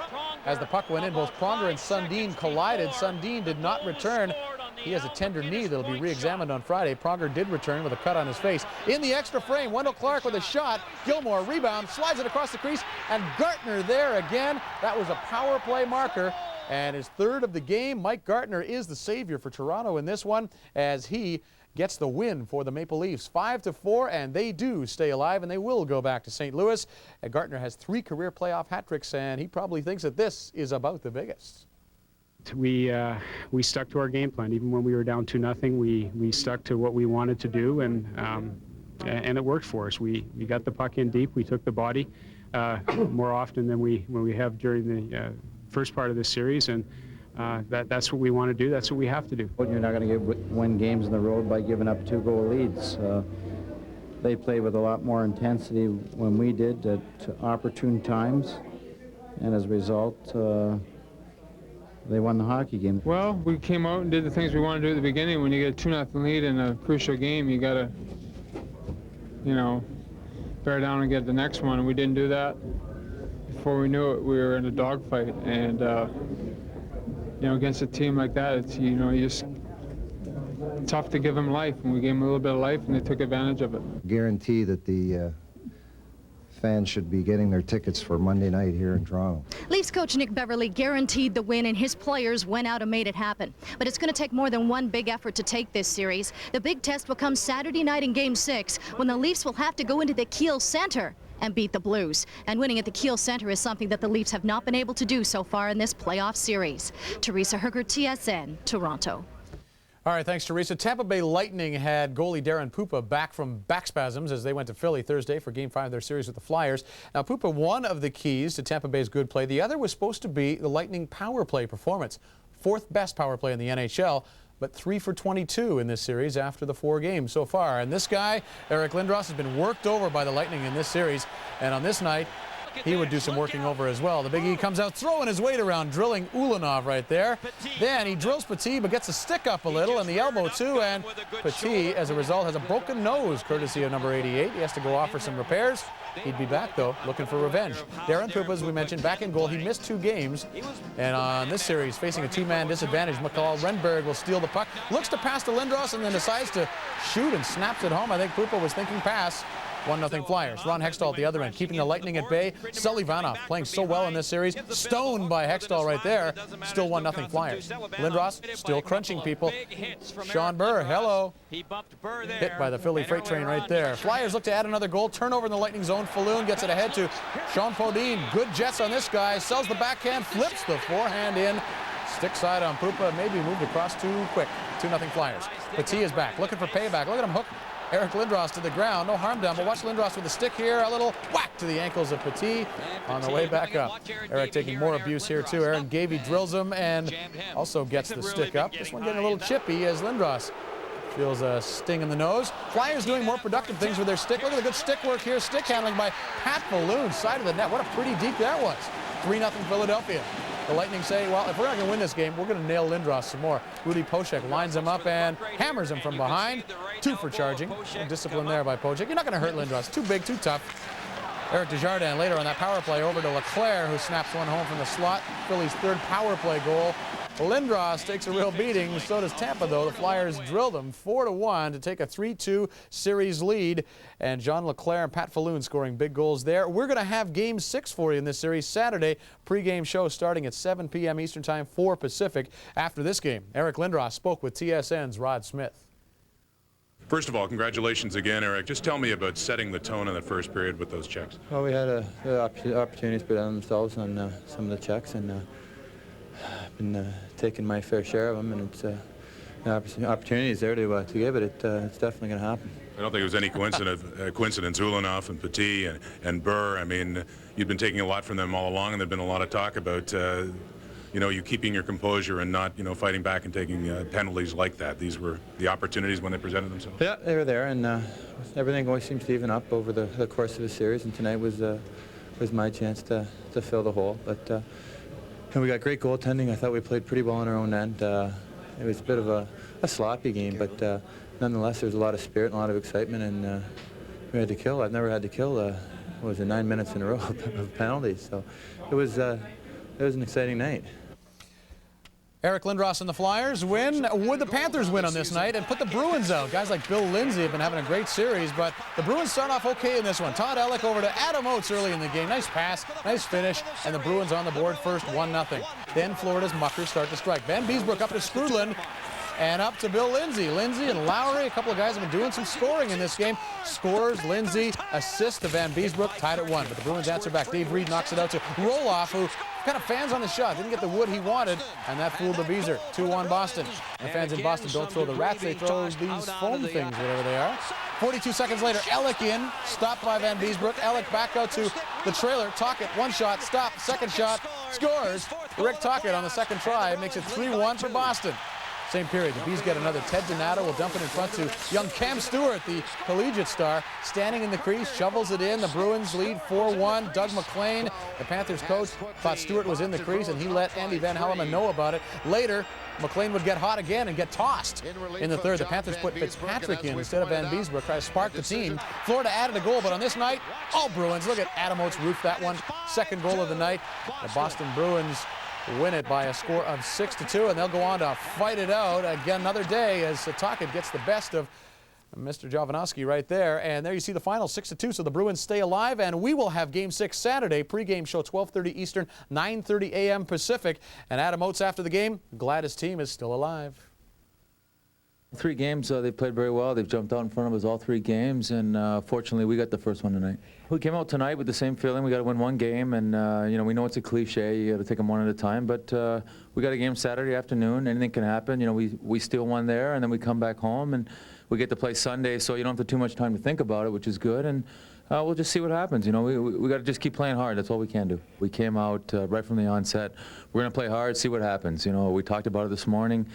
S4: As the puck went in, both Pronger and Sundin collided. Sundin did not return. He has a tender knee that'll be re-examined on Friday. Pronger did return with a cut on his face. In the extra frame, Wendell Clark with a shot. Gilmore rebound, slides it across the crease, and Gartner there again. That was a power play marker. And his third of the game. Mike Gartner is the savior for Toronto in this one as he gets the win for the Maple Leafs. 5-4, and they do stay alive, and they will go back to St. Louis. And Gartner has 3 career playoff hat tricks, and he probably thinks that this is about the biggest.
S5: We stuck to our game plan. Even when we were down 2-0, we stuck to what we wanted to do, and it worked for us. We got the puck in deep. We took the body more often than we have during the first part of this series, and that's what we want to do. That's what we have to do.
S7: You're not going to win games on the road by giving up 2-goal leads. They played with a lot more intensity when we did at opportune times, and as a result, they won the hockey game.
S10: Well, we came out and did the things we wanted to do at the beginning. When you get a 2-0 lead in a crucial game, you got to, bear down and get the next one, and we didn't do that. Before we knew it, we were in a dogfight, and against a team like that, it's just tough to give them life, and we gave them a little bit of life, and they took advantage of it.
S1: Guarantee that the fans should be getting their tickets for Monday night here in Toronto.
S22: Leafs coach Nick Beverly guaranteed the win, and his players went out and made it happen. But it's going to take more than one big effort to take this series. The big test will come Saturday night in Game 6, when the Leafs will have to go into the Kiel Center and beat the Blues. And winning at the Kiel Center is something that the Leafs have not been able to do so far in this playoff series. Teresa Herger, TSN, Toronto.
S4: All right, thanks, Teresa. Tampa Bay Lightning had goalie Darren Pupa back from back spasms as they went to Philly Thursday for Game 5 of their series with the Flyers. Now, Pupa, one of the keys to Tampa Bay's good play. The other was supposed to be the Lightning power play performance. 4th best power play in the NHL, but 3 for 22 in this series after the 4 games so far. And this guy, Eric Lindros, has been worked over by the Lightning in this series. And on this night, he would do some working over as well. The Big E comes out throwing his weight around, drilling Ulanov right there. Then he drills Petit, but gets the stick up a little and the elbow too. And Petit, as a result, has a broken nose, courtesy of number 88. He has to go off for some repairs. He'd be back, though, looking for revenge. Darren Pupa, as we mentioned, back in goal. He missed 2 games. And on this series, facing a 2-man disadvantage, McCall Renberg will steal the puck. Looks to pass to Lindros and then decides to shoot and snaps it home. I think Pupa was thinking pass. 1-0 Flyers. Ron Hextall at the other end, keeping the Lightning at bay. Sully Vanhoff playing so well in this series. Stoned by Hextall right there. Still 1-0 Flyers. Lindros still crunching people. Sean Burr, hello. Hit by the Philly freight train right there. Flyers look to add another goal. Turnover in the Lightning zone. Falloon gets it ahead to Sean Podine. Good jets on this guy. Sells the backhand, flips the forehand in. Stick side on Pupa. Maybe moved across too quick. 2-0 Flyers. Petit is back, looking for payback. Look at him hook Eric Lindros to the ground. No harm done, but watch Lindros with the stick here. A little whack to the ankles of Petit on the way back up. Eric taking more abuse here, too. Aaron Gavey drills him and also gets the stick up. This one getting a little chippy as Lindros feels a sting in the nose. Flyers doing more productive things with their stick. Look at the good stick work here. Stick handling by Pat Falloon, side of the net. What a pretty deep that was. 3-0 Philadelphia. The Lightning say, well, if we're not going to win this game, we're going to nail Lindros some more. Rudy Pochek lines him up and hammers him from behind. 2 for charging. Discipline there by Pochek. You're not going to hurt Lindros. Too big, too tough. Eric Desjardins later on that power play over to Leclerc, who snaps one home from the slot. Philly's 3rd power play goal. Lindros takes a real beating. So does Tampa, though. The Flyers drill them 4-1 to take a 3-2 series lead. And John Leclerc and Pat Falloon scoring big goals there. We're going to have Game 6 for you in this series Saturday. Pre-game show starting at 7 p.m. Eastern Time, 4 Pacific. After this game, Eric Lindros spoke with TSN's Rod Smith.
S23: First of all, congratulations again, Eric. Just tell me about setting the tone in the first period with those checks.
S7: Well, we had opportunities put on themselves on some of the checks, and I've been taking my fair share of them, and it's opportunities there to give it. It's definitely going to happen.
S23: I don't think it was any coincidence. Ulanov and Petit and Burr. I mean, you've been taking a lot from them all along, and there's been a lot of talk about you keeping your composure and not fighting back and taking penalties like that. These were the opportunities when they presented themselves.
S7: Yeah, they were there, and everything always seems to even up over the course of the series. And tonight was my chance to fill the hole. But
S8: And we got great goaltending. I thought we played pretty well on our own end. It was a bit of a sloppy game, but nonetheless, there was a lot of spirit and a lot of excitement, and we had to kill. I've never had to kill, what was it, 9 minutes in a row of penalties. So it was an exciting night.
S4: Eric Lindros and the Flyers win. Would the Panthers win on this night and put the Bruins out? Guys like Bill Lindsay have been having a great series, but the Bruins start off okay in this one. Todd Ellick over to Adam Oates early in the game. Nice pass, nice finish, and the Bruins on the board first, 1-0. Then Florida's Muckers start to strike. Van Beesbrook up to Skrudland and up to Bill Lindsay. Lindsay and Lowry, a couple of guys have been doing some scoring in this game. Scores, Lindsay, assist to Van Beesbrook, tied at 1. But the Bruins answer back. Dave Reed knocks it out to Roloff, who kind of fans on the shot. Didn't get the wood he wanted, and that fooled the Beezer. 2-1 Boston. The fans in Boston don't throw the rats, they throw these foam things, whatever they are. 42 seconds later, Ellick in, stopped by Van Beesbrook. Ellick back out to the trailer. Tocchet, one shot, stop, second shot, scores. Rick Tocchet on the second try makes it 3-1 for Boston. Same period, the Bees get another. Ted Donato will dump it in front to young Cam Stewart, the collegiate star, standing in the crease, shovels it in. The Bruins lead 4-1. Doug McLean, the Panthers coach, thought Stewart was in the crease, and he let Andy Van Helleman know about it. Later, McLean would get hot again and get tossed. In the third, the Panthers put Fitzpatrick in instead of Van Beesbrook, try to spark the team. Florida added a goal, but on this night, all Bruins. Look at Adam Oates roof that one. Second goal of the night. The Boston Bruins win it by a score of 6-2, and they'll go on to fight it out again another day as Tocchet gets the best of Mr. Jovanovski right there. And there you see the final, 6-2, so the Bruins stay alive, and we will have Game 6 Saturday. Pre-game show 12:30 Eastern, 9:30 a.m. Pacific. And Adam Oates after the game, glad his team is still alive.
S9: 3 games, they played very well. They've jumped out in front of us all 3 games, and fortunately we got the first one tonight. We came out tonight with the same feeling. We got to win 1 game, and you know, we know it's a cliche. You got to take them one at a time, but we got a game Saturday afternoon. Anything can happen. You know, we steal one there, and then we come back home, and we get to play Sunday, so you don't have too much time to think about it, which is good. And we'll just see what happens. You know, we got to just keep playing hard. That's all we can do. We came out right from the onset. We're going to play hard, see what happens. You know, we talked about it this morning.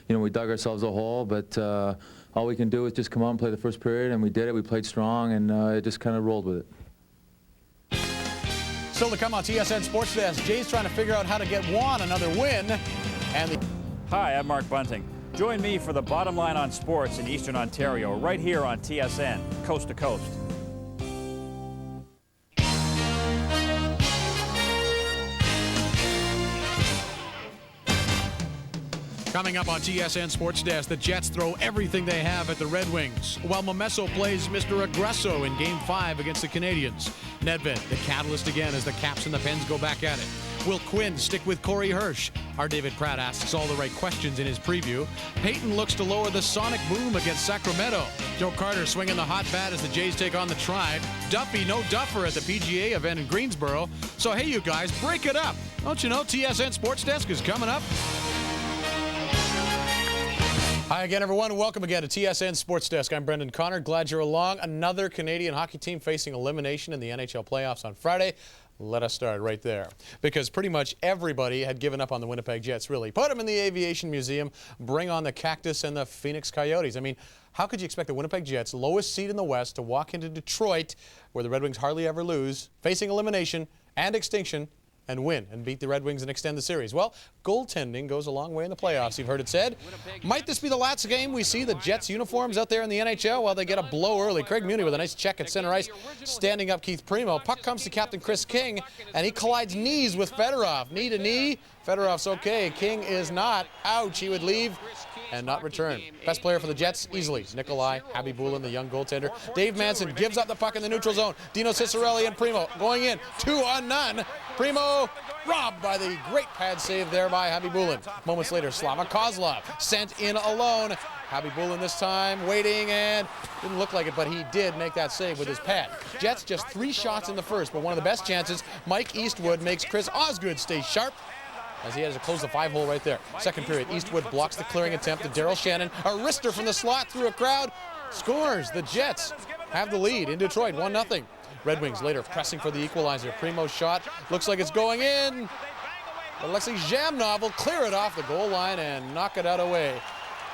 S9: You know, we dug ourselves a hole, but all we can do is just come out and play the first period, and we did it. We played strong, and it just kind of rolled with it.
S4: Still to come on TSN Sports Desk, Jay's trying to figure out how to get Juan another win.
S11: Hi, I'm Mark Bunting. Join me for the bottom line on sports in Eastern Ontario, right here on TSN, coast to coast.
S4: Coming up on TSN Sports Desk, the Jets throw everything they have at the Red Wings, while Momesso plays Mr. Aggresso in Game 5 against the Canadiens. Nedved, the catalyst again as the Caps and the Pens go back at it. Will Quinn stick with Corey Hirsch? Our David Pratt asks all the right questions in his preview. Peyton looks to lower the sonic boom against Sacramento. Joe Carter swinging the hot bat as the Jays take on the Tribe. Duffy, no duffer at the PGA event in Greensboro. So hey, you guys, break it up. Don't you know TSN Sports Desk is coming up? Hi again, everyone. Welcome again to TSN Sports Desk. I'm Brendan Connor. Glad you're along. Another Canadian hockey team facing elimination in the NHL playoffs on Friday. Let us start right there, because pretty much everybody had given up on the Winnipeg Jets, really. Put them in the Aviation Museum, bring on the Cactus and the Phoenix Coyotes. I mean, how could you expect the Winnipeg Jets, lowest seed in the West, to walk into Detroit, where the Red Wings hardly ever lose, facing elimination and extinction, and win and beat the Red Wings and extend the series? Well, goaltending goes a long way in the playoffs, you've heard it said. Might this be the last game we see the Jets uniforms out there in the NHL while they get a blow early? Craig Muni with a nice check at center ice, standing up Keith Primo. Puck comes to Captain Chris King, and he collides knees with Fedorov. Knee to knee. Fedorov's okay. King is not. Ouch. He would leave and not return. Best player for the Jets, easily, Nikolai Habibulin, the young goaltender. Dave Manson gives up the puck in the neutral zone. Dino Ciccarelli and Primo going in, 2-on-0. Primo robbed by the great pad save there by Habibulin. Moments later, Slava Kozlov sent in alone. Habibulin this time waiting, and didn't look like it, but he did make that save with his pad. Jets just 3 shots in the first, but one of the best chances, Mike Eastwood makes Chris Osgood stay sharp, as he has to close the 5-hole right there. Second period, Eastwood blocks the clearing attempt to Daryl Shannon. A wrister from the slot through a crowd. Scores. The Jets have the lead in Detroit, 1-0. Red Wings later pressing for the equalizer. Primo's shot looks like it's going in, but Alexei Zhamnov will clear it off the goal line and knock it out away.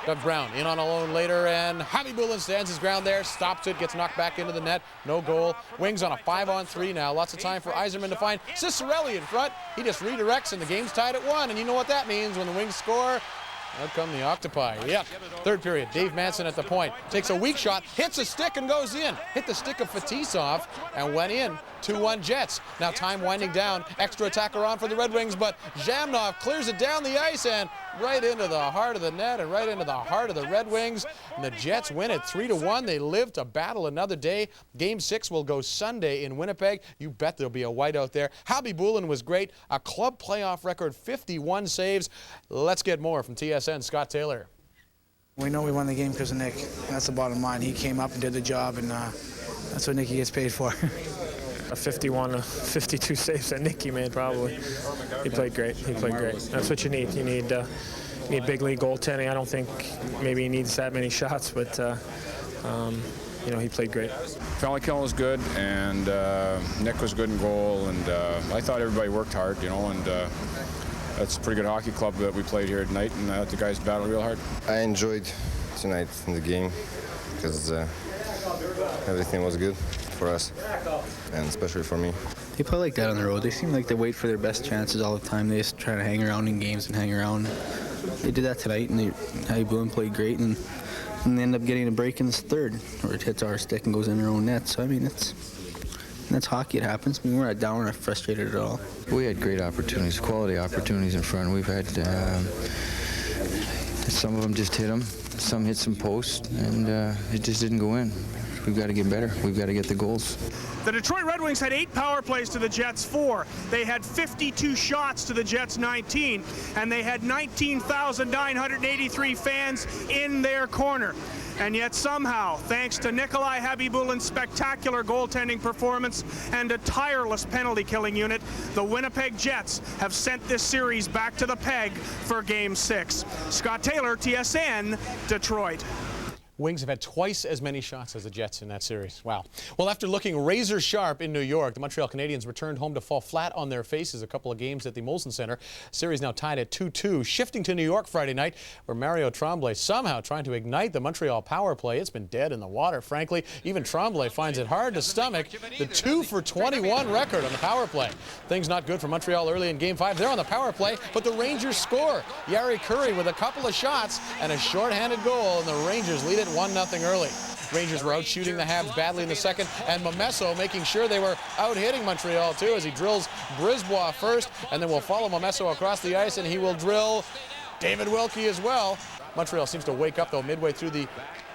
S12: Doug Brown in on a loan later, and Javi Bulin stands his ground there, stops it, gets knocked back into the net, no goal. Wings on a 5-on-3 now. Lots of time for Yzerman to find Cicerelli in front. He just redirects, and the game's tied at 1, and you know what that means when the Wings score. Out come the Octopi. Yep. Third period. Dave Manson at the point. Takes a weak shot, hits a stick and goes in. Hit the stick of Fetisov and went in. 2-1 Jets. Now time winding down. Extra attacker on for the Red Wings, but Zhamnov clears it down the ice and right into the heart of the net and right into the heart of the Red Wings. And the Jets win it 3-1. They live to battle another day. Game 6 will go Sunday in Winnipeg. You bet there'll be a whiteout there. Javi Bulin was great. A club playoff record, 51 saves. Let's get more from TSN Scott Taylor.
S6: We know we won the game because of Nick. That's the bottom line. He came up and did the job, and that's what Nicky gets paid for.
S13: 51, 52 saves that Nicky made, probably. He played great. He played great. That's what you need. You need big league goaltending. I don't think maybe he needs that many shots, but you know, he played great.
S14: Felikill was good, and Nick was good in goal, and I thought everybody worked hard, you know, and that's a pretty good hockey club that we played here tonight, and the guys battled real hard.
S16: I enjoyed tonight in the game because everything was good for us, and especially for me.
S6: They play like that on the road. They seem like they wait for their best chances all the time. They just try to hang around in games and hang around. They did that tonight, and Javi Bulin played great, and they end up getting a break in the third, where it hits our stick and goes in their own net. So, I mean, that's hockey. It happens. I mean, we're not down. We're not frustrated at all.
S24: We had great opportunities, quality opportunities in front. We've had some of them just hit them, some hit some posts, and it just didn't go in. We've got to get better. We've got to get the goals.
S25: The Detroit Red Wings had 8 power plays to the Jets 4. They had 52 shots to the Jets 19, and they had 19,983 fans in their corner. And yet somehow, thanks to Nikolai Habibulin's spectacular goaltending performance and a tireless penalty-killing unit, the Winnipeg Jets have sent this series back to the peg for Game 6. Scott Taylor, TSN, Detroit.
S12: Wings have had twice as many shots as the Jets in that series. Wow. Well, after looking razor sharp in New York, the Montreal Canadiens returned home to fall flat on their faces a couple of games at the Molson Center. Series now tied at 2-2, shifting to New York Friday night, where Mario Tremblay somehow trying to ignite the Montreal power play. It's been dead in the water, frankly. Even Tremblay finds it hard to stomach the 2-for-21 record on the power play. Things not good for Montreal early in Game 5. They're on the power play, but the Rangers score. Yari Curry with a couple of shots and a shorthanded goal, and the Rangers lead it 1-0 early. Rangers were out shooting the Habs badly in the second, and Momesso making sure they were out hitting Montreal too as he drills Brisbois first, and then we'll follow Momesso across the ice, and he will drill David Wilkie as well. Montreal seems to wake up though midway through the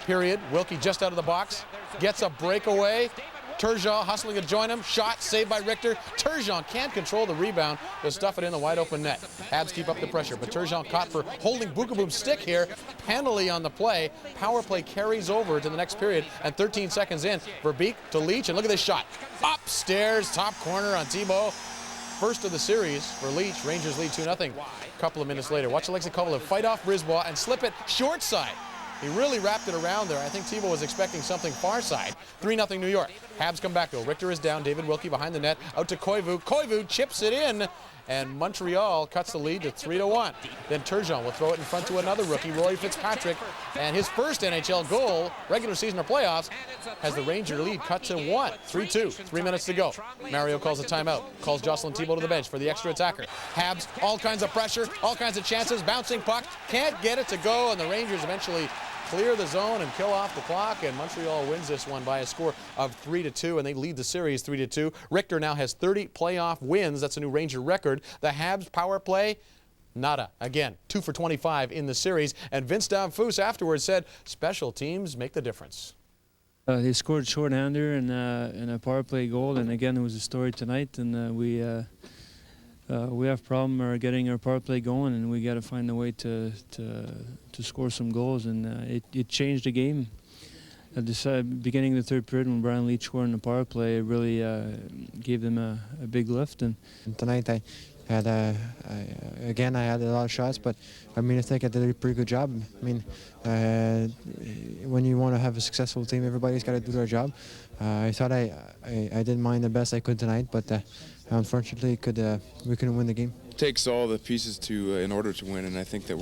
S12: period. Wilkie just out of the box, gets a breakaway. Turgeon hustling to join him. Shot saved by Richter. Turgeon can't control the rebound. They'll stuff it in the wide open net. Habs keep up the pressure, but Turgeon caught for holding Bukaboom's stick here. Penalty on the play. Power play carries over to the next period, and 13 seconds in, Verbeek to Leach, and look at this shot. Upstairs, top corner on Thibault. First of the series for Leach. Rangers lead 2-0. A couple of minutes later, watch Alexei Kovalev fight off Brisbois and slip it short side. He really wrapped it around there. I think Thibault was expecting something far side. 3-0 New York. Habs come back though. Richter is down. David Wilkie behind the net. Out to Koivu. Koivu chips it in, and Montreal cuts the lead to 3-1. Then Turgeon will throw it in front to another rookie, Roy Fitzpatrick, and his first NHL goal, regular season or playoffs, has the Ranger lead cut to 1. 3-2. 3 minutes to go. Mario calls a timeout. Calls Jocelyn Thibault to the bench for the extra attacker. Habs, all kinds of pressure, all kinds of chances. Bouncing puck, can't get it to go, and the Rangers eventually clear the zone and kill off the clock, and Montreal wins this one by a score of 3-2, and they lead the series 3-2. Richter now has 30 playoff wins. That's a new Ranger record. The Habs power play, nada. Again, 2-for-25 in the series, and Vince Damphousse afterwards said, special teams make the difference.
S26: They scored shorthander and a power play goal, and again, it was a story tonight, and we have problem getting our power play going, and we got to find a way to score some goals, and it changed the game. At the beginning of the third period, when Brian Leach scored in the power play, it really gave them a big lift. And
S27: tonight, I had again I had a lot of shots, but I mean I think I did a pretty good job. I mean, when you want to have a successful team, everybody's got to do their job. I thought I did mine the best I could tonight, but unfortunately we couldn't win the game.
S29: It takes all the pieces in order to win, and I think that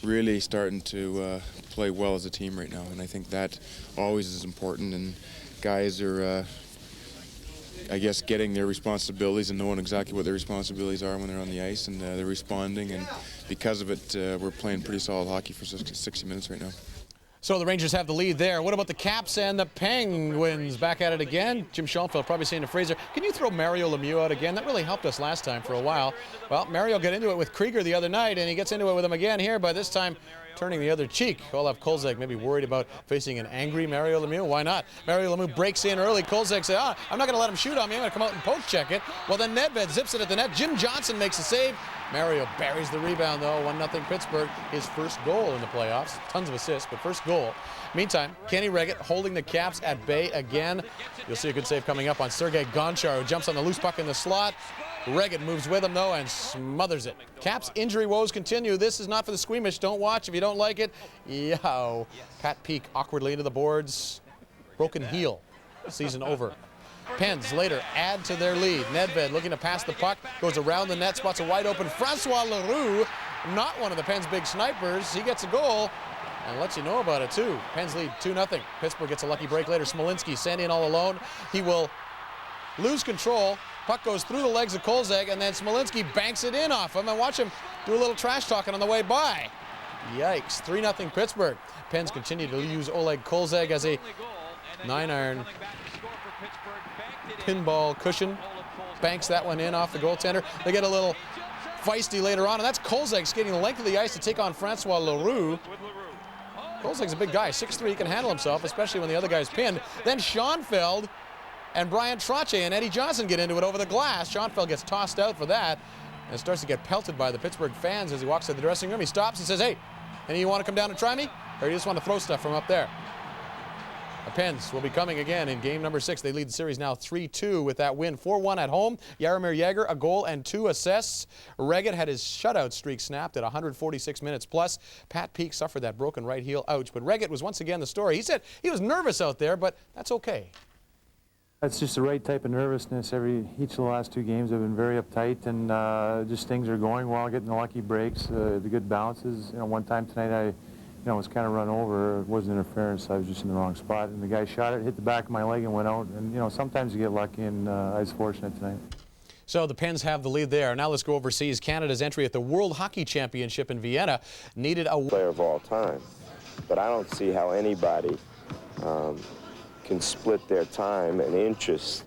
S14: really starting to play well as a team right now, and I think that always is important, and guys are I guess getting their responsibilities and knowing exactly what their responsibilities are when they're on the ice, and they're responding, and because of it we're playing pretty solid hockey for 60 minutes right now.
S4: So the Rangers have the lead there. What about the Caps and the Penguins? Back at it again. Jim Schoenfeld probably saying to Fraser, can you throw Mario Lemieux out again? That really helped us last time for a while. Well, Mario got into it with Krieger the other night, and he gets into it with him again here, but this time turning the other cheek. Olaf Kolzig maybe worried about facing an angry Mario Lemieux. Why not? Mario Lemieux breaks in early. Kolzig says, I'm not going to let him shoot on me. I'm going to come out and poke check it. Well, then Nedved zips it at the net. Jim Johnson makes a save. Mario buries the rebound, though. 1-0 Pittsburgh. His first goal in the playoffs. Tons of assists, but first goal. Meantime, Kenny Reggett holding the Caps at bay again. You'll see a good save coming up on Sergei Gonchar, who jumps on the loose puck in the slot. Reggett moves with him, though, and smothers it. Caps injury woes continue. This is not for the squeamish. Don't watch if you don't like it. Yow. Pat Peake awkwardly into the boards. Broken heel. Season over. Pens later add to their lead. Nedved looking to pass the puck. Goes around the net, spots a wide open Francois Leroux. Not one of the Pens' big snipers. He gets a goal and lets you know about it, too. Pens lead 2-0. Pittsburgh gets a lucky break later. Smolinski standing all alone. He will lose control. Puck goes through the legs of Kolzig, and then Smolinski banks it in off him. And watch him do a little trash talking on the way by. Yikes. 3-0 Pittsburgh. Pens continue to use Oleg Kolzig as a 9-iron pinball cushion. Banks that one in off the goaltender. They get a little feisty later on, and that's Kolzig skating the length of the ice to take on Francois Leroux. Kolzig's a big guy, 6'3", he can handle himself, especially when the other guy's pinned. Then Schoenfeld and Brian Trottier and Eddie Johnson get into it over the glass. Schoenfeld gets tossed out for that and starts to get pelted by the Pittsburgh fans as he walks to the dressing room. He stops and says, hey, any of you want to come down and try me? Or you just want to throw stuff from up there? The Pens will be coming again in game number 6. They lead the series now 3-2 with that win. 4-1 at home. Jaromir Jagr, a goal and 2 assists. Reggett had his shutout streak snapped at 146 minutes plus. Pat Peake suffered that broken right heel. Ouch. But Reggett was once again the story. He said he was nervous out there, but that's okay.
S2: That's just the right type of nervousness. Each of the last 2 games have been very uptight, and just things are going well, getting the lucky breaks, the good bounces. You know, one time tonight I was kind of run over. It wasn't interference. I was just in the wrong spot, and the guy shot it, hit the back of my leg, and went out. And sometimes you get lucky, and I was fortunate tonight.
S4: So the Pens have the lead there. Now let's go overseas. Canada's entry at the World Hockey Championship in Vienna needed a
S3: player of all time, but I don't see how anybody can split their time and interest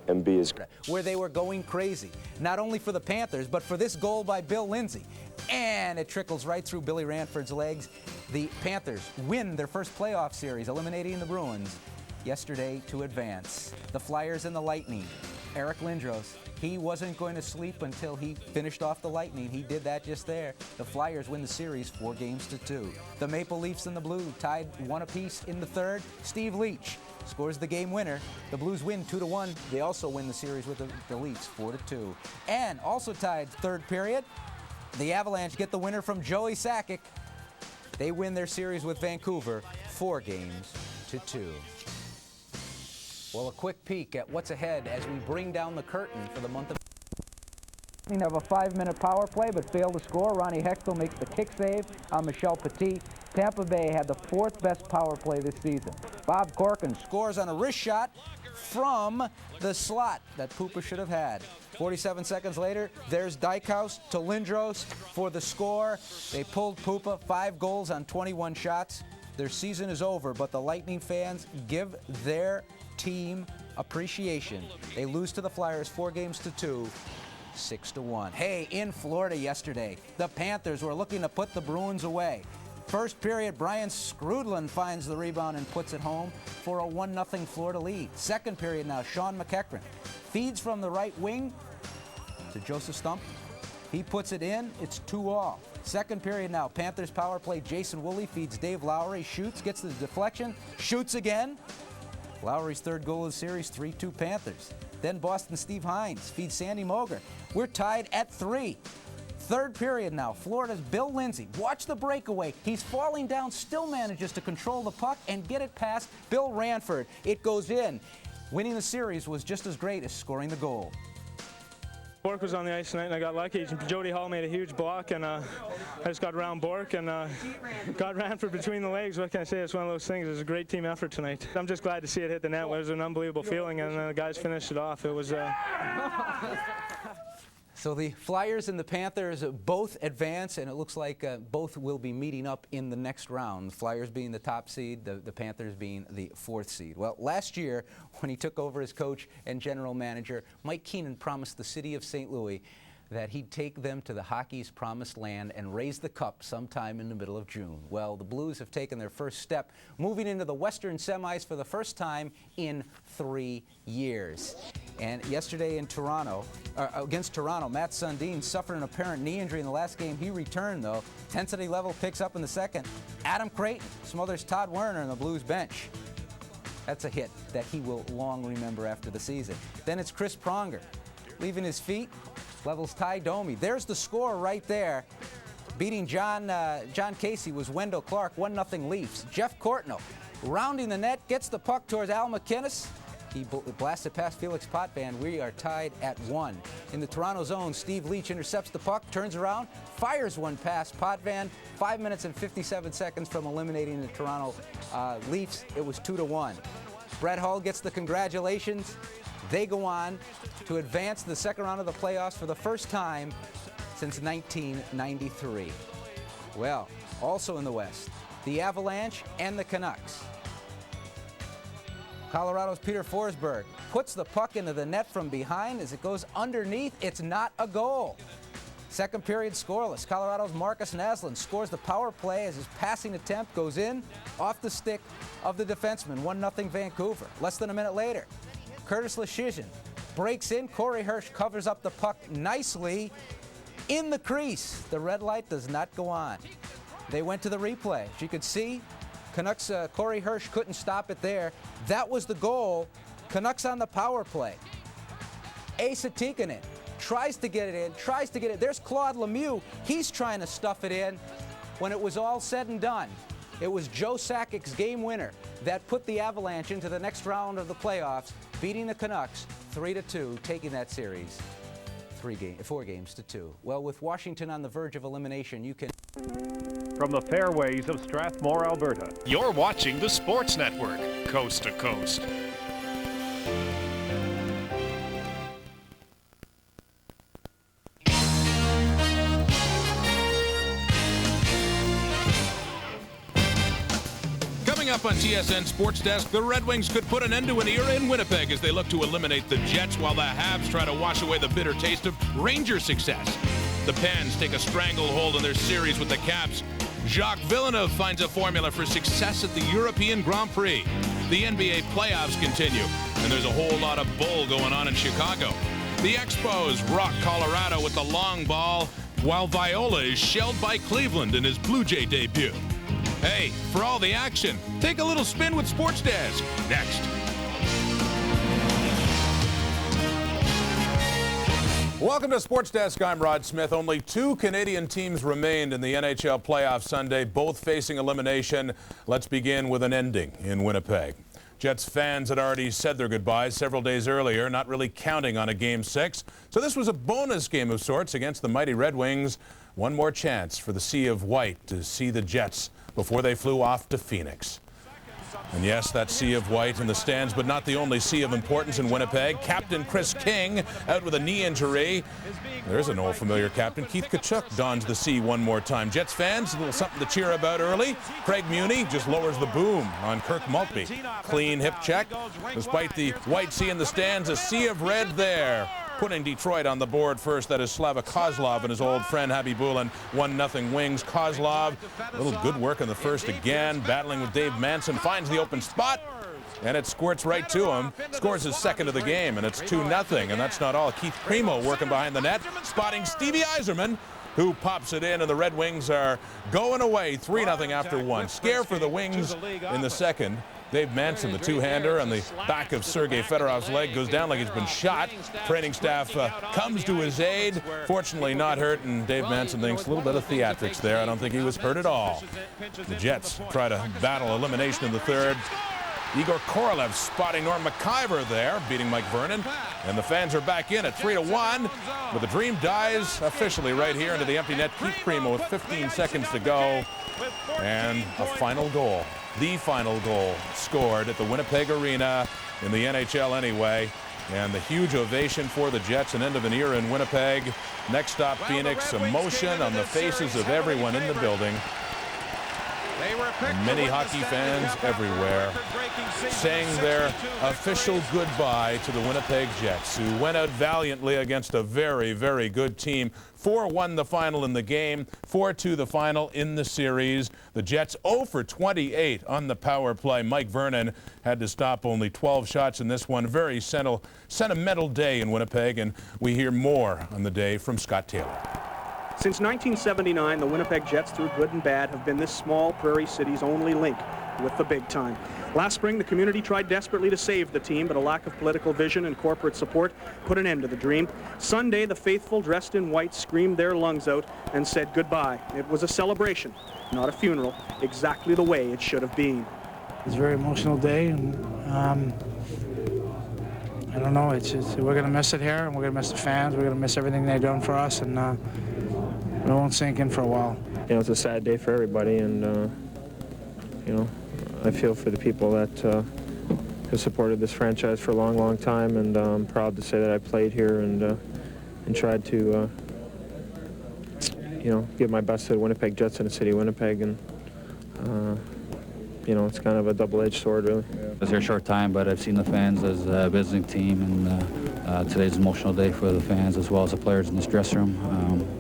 S3: and be as
S15: where they were going crazy, not only for the Panthers, but for this goal by Bill Lindsay. And it trickles right through Billy Ranford's legs. The Panthers win their first playoff series, eliminating the Bruins yesterday to advance. The Flyers and the Lightning. Eric Lindros, he wasn't going to sleep until he finished off the Lightning. He did that just there. The Flyers win the series 4-2. The Maple Leafs and the Blues tied 1 apiece in the third. Steve Leach scores the game winner. The Blues win 2-1. They also win the series with the Leafs 4-2. And also tied third period, the Avalanche get the winner from Joey Sakic. They win their series with Vancouver 4-2. Well, a quick peek at what's ahead as we bring down the curtain for the month of...
S17: Of a 5-minute power play, but failed to score. Ronnie Hextall makes the kick save on Michel Petit. Tampa Bay had the 4th best power play this season. Bob Corkin
S15: scores on a wrist shot from the slot that Pupa should have had. 47 seconds later, there's Dykhouse to Lindros for the score. They pulled Pupa 5 goals on 21 shots. Their season is over, but the Lightning fans give their team appreciation. They lose to the Flyers 4-2. 6-1. Hey, in Florida yesterday, the Panthers were looking to put the Bruins away. First period, Brian Skrudland finds the rebound and puts it home for a 1-0 Florida lead. Second period now, Sean McEachran feeds from the right wing to Joseph Stump. He puts it in. It's 2-2. Second period now, Panthers power play. Jason Woolley feeds Dave Lowry, shoots, gets the deflection, shoots again. Lowry's 3rd goal of the series, 3-2 Panthers. Then Boston Steve Hines feeds Sandy Moger. We're tied at 3. Third period now, Florida's Bill Lindsay. Watch the breakaway. He's falling down, still manages to control the puck and get it past Bill Ranford. It goes in. Winning the series was just as great as scoring the goal.
S13: Bork was on the ice tonight, and I got lucky. Jody Hall made a huge block, and I just got around Bork and got ran for between the legs. What can I say? It's one of those things. It was a great team effort tonight. I'm just glad to see it hit the net. It was an unbelievable feeling, and the guys finished it off. It was...
S15: So the Flyers and the Panthers both advance, and it looks like both will be meeting up in the next round. The Flyers being the top seed, the Panthers being the 4th seed. Well, last year, when he took over as coach and general manager, Mike Keenan promised the city of St. Louis that he'd take them to the hockey's promised land and raise the cup sometime in the middle of June. Well, the Blues have taken their first step, moving into the Western semis for the first time in 3 years. And yesterday in Toronto, against Toronto, Matt Sundin suffered an apparent knee injury in the last game. He returned, though. Intensity level picks up in the second. Adam Creighton smothers Todd Werner on the Blues bench. That's a hit that he will long remember after the season. Then it's Chris Pronger leaving his feet. Levels Ty Domi. There's the score right there. Beating John Casey was Wendell Clark, 1-0 Leafs. Jeff Courtnall rounding the net, gets the puck towards Al McInnes. He blasted past Felix Potvin. We are tied at 1. In the Toronto zone, Steve Leach intercepts the puck, turns around, fires one past Potvin. 5 minutes and 57 seconds from eliminating the Toronto Leafs. It was 2-1. Brett Hull gets the congratulations. They go on to advance to the second round of the playoffs for the first time since 1993. Well, also in the West, the Avalanche and the Canucks. Colorado's Peter Forsberg puts the puck into the net from behind. As it goes underneath, it's not a goal. Second period scoreless. Colorado's Marcus Naslund scores the power play as his passing attempt goes in off the stick of the defenseman. 1-0 Vancouver. Less than a minute later, Curtis Leschyshyn breaks in. Corey Hirsch covers up the puck nicely in the crease. The red light does not go on. They went to the replay. As you could see, Canucks, Corey Hirsch couldn't stop it there. That was the goal. Canucks on the power play. Asa Tikkanen tries to get it in, tries to get it. There's Claude Lemieux. He's trying to stuff it in. When it was all said and done, it was Joe Sakic's game winner that put the Avalanche into the next round of the playoffs, beating the Canucks 3-2, taking that series 4 games to 2. Well, with Washington on the verge of elimination, you can...
S1: From the fairways of Strathmore, Alberta, you're watching the Sports Network, coast to coast.
S23: Coming up on TSN Sports Desk, the Red Wings could put an end to an era in Winnipeg as they look to eliminate the Jets, while the Habs try to wash away the bitter taste of Ranger success. The Pens take a stranglehold on their series with the Caps. Jacques Villeneuve finds a formula for success at the European Grand Prix. The NBA playoffs continue, and there's a whole lot of bull going on in Chicago. The Expos rock Colorado with the long ball, while Viola is shelled by Cleveland in his Blue Jay debut. Hey, for all the action, take a little spin with Sports Desk. Next. Welcome to Sports Desk. I'm Rod Smith. Only 2 Canadian teams remained in the NHL playoffs Sunday, both facing elimination. Let's begin with an ending in Winnipeg. Jets fans had already said their goodbyes several days earlier, not really counting on a Game 6. So this was a bonus game of sorts against the mighty Red Wings. One more chance for the Sea of White to see the Jets before they flew off to Phoenix. And yes, that Sea of White in the stands, but not the only sea of importance in Winnipeg. Captain Chris King out with a knee injury. There's an old familiar captain. Keith Tkachuk dons the C one more time. Jets fans, a little something to cheer about early. Craig Muni just lowers the boom on Kirk Maltby. Clean hip check. Despite the white sea in the stands, a sea of red there. Putting Detroit on the board first, that is Slava Kozlov and his old friend Habibulin. 1-0 Wings. Kozlov, a little good work in the first again, battling with Dave Manson, finds the open spot, and it squirts right to him. Scores his second of the game, and it's 2-0. And that's not all. Keith Primo working behind the net, spotting Stevie Yzerman, who pops it in, and the Red Wings are going away 3-0 after 1. Scare for the Wings in the second. Dave Manson, the two-hander on the back of Sergei Fedorov's leg, goes down like he's been shot. Training staff comes to his aid. Fortunately not hurt, and Dave Manson thinks a little bit of theatrics there. I don't think he was hurt at all. The Jets try to battle elimination in the third.
S12: Igor Korolev spotting Norm McIver there, beating Mike Vernon. And the fans are back in at 3-1. But the dream dies officially right here into the empty net. Keith Primo with 15 seconds to go. And a final goal, the final goal, scored at the Winnipeg Arena in the NHL anyway. And the huge ovation for the Jets, an end of an era in Winnipeg. Next stop, Phoenix. Emotion on the faces of everyone in the building. And many hockey fans everywhere saying their official goodbye to the Winnipeg Jets, who went out valiantly against a very, very good team. 4-1 the final in the game, 4-2 the final in the series. The Jets 0 for 28 on the power play. Mike Vernon had to stop only 12 shots in this one. Very sentimental day in Winnipeg, and we hear more on the day from Scott Taylor.
S25: Since 1979, the Winnipeg Jets, through good and bad, have been this small prairie city's only link with the big time. Last spring, the community tried desperately to save the team, but a lack of political vision and corporate support put an end to the dream. Sunday, the faithful, dressed in white, screamed their lungs out and said goodbye. It was a celebration, not a funeral, exactly the way it should have been.
S5: It's a very emotional day, and I don't know, it's just, we're going to miss it here, and we're going to miss the fans, we're going to miss everything they've done for us, and it won't sink in for a while.
S13: You know, it's a sad day for everybody, and you know, I feel for the people that have supported this franchise for a long, long time, and I'm proud to say that I played here and tried to, you know, give my best to the Winnipeg Jets and the city of Winnipeg, and you know, it's kind of a double-edged sword, really.
S10: I was here a short time, but I've seen the fans as a visiting team, and today's an emotional day for the fans as well as the players in this dressing room.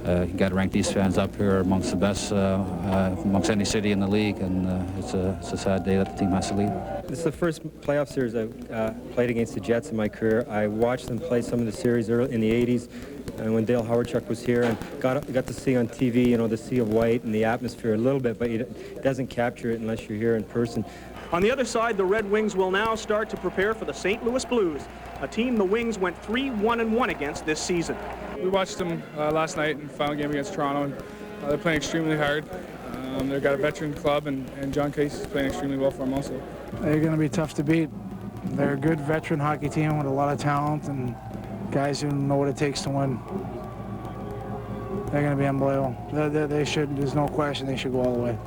S10: You got to rank these fans up here amongst the best amongst any city in the league, and it's a sad day that the team has to leave.
S18: This is the first playoff series I've played against the Jets in my career. I watched them play some of the series early in the 80s, and when Dale Howardchuk was here, and got to see on TV, you know, the sea of white and the atmosphere a little bit, but it doesn't capture it unless you're here in person.
S25: On the other side, the Red Wings will now start to prepare for the St. Louis Blues, a team the Wings went 3-1-1 against this season.
S19: We watched them last night in the final game against Toronto, and they're playing extremely hard. They've got a veteran club, and John Case is playing extremely well for them also.
S5: They're going to be tough to beat. They're a good veteran hockey team with a lot of talent and guys who know what it takes to win. They're going to be unbelievable. They should, there's no question, they should go all the way.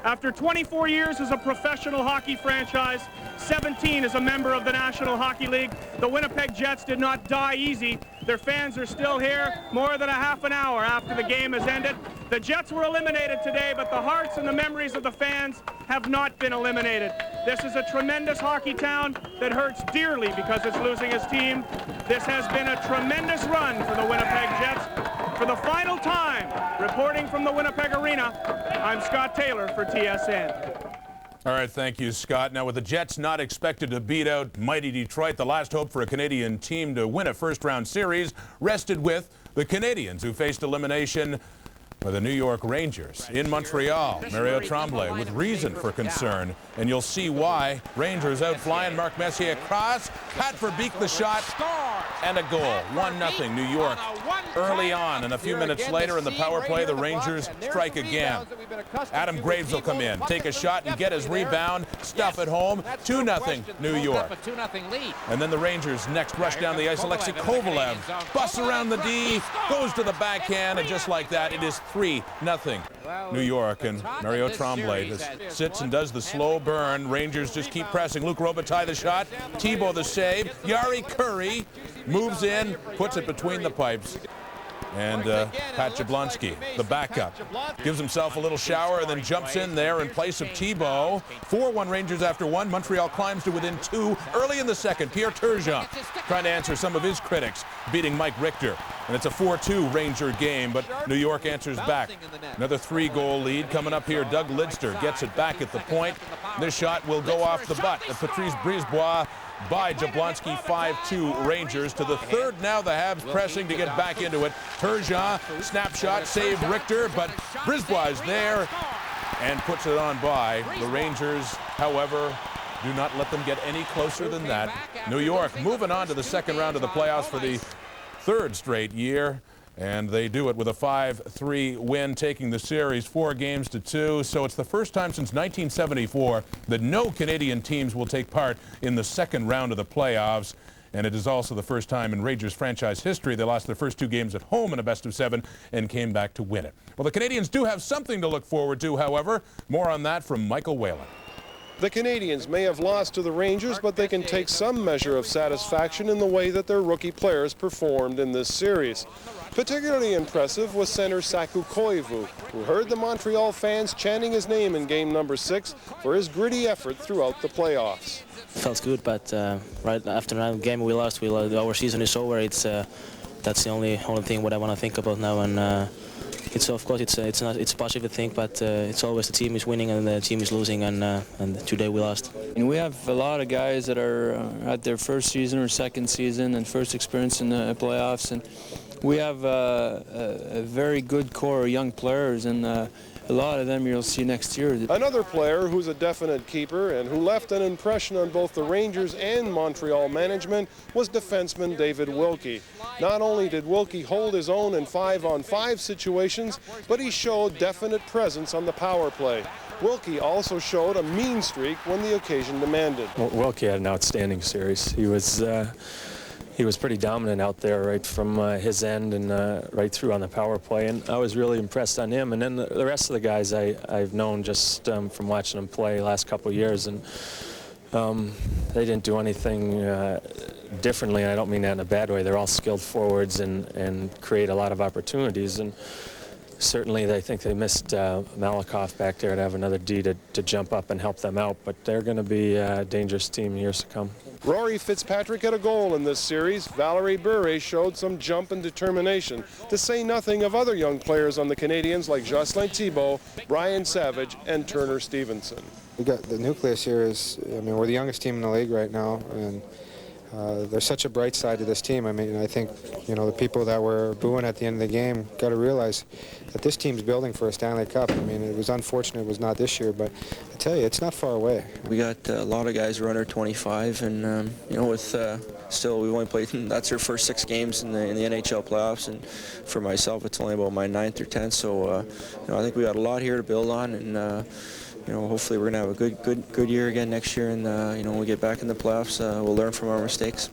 S25: After 24 years as a professional hockey franchise, 17 as a member of the National Hockey League, the Winnipeg Jets did not die easy. Their fans are still here more than a half an hour after the game has ended. The Jets were eliminated today, but the hearts and the memories of the fans have not been eliminated. This is a tremendous hockey town that hurts dearly because it's losing its team. This has been a tremendous run for the Winnipeg Jets. For the final time, reporting from the Winnipeg Arena, I'm Scott Taylor for TSN.
S12: All right, thank you, Scott. Now, with the Jets not expected to beat out mighty Detroit, the last hope for a Canadian team to win a first-round series rested with the Canadians, who faced elimination by the New York Rangers in Montreal. Mario Tremblay with reason for concern, and you'll see why. Rangers out flying. Mark Messier across. Pat Verbeek the shot, and a goal. 1-0 New York early on, and a few minutes later in the power play, the Rangers strike again. Adam Graves will come in, take a shot and get his rebound, stuff it home. 2-0 New York. And then the Rangers next rush down the ice. Alexei Kovalev busts around the D, goes to the backhand, and just like that, it is 3-0 New York. And Mario Tremblay just sits and does the slow burn. Rangers just keep pressing. Luc Robitaille the shot, Thibault the save. Yari Curry moves in, puts it between the pipes. And Pat Jablonski, the backup, gives himself a little shower and then jumps in there in place of Thibault. 4-1 Rangers after one. Montreal climbs to within 2 early in the second. Pierre Turgeon trying to answer some of his critics, beating Mike Richter. And it's a 4-2 Ranger game, but New York answers back. Another 3-goal lead coming up here. Doug Lidster gets it back at the point. This shot will go off the butt of Patrice Brisebois by Jablonski. 5-2 Rangers to the third. Now the Habs pressing to get back into it. Turgeon, snapshot, save Richter, but Brisebois is there and puts it on by. The Rangers, however, do not let them get any closer than that. New York moving on to the second round of the playoffs for the third straight year.
S23: And they do it with a 5-3 win, taking the series 4-2. So it's the first time since 1974 that no Canadian teams will take part in the second round of the playoffs. And it is also the first time in Rangers franchise history they lost their first 2 games at home in a best-of-7 and came back to win it. Well, the Canadians do have something to look forward to, however. More on that from Michael Whalen.
S7: The Canadians may have lost to the Rangers, but they can take some measure of satisfaction in the way that their rookie players performed in this series. Particularly impressive was center Saku Koivu, who heard the Montreal fans chanting his name in game number 6 for his gritty effort throughout the playoffs.
S8: Felt good, but right after that game we lost, our season is over. That's the only thing what I want to think about now, and it's of course it's a positive thing, but it's always the team is winning and the team is losing, and today we lost.
S26: And we have a lot of guys that are at their first season or second season and first experience in the playoffs, and we have a very good core of young players, and a lot of them you'll see next year.
S7: Another player who's a definite keeper and who left an impression on both the Rangers and Montreal management was defenseman David Wilkie. Not only did Wilkie hold his own in 5-on-5 situations, but he showed definite presence on the power play. Wilkie also showed a mean streak when the occasion demanded.
S9: Well, Wilkie had an outstanding series. He was pretty dominant out there right from his end and right through on the power play, and I was really impressed on him. And then the rest of the guys I've known just from watching them play the last couple of years, and they didn't do anything differently, and I don't mean that in a bad way. They're all skilled forwards and create a lot of opportunities, and certainly they think they missed Malakoff back there to have another D to jump up and help them out, but they're going to be a dangerous team in years to come.
S7: Rory Fitzpatrick had a goal in this series. Valerie Bure showed some jump and determination, to say nothing of other young players on the Canadians like Jocelyn Thibault, Brian Savage, and Turner Stevenson.
S11: We got the nucleus here is, I mean, we're the youngest team in the league right now, and there's such a bright side to this team. I mean, I think, you know, the people that were booing at the end of the game got to realize that this team's building for a Stanley Cup. I mean, it was unfortunate it was not this year, but I tell you, it's not far away.
S6: We got a lot of guys who are under 25, and you know, with still we've only played, that's our first 6 games in the NHL playoffs, and for myself, it's only about my 9th or 10th. So you know, I think we got a lot here to build on, and you know, hopefully we're going to have a good year again next year, and you know, when we get back in the playoffs, we'll learn from our mistakes.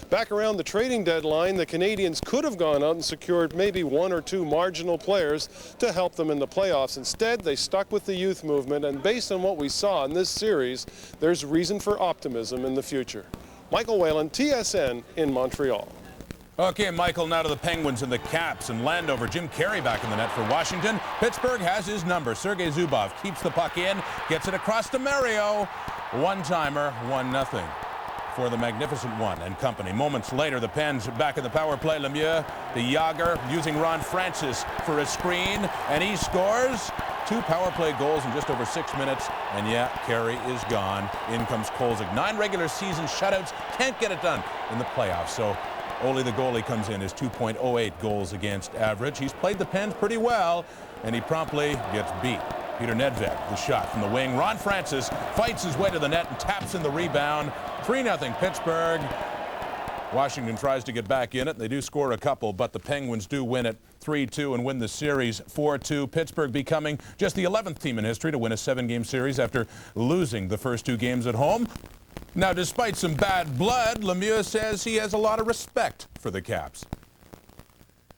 S7: Back around the trading deadline, the Canadians could have gone out and secured maybe 1 or 2 marginal players to help them in the playoffs. Instead, they stuck with the youth movement, and based on what we saw in this series, there's reason for optimism in the future. Michael Whalen, TSN in Montreal.
S23: Okay, Michael, now to the Penguins and the Caps. And Landover, Jim Carey back in the net for Washington. Pittsburgh has his number. Sergei Zubov keeps the puck in, gets it across to Mario. One-timer, 1-0 for the Magnificent One and company. Moments later, the Pens back in the power play. Lemieux, the Yager, using Ron Francis for a screen, and he scores. 2 power play goals in just over 6 minutes, and yeah, Carey is gone. In comes Kolzig. 9 regular season shutouts, can't get it done in the playoffs. So Ole, the goalie, comes in his 2.08 goals against average. He's played the Pens pretty well, and he promptly gets beat. Peter Nedved, the shot from the wing. Ron Francis fights his way to the net and taps in the rebound. 3-0 Pittsburgh. Washington tries to get back in it. They do score a couple, but the Penguins do win it 3-2 and win the series 4-2. Pittsburgh becoming just the 11th team in history to win a 7-game series after losing the first 2 games at home. Now, despite some bad blood, Lemieux says he has a lot of respect for the Caps.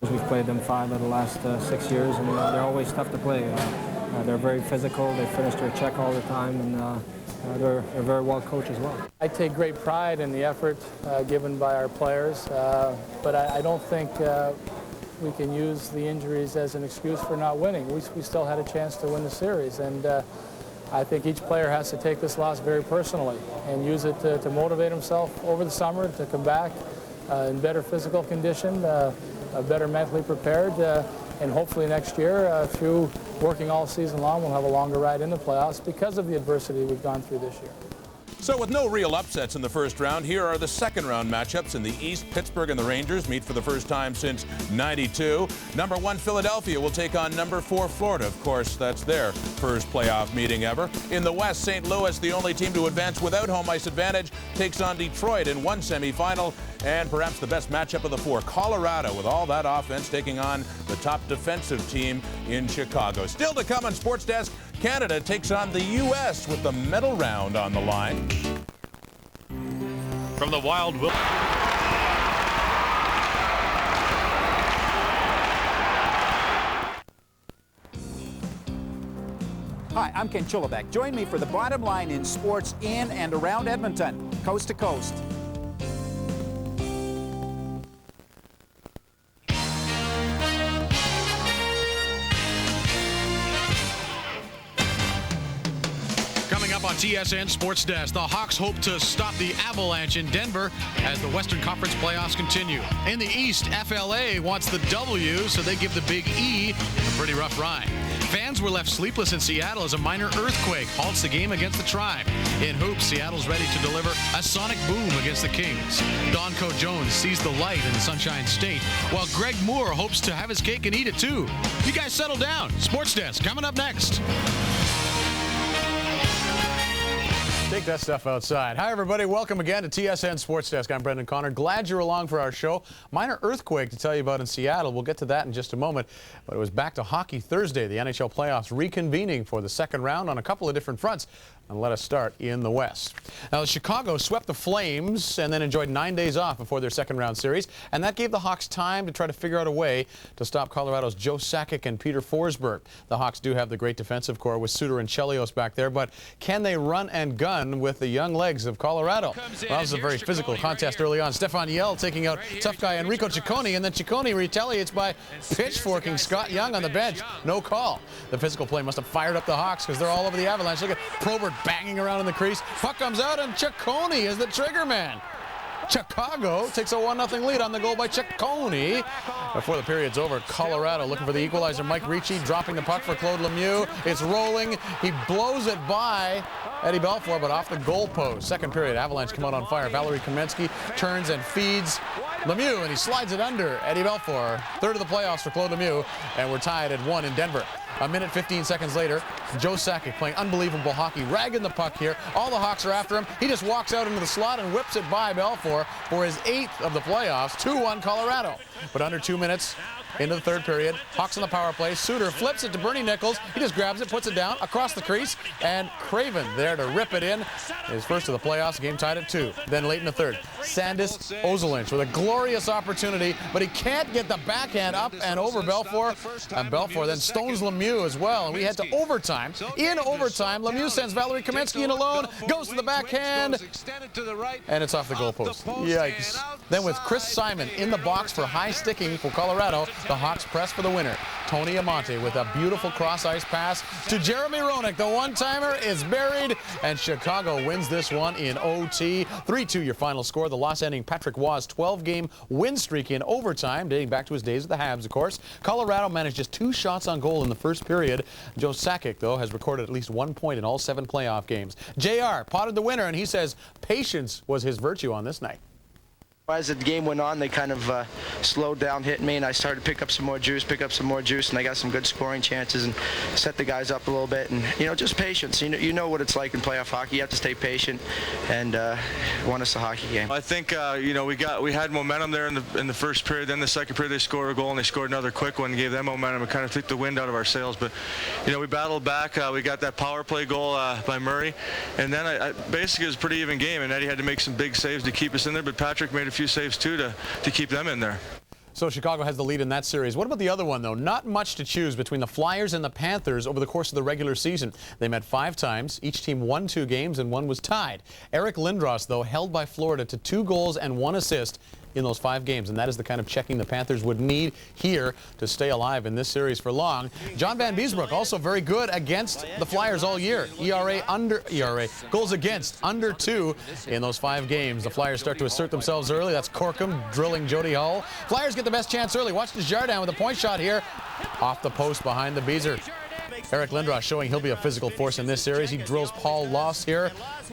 S20: We've played them 5 of the last 6 years, and they're always tough to play. They're very physical. They finish their check all the time, and they're very well coached as well.
S21: I take great pride in the effort given by our players, but I don't think we can use the injuries as an excuse for not winning. We still had a chance to win the series, and I think each player has to take this loss very personally and use it to motivate himself over the summer to come back in better physical condition, better mentally prepared, and hopefully next year, through working all season long, we'll have a longer ride in the playoffs because of the adversity we've gone through this year.
S12: So with no real upsets in the first round, here are the second round matchups in the East. Pittsburgh and the Rangers meet for the first time since '92. Number 1 Philadelphia will take on number 4 Florida. Of course, that's their first playoff meeting ever. In the West, St. Louis, the only team to advance without home ice advantage, takes on Detroit in one semifinal. And perhaps the best matchup of the 4, Colorado, with all that offense, taking on the top defensive team in Chicago. Still to come on Sports Desk, Canada takes on the U.S. with the medal round on the line.
S1: From the Wild Will.
S2: Hi, I'm Ken Chillibeck. Join me for the bottom line in sports in and around Edmonton, coast to coast.
S4: On TSN Sports Desk, the Hawks hope to stop the Avalanche in Denver as the Western Conference playoffs continue. In the East, FLA wants the W, so they give the Big E a pretty rough ride. Fans were left sleepless in Seattle as a minor earthquake halts the game against the Tribe. In hoops, Seattle's ready to deliver a sonic boom against the Kings. Donko Jones sees the light in the Sunshine State, while Greg Moore hopes to have his cake and eat it too. You guys settle down. Sports Desk coming up next.
S12: Take that stuff outside. Hi, everybody. Welcome again to TSN Sports Desk. I'm Brendan Connor. Glad you're along for our show. Minor earthquake to tell you about in Seattle. We'll get to that in just a moment. But it was back to hockey Thursday. The NHL playoffs reconvening for the second round on a couple of different fronts. And let us start in the West. Now, Chicago swept the Flames and then enjoyed 9 days off before their second round series. And that gave the Hawks time to try to figure out a way to stop Colorado's Joe Sakic and Peter Forsberg. The Hawks do have the great defensive core with Suter and Chelios back there, but can they run and gun with the young legs of Colorado? Well, that was a very physical contest early on. Stefan Yell taking out tough guy Enrico Ciccone, and then Ciccone retaliates by pitchforking Scott Young on the bench. No call. The physical play must have fired up the Hawks because they're all over the Avalanche. Look at Probert banging around in the crease. Puck comes out, and Ciccone is the trigger man. Chicago takes a 1-0 lead on the goal by Ciccone. Before the period's over, Colorado looking for the equalizer. Mike Ricci dropping the puck for Claude Lemieux. It's rolling. He blows it by Eddie Belfour, but off the goalpost. Second period, Avalanche come out on fire. Valeri Kamensky turns and feeds Lemieux, and he slides it under Eddie Belfour. Third of the playoffs for Claude Lemieux, and we're tied at 1 in Denver. A minute, 15 seconds later, Joe Sakic playing unbelievable hockey, ragging the puck here. All the Hawks are after him. He just walks out into the slot and whips it by Belfour for his 8th of the playoffs. 2-1 Colorado. But under 2 minutes into the third period, Hawks on the power play. Suter flips it to Bernie Nichols. He just grabs it, puts it down across the crease, and Craven there to rip it in. His first of the playoffs, game tied at 2. Then late in the third, Sandis Ozolinsh with a glorious opportunity, but he can't get the backhand up and over Belfour. And Belfour then stones Lemieux as well, and we head to overtime. In overtime, Lemieux sends Valeri Kamensky in alone, goes to the backhand, and it's off the goalpost. Yikes. Then with Chris Simon in the box for high sticking for Colorado, the Hawks press for the winner. Tony Amonte with a beautiful cross-ice pass to Jeremy Roenick. The one-timer is buried, and Chicago wins this one in OT. 3-2 your final score. The loss ending Patrick Waugh's 12-game win streak in overtime, dating back to his days with the Habs, of course. Colorado managed just 2 shots on goal in the first period. Joe Sakic, though, has recorded at least 1 point in all 7 playoff games. JR potted the winner, and he says patience was his virtue on this night.
S14: As the game went on, they kind of slowed down, hitting me, and I started to pick up some more juice, and I got some good scoring chances and set the guys up a little bit. And, you know, just patience. You know what it's like in playoff hockey. You have to stay patient and won us a hockey game.
S16: I think, you know, we had momentum there in the first period. Then the second period, they scored a goal, and they scored another quick one and gave them momentum and kind of took the wind out of our sails. But, you know, we battled back. We got that power play goal by Murray. And then basically it was a pretty even game, and Eddie had to make some big saves to keep us in there. But Patrick made a few saves too to keep them in there.
S12: So Chicago has the lead in that series. What about the other one, though? Not much to choose between the Flyers and the Panthers over the course of the regular season. They met 5 times. Each team won 2 games and 1 was tied. Eric Lindros, though, held by Florida to 2 goals and 1 assist in those 5 games, and that is the kind of checking the Panthers would need here to stay alive in this series for long. John Van Beesbroek also very good against the Flyers all year. Goals against under 2 in those 5 games. The Flyers start to assert themselves early. That's Corkum drilling Jody Hull. Flyers get the best chance early. Watch Desjardins with a point shot here off the post behind the Beezer.
S4: Eric Lindros showing he'll be a physical force in this series. He drills Paul Loss here.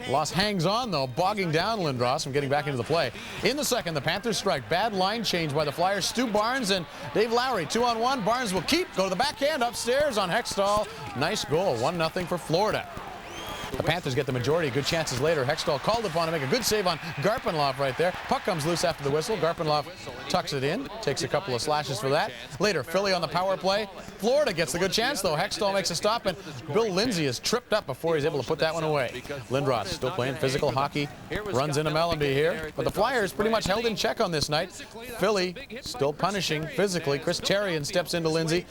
S4: Loss hangs on, though, bogging down Lindros from getting back into the play. In the second, the Panthers strike. Bad line change by the Flyers. Stu Barnes and Dave Lowry. 2-on-1. Barnes will keep. Go to the backhand. Upstairs on Hextall. Nice goal. 1-0 for Florida. The Panthers get the majority. Good chances later. Hextall called upon to make a good save on Garpenlov right there. Puck comes loose after the whistle. Garpenlov tucks it in. Takes a couple of slashes for that. Later, Philly on the power play. Florida gets the good chance, though. Hextall makes a stop, and Bill Lindsay is tripped up before he's able to put that one away. Lindros still playing physical hockey. Runs into Mellenby here. But the Flyers pretty much held in check on this night. Philly still punishing physically. Chris Therrien steps into Lindsay.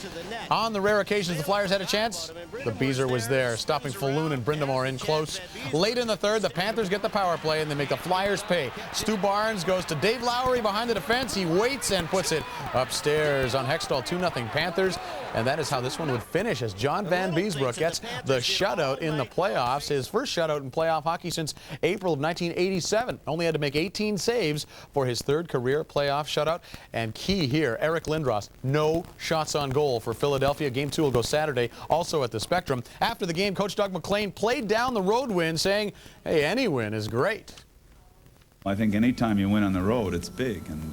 S4: On the rare occasions the Flyers had a chance, the Beezer was there, stopping Falloon and Brindamore in close. Late in the third, the Panthers get the power play, and they make the Flyers pay. Stu Barnes goes to Dave Lowry behind the defense. He waits and puts it upstairs on Hextall. 2-0 Panthers. And that is how this one would finish, as John Van Beesbrook gets the shutout in the playoffs. His first shutout in playoff hockey since April of 1987. Only had to make 18 saves for his third career playoff shutout. And key here, Eric Lindros, no shots on goal for Philadelphia. Game 2 will go Saturday, also at the Spectrum. After the game, Coach Doug MacLean played down the road win, saying, hey, any win is great.
S3: I think anytime you win on the road, it's big. And,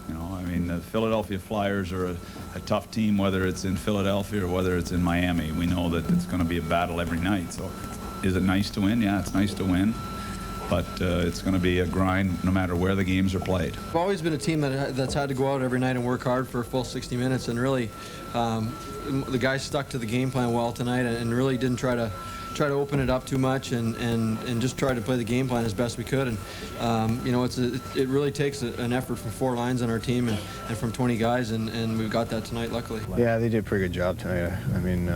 S3: you know, I mean, the Philadelphia Flyers are a tough team, whether it's in Philadelphia or whether it's in Miami. We know that it's going to be a battle every night. So is it nice to win? Yeah, it's nice to win. But it's going to be a grind no matter where the games are played.
S13: I've always been a team that's had to go out every night and work hard for a full 60 minutes. And really, the guys stuck to the game plan well tonight and really didn't try to open it up too much and just try to play the game plan as best we could. And you know, it really takes an effort from 4 lines on our team and from 20 guys, and we've got that tonight, luckily.
S15: Yeah, they did a pretty good job tonight. I mean,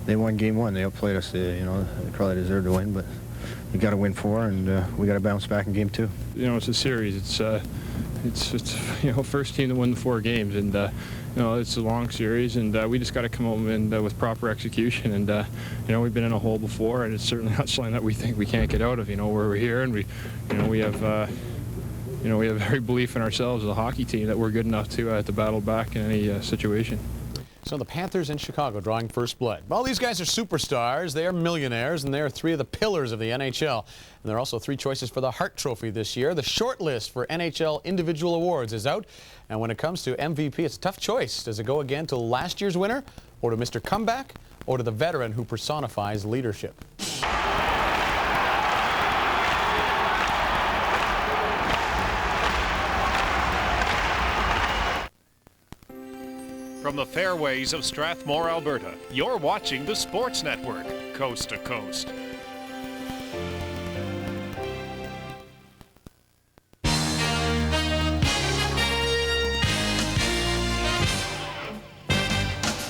S15: they won game 1. They outplayed us. You know, they probably deserved to win, but you got to win 4, and we got to bounce back in game 2.
S17: You know, it's a series. It's you know, first team to win the 4 games, and you know, it's a long series, and we just got to come out and with proper execution. And you know, we've been in a hole before, and it's certainly not something that we think we can't get out of. You know, where we're here, and we have every belief in ourselves as a hockey team that we're good enough to battle back in any situation.
S4: So the Panthers in Chicago drawing first blood. Well, these guys are superstars. They are millionaires, and they are 3 of the pillars of the NHL. And there are also 3 choices for the Hart Trophy this year. The short list for NHL individual awards is out. And when it comes to MVP, it's a tough choice. Does it go again to last year's winner, or to Mr. Comeback, or to the veteran who personifies leadership?
S1: From the fairways of Strathmore, Alberta, you're watching the Sports Network, coast to coast.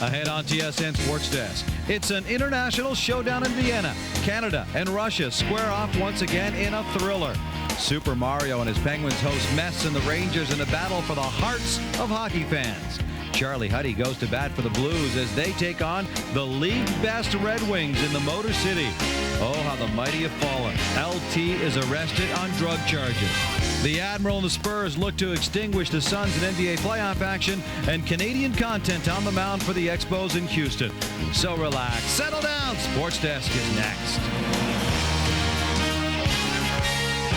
S22: Ahead on TSN Sports Desk, it's an international showdown in Vienna. Canada and Russia square off once again in a thriller. Super Mario and his Penguins host Mets and the Rangers in a battle for the hearts of hockey fans. Charlie Huddy goes to bat for the Blues as they take on the league best Red Wings in the Motor City. Oh, how the mighty have fallen. LT is arrested on drug charges. The Admiral and the Spurs look to extinguish the Suns in NBA playoff action, and Canadian content on the mound for the Expos in Houston. So relax, settle down. Sports Desk is next.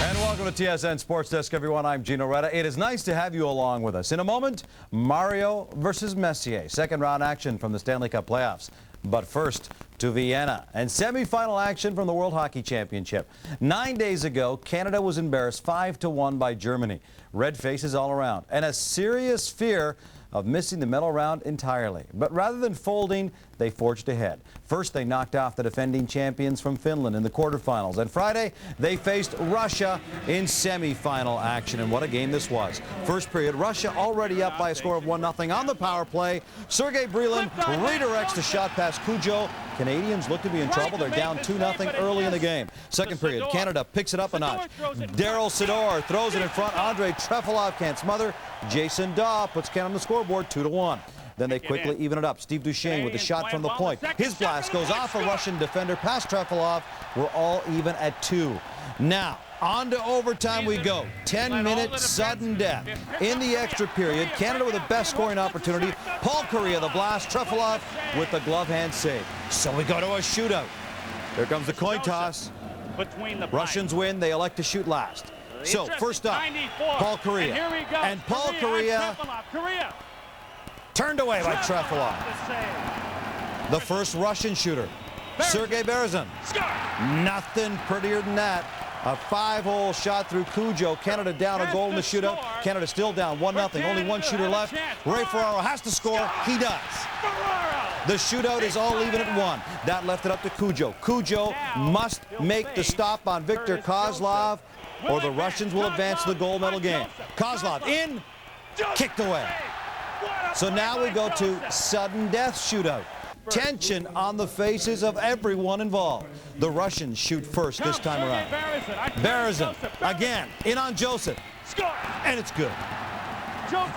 S24: And welcome to TSN Sports Desk, everyone. I'm Gino Retta. It is nice to have you along with us. In a moment, Mario versus Messier. Second round action from the Stanley Cup playoffs. But first, to Vienna and semifinal action from the World Hockey Championship. 9 days ago, Canada was embarrassed 5-1 by Germany. Red faces all around, and a serious fear of missing the medal round entirely. But rather than folding, they forged ahead. First, they knocked off the defending champions from Finland in the quarterfinals. And Friday, they faced Russia in semifinal action. And what a game this was. First period, Russia already up by a score of 1-0 on the power play. Sergei Brylin redirects the shot past Cujo. Canadians look to be in trouble. They're down 2-0 early in the game. Second period, Canada picks it up a notch. Daryl Sidor throws it in front. Andrei Trefilov can't smother. Jason Daw puts Canada on the scoreboard 2-1. Then they quickly even it up. Steve Duchesne with the shot from the point. His blast goes off a Russian defender past Trefilov. We're all even at 2. Now, On to overtime we go. 10-minute sudden death. In the extra period, Canada with the best scoring opportunity. Paul Kariya, the blast. Trefilov with the glove hand save. So we go to a shootout. Here comes the coin toss. Russians win. They elect to shoot last. So first up, Paul Kariya. And Paul Kariya turned away by Trefilov. The first Russian shooter, Sergei Berezin. Nothing prettier than that. A 5-hole shot through Cujo. Canada down a goal in the shootout. Canada still down 1-0. Only one shooter left. Ray Ferraro has to score. He does. The shootout is all even at 1. That left it up to Cujo. Cujo must make the stop on Viktor Kozlov, or the Russians will advance to the gold medal game. Kozlov in, kicked away. So now we go to sudden death shootout. Tension on the faces of everyone involved. The Russians shoot first this time around. Berezin again, in on Joseph, and it's good.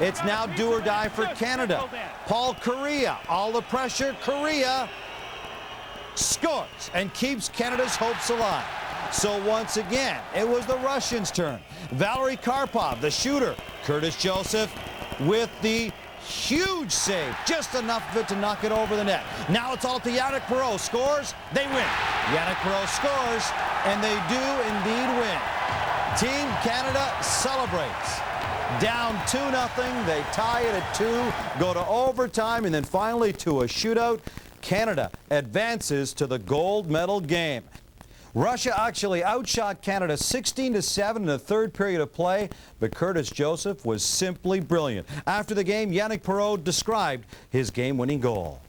S24: It's now do or die for Canada. Paul Kariya, all the pressure. Kariya scores and keeps Canada's hopes alive. So once again, it was the Russians' turn. Valery Karpov, the shooter. Curtis Joseph with the huge save, just enough of it to knock it over the net. Now it's all to Yannick Perreault. Scores, they win. Yannick Perreault scores, and they do indeed win. Team Canada celebrates. Down 2-0, they tie it at 2, go to overtime, and then finally to a shootout. Canada advances to the gold medal game. Russia actually outshot Canada 16-7 in the third period of play, but Curtis Joseph was simply brilliant. After the game, Yannick Perreault described his game-winning goal.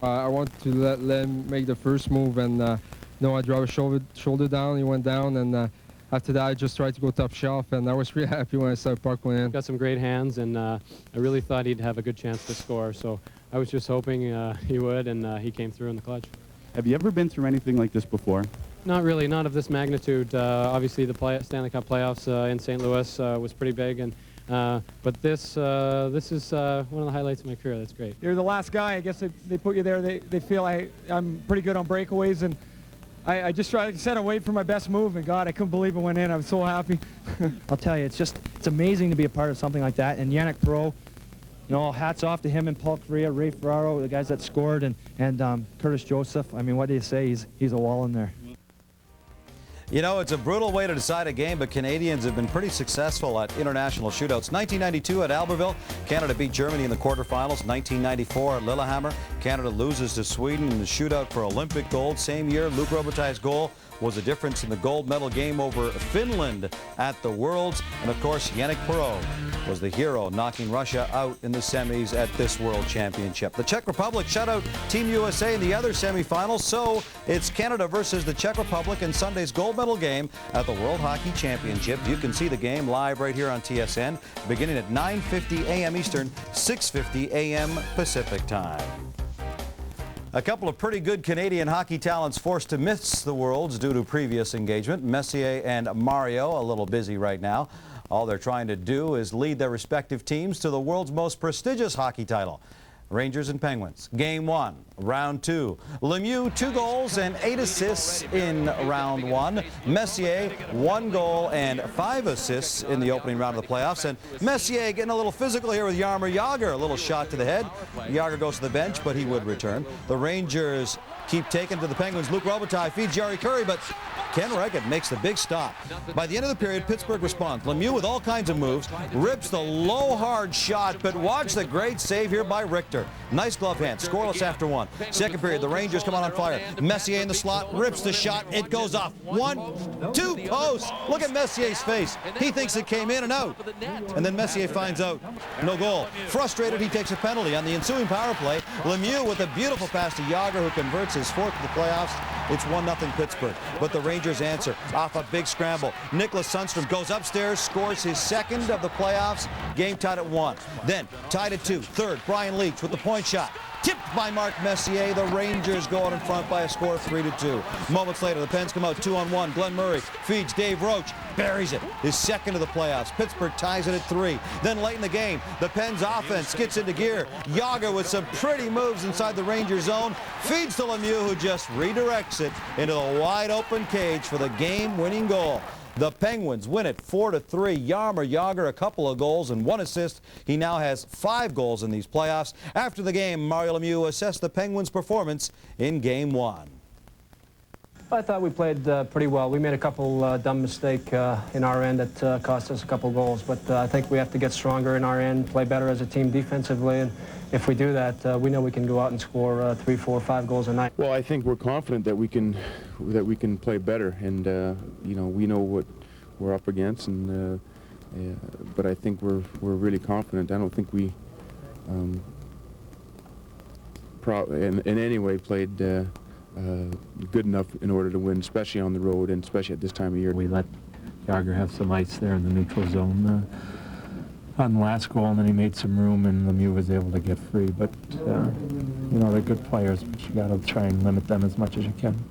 S5: I wanted to let him make the first move, and I drove his shoulder down, he went down, and after that I just tried to go top shelf, and I was pretty happy when I saw the puck went in.
S8: Got some great hands, and I really thought he'd have a good chance to score, so I was just hoping he would, and he came through in the clutch.
S10: Have you ever been through anything like this before?
S8: Not really, not of this magnitude. Obviously, the Stanley Cup playoffs in St. Louis was pretty big, and but this is one of the highlights of my career. That's great.
S18: You're the last guy. I guess they put you there. They feel I'm pretty good on breakaways, and I just tried to set away for my best move, and God, I couldn't believe it went in. I was so happy.
S19: I'll tell you, it's amazing to be a part of something like that. And Yannick Perreault, hats off to him and Paul Kariya, Ray Ferraro, the guys that scored, and Curtis Joseph. I mean, what do you say? He's a wall in there.
S24: You know, it's a brutal way to decide a game, but Canadians have been pretty successful at international shootouts. 1992 at Albertville, Canada beat Germany in the quarterfinals. 1994 at Lillehammer, Canada loses to Sweden in the shootout for Olympic gold. Same year, Luc Robitaille's goal was a difference in the gold medal game over Finland at the Worlds. And of course, Yannick Perreault was the hero, knocking Russia out in the semis at this World Championship. The Czech Republic shut out Team USA in the other semifinals, so it's Canada versus the Czech Republic in Sunday's gold medal game at the World Hockey Championship. You can see the game live right here on TSN, beginning at 9:50 a.m. Eastern, 6:50 a.m. Pacific time. A couple of pretty good Canadian hockey talents forced to miss the Worlds due to previous engagement. Messier and Mario a little busy right now. All they're trying to do is lead their respective teams to the world's most prestigious hockey title. Rangers and Penguins. Game 1, round 2. Lemieux, 2 goals and 8 assists in round 1. Messier, 1 goal and 5 assists in the opening round of the playoffs. And Messier getting a little physical here with Jaromir Jagr. A little shot to the head. Jagr goes to the bench, but he would return. The Rangers keep taking to the Penguins. Luc Robitaille feeds Jari Kurri, but Ken Reggett makes the big stop. By the end of the period, Pittsburgh responds. Lemieux with all kinds of moves, rips the low, hard shot, but watch the great save here by Richter. Nice glove hand, scoreless after 1. Second period, the Rangers come on fire. Messier in the slot, rips the shot, it goes off. 1, 2 posts. Look at Messier's face. He thinks it came in and out. And then Messier finds out. No goal. Frustrated, he takes a penalty. On the ensuing power play, Lemieux with a beautiful pass to Jagr, who converts his 4th to the playoffs. It's 1-0 Pittsburgh. But the Rangers answer off a big scramble. Nicholas Sundstrom goes upstairs, scores his 2nd of the playoffs. Game tied at 1. Then tied at 2. Third, Brian Leetch with the point shot. Tipped by Mark Messier. The Rangers go out in front by a score of 3-2. Moments later, the Pens come out 2-on-1. Glenn Murray feeds Dave Roach. buries it. His second of the playoffs. Pittsburgh ties it at 3. Then late in the game, the Pens offense gets into gear. Yager with some pretty moves inside the Ranger zone. Feeds to Lemieux, who just redirects it into the wide open cage for the game-winning goal. The Penguins win it 4-3. Jaromir Jagr a couple of goals and 1 assist. He now has 5 goals in these playoffs. After the game, Mario Lemieux assessed the Penguins' performance in Game 1.
S20: I thought we played pretty well. We made a couple dumb mistakes in our end that cost us a couple goals, but I think we have to get stronger in our end, play better as a team defensively, and if we do that, we know we can go out and score 3, 4, 5 goals a night.
S10: Well, I think we're confident that we can play better, and you know, we know what we're up against, and but I think we're really confident. I don't think we in any way played good enough in order to win, especially on the road and especially at this time of year.
S6: We let Jagr have some ice there in the neutral zone on the last goal, and then he made some room, and Lemieux was able to get free. But you know, they're good players, but you got to try and limit them as much as you can.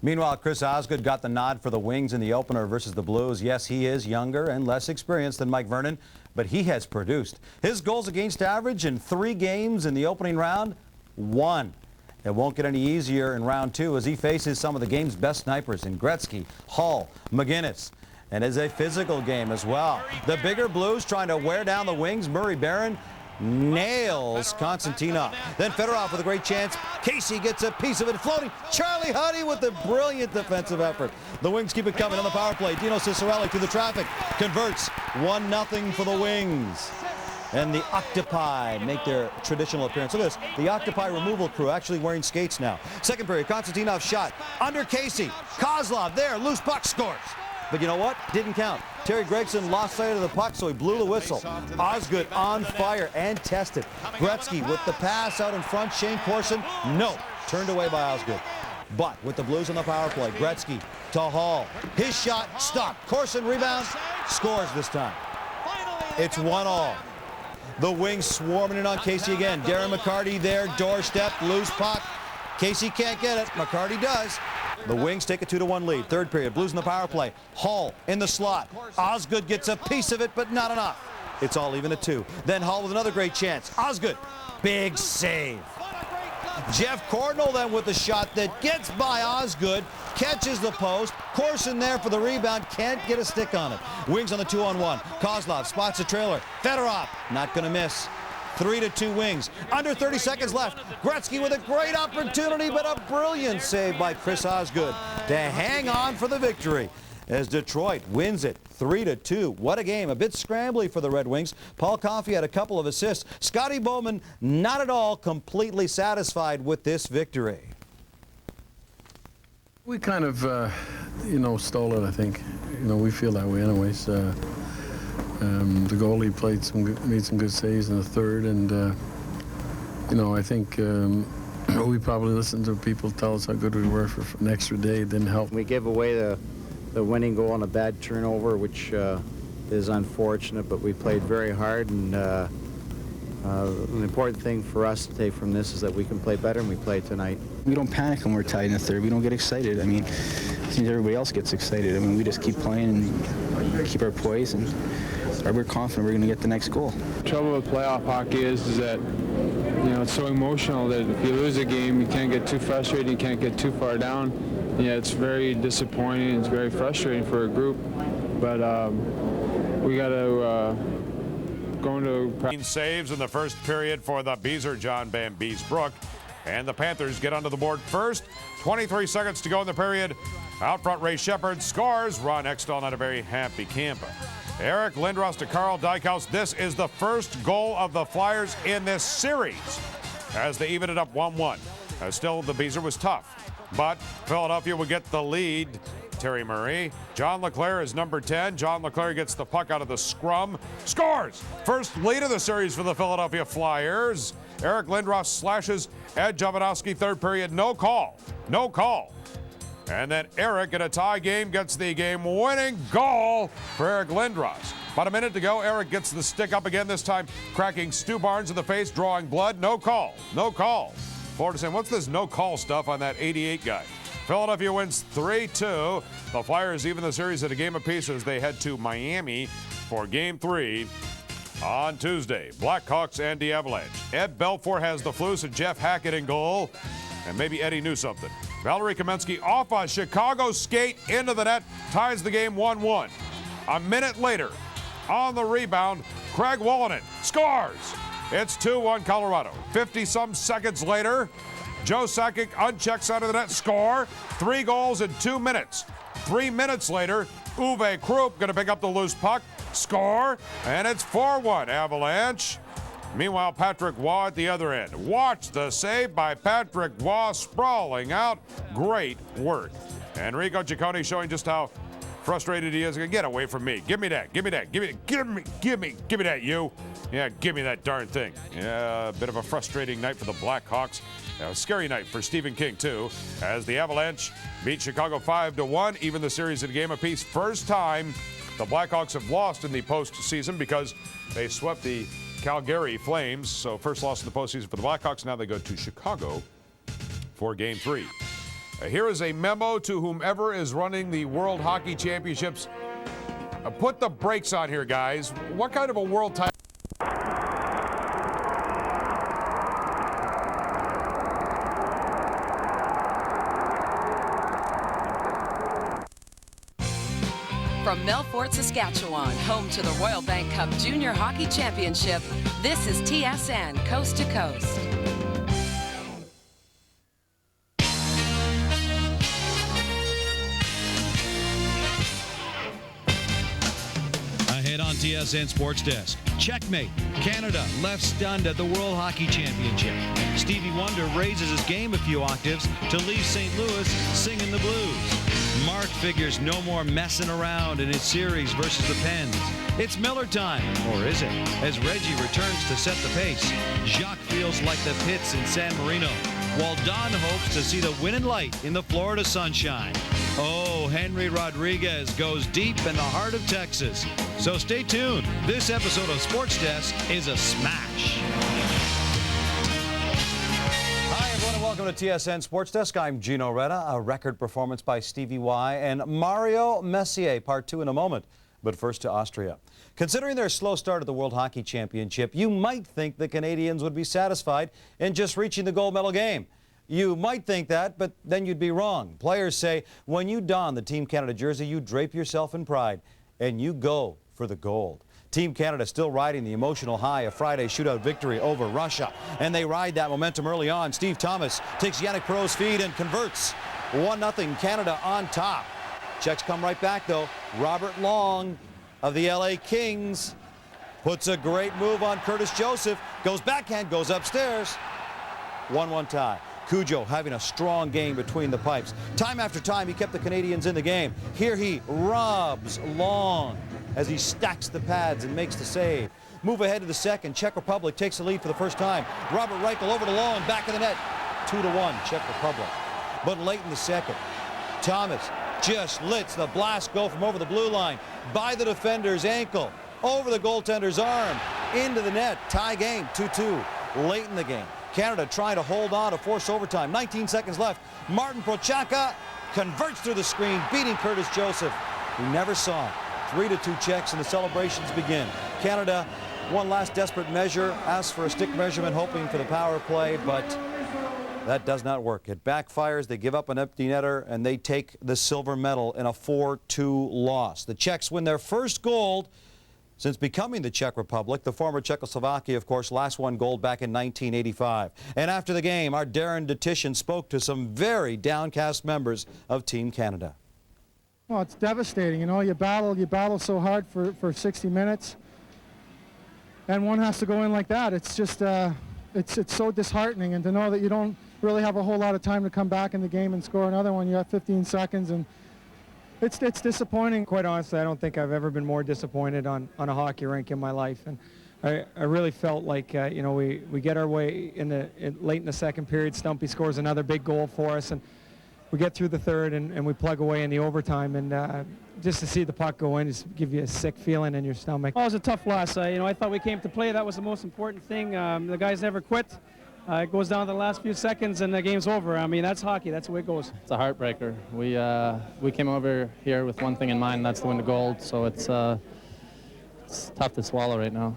S24: Meanwhile, Chris Osgood got the nod for the Wings in the opener versus the Blues. Yes, he is younger and less experienced than Mike Vernon, but he has produced. His goals against average in 3 games in the opening round, 1. It won't get any easier in round 2 as he faces some of the game's best snipers in Gretzky, Hall, McGinnis. And it's a physical game as well. The bigger Blues trying to wear down the Wings. Murray Barron nails Konstantinov. Then Fedorov with a great chance. Casey gets a piece of it floating. Charlie Huddy with a brilliant defensive effort. The Wings keep it coming on the power play. Dino Ciccarelli through the traffic. Konverts 1-0 for the Wings. And the Octopi make their traditional appearance. Look at this. The Octopi removal crew actually wearing skates now. Second period, Konstantinov shot. Under Casey. Kozlov there. Loose puck scores. But you know what? Didn't count. Terry Gregson lost sight of the puck, so he blew the whistle. Osgood on fire and tested. Gretzky with the pass out in front. Shane Corson, no. Turned away by Osgood. But with the Blues on the power play, Gretzky to Hall. His shot stopped. Corson rebounds, scores this time. It's 1-1. The Wings swarming in on Casey again. Darren McCarty there, doorstep, loose puck. Casey can't get it. McCarty does. The Wings take a 2-1 lead. Third period, Blues in the power play. Hall in the slot. Osgood gets a piece of it, but not enough. It's all even at 2. Then Hall with another great chance. Osgood, big save. Jeff Cordnell then with the shot that gets by Osgood, catches the post. Corson there for the rebound, can't get a stick on it. Wings on the 2-on-1. Kozlov spots a trailer. Fedorov, not going to miss. 3-2 Wings. Under 30 seconds left. Gretzky with a great opportunity, but a brilliant save by Chris Osgood to hang on for the victory as Detroit wins it 3-2. What a game. A bit scrambly for the Red Wings. Paul Coffey had a couple of assists. Scotty Bowman not at all completely satisfied with this victory.
S7: We kind of, you know, stole it, I think. You know, we feel that way anyways. The goalie made some good saves in the third, and you know, I think we probably listened to people tell us how good we were for an extra day. It didn't help.
S9: We gave away the winning goal on a bad turnover, which is unfortunate, but we played very hard, and an important thing for us to take from this is that we can play better, and we played tonight.
S11: We don't panic when we're tied in the third. We don't get excited. I mean, it seems everybody else gets excited. I mean, we just keep playing and keep our poise, and we're confident we're going to get the next goal.
S17: The trouble with playoff hockey is that, you know, it's so emotional that if you lose a game, you can't get too frustrated, you can't get too far down. Yeah, it's very disappointing, it's very frustrating for a group, but we got to go into...
S1: Saves in the first period for the Beezer, John Bambies Brook, and the Panthers get onto the board first. 23 seconds to go in the period. Out front, Ray Shepard scores. Ron Extall not a very happy camper. Eric Lindros to Carl Dykhouse. This is the first goal of the Flyers in this series as they even it up 1-1. Still, the Beezer was tough, but Philadelphia would get the lead. Terry Murray. John LeClair is number 10. John LeClair gets the puck out of the scrum. Scores! First lead of the series for the Philadelphia Flyers. Eric Lindros slashes Ed Jovanovski. Third period, no call. No call. And then Eric, in a tie game, gets the game-winning goal for Eric Lindros. About a minute to go, Eric gets the stick up again, this time cracking Stu Barnes in the face, drawing blood. No call. No call. Florida saying, what's this no call stuff on that 88 guy? Philadelphia wins 3-2. The Flyers even the series at a game apiece as they head to Miami for Game 3 on Tuesday. Blackhawks and the Avalanche. Ed Belfour has the flu, so Jeff Hackett in goal. And maybe Eddie knew something. Valerie Kamensky off a Chicago skate into the net, ties the game 1-1. A minute later, on the rebound, Craig Wallinen scores. It's 2-1 Colorado. 50-some seconds later, Joe Sakic unchecked side of the net, score. 3 goals in 2 minutes. 3 minutes later, Uwe Krupp going to pick up the loose puck, score, and it's 4-1 Avalanche. Meanwhile, Patrick Waugh at the other end. Watch the save by Patrick Waugh, sprawling out. Great work. Enrico Ciccone showing just how frustrated he is. Get away from me. Give me that. Give me that. Give me that, you. Yeah, give me that darn thing. Yeah, a bit of a frustrating night for the Blackhawks. A scary night for Stephen King, too, as the Avalanche beat Chicago 5-1, even the series at a game apiece. First time the Blackhawks have lost in the postseason because they swept the Calgary Flames. So first loss in the postseason for the Blackhawks. Now they go to Chicago for Game 3. Here is a memo to whomever is running the World Hockey Championships. Put the brakes on here, guys. What kind of a world title?
S2: From Melfort, Saskatchewan, home to the Royal Bank Cup Junior Hockey Championship, this is TSN Coast to Coast.
S22: Ahead on TSN Sports Desk. Checkmate. Canada left stunned at the World Hockey Championship. Stevie Wonder raises his game a few octaves to leave St. Louis singing the blues. Mark figures no more messing around in his series versus the Pens. It's Miller time, or is it? As Reggie returns to set the pace, Jacques feels like the pits in San Marino, while Don hopes to see the winning light in the Florida sunshine. Oh, Henry Rodriguez goes deep in the heart of Texas. So stay tuned. This episode of Sports Desk is a smash.
S24: Welcome to TSN Sports Desk. I'm Gino Retta. A record performance by Stevie Y and Mario Messier. Part 2 in a moment. But first to Austria. Considering their slow start at the World Hockey Championship, you might think the Canadians would be satisfied in just reaching the gold medal game. You might think that, but then you'd be wrong. Players say when you don the Team Canada jersey, you drape yourself in pride and you go for the gold. Team Canada still riding the emotional high of Friday's shootout victory over Russia. And they ride that momentum early on. Steve Thomas takes Yannick Perreault's feed and converts. 1-0 Canada on top. Czechs come right back, though. Robert Long of the LA Kings puts a great move on Curtis Joseph. Goes backhand, goes upstairs. 1-1 tie. Cujo having a strong game between the pipes. Time after time, he kept the Canadians in the game. Here he robs Long as he stacks the pads and makes the save. Move ahead to the second. Czech Republic takes the lead for the first time. Robert Reichel over to Long, back of the net. 2-1 Czech Republic. But late in the second, Thomas just lets the blast go from over the blue line, by the defender's ankle, over the goaltender's arm, into the net. Tie game, 2-2. Late in the game, Canada trying to hold on to force overtime. 19 seconds left. Martin Prochazka converts through the screen, beating Curtis Joseph. We never saw it. 3-2 Czechs, and the celebrations begin. Canada, one last desperate measure, asks for a stick measurement, hoping for the power play, but that does not work. It backfires. They give up an empty netter, and they take the silver medal in a 4-2 loss. The Czechs win their first gold since becoming the Czech Republic. The former Czechoslovakia, of course, last won gold back in 1985. And after the game, our Darren Detition spoke to some very downcast members of Team Canada.
S14: Well, it's devastating. You know, you battle so hard for 60 minutes, and one has to go in like that. It's just, it's so disheartening, and to know that you don't really have a whole lot of time to come back in the game and score another one. You have 15 seconds, and it's disappointing.
S18: Quite honestly, I don't think I've ever been more disappointed on a hockey rink in my life, and I really felt like you know, we get our way late in the second period. Stumpy scores another big goal for us, and we get through the third, and we plug away in the overtime, and just to see the puck go in just give you a sick feeling in your stomach.
S21: Well, it was a tough loss. You know, I thought we came to play. That was the most important thing. The guys never quit.
S12: it goes down to the last few seconds and the game's over. I mean, that's hockey. That's the way it goes.
S16: It's a heartbreaker. We came over here with one thing in mind, and that's to win the gold. So it's tough to swallow right now.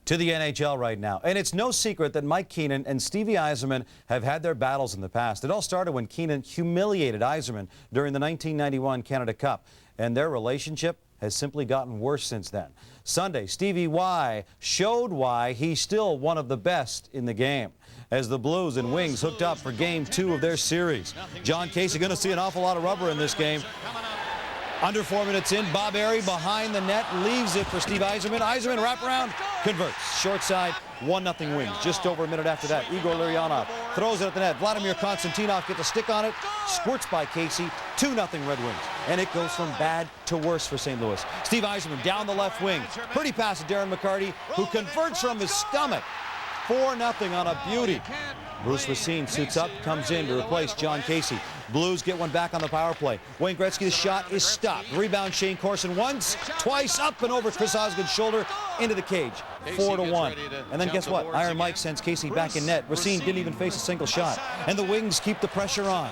S24: To the NHL right now. And it's no secret that Mike Keenan and Stevie Yzerman have had their battles in the past. It all started when Keenan humiliated Yzerman during the 1991 Canada Cup, and their relationship has simply gotten worse since then. Sunday, Stevie Y showed why he's still one of the best in the game, as the Blues and Wings hooked up for Game 2 of their series. John Casey going to see an awful lot of rubber in this game. Under 4 minutes in, Bob Airy behind the net leaves it for Steve Yzerman. Yzerman wraparound, converts. Short side, 1-0 Wings. Just over a minute after that, Igor Larionov throws it at the net. Vladimir Konstantinov gets a stick on it, squirts by Casey, 2-0 Red Wings. And it goes from bad to worse for St. Louis. Steve Yzerman down the left wing. Pretty pass to Darren McCarty, who converts from his stomach. 4-0 on a beauty. Bruce Racine suits up, comes in to replace John Casey. Blues get one back on the power play. Wayne Gretzky's shot is stopped. Rebound Shane Corson once, twice, up and over Chris Osgood's shoulder into the cage. 4-1. And then guess what? Iron Mike sends Casey back in net. Racine didn't even face a single shot. And the Wings keep the pressure on.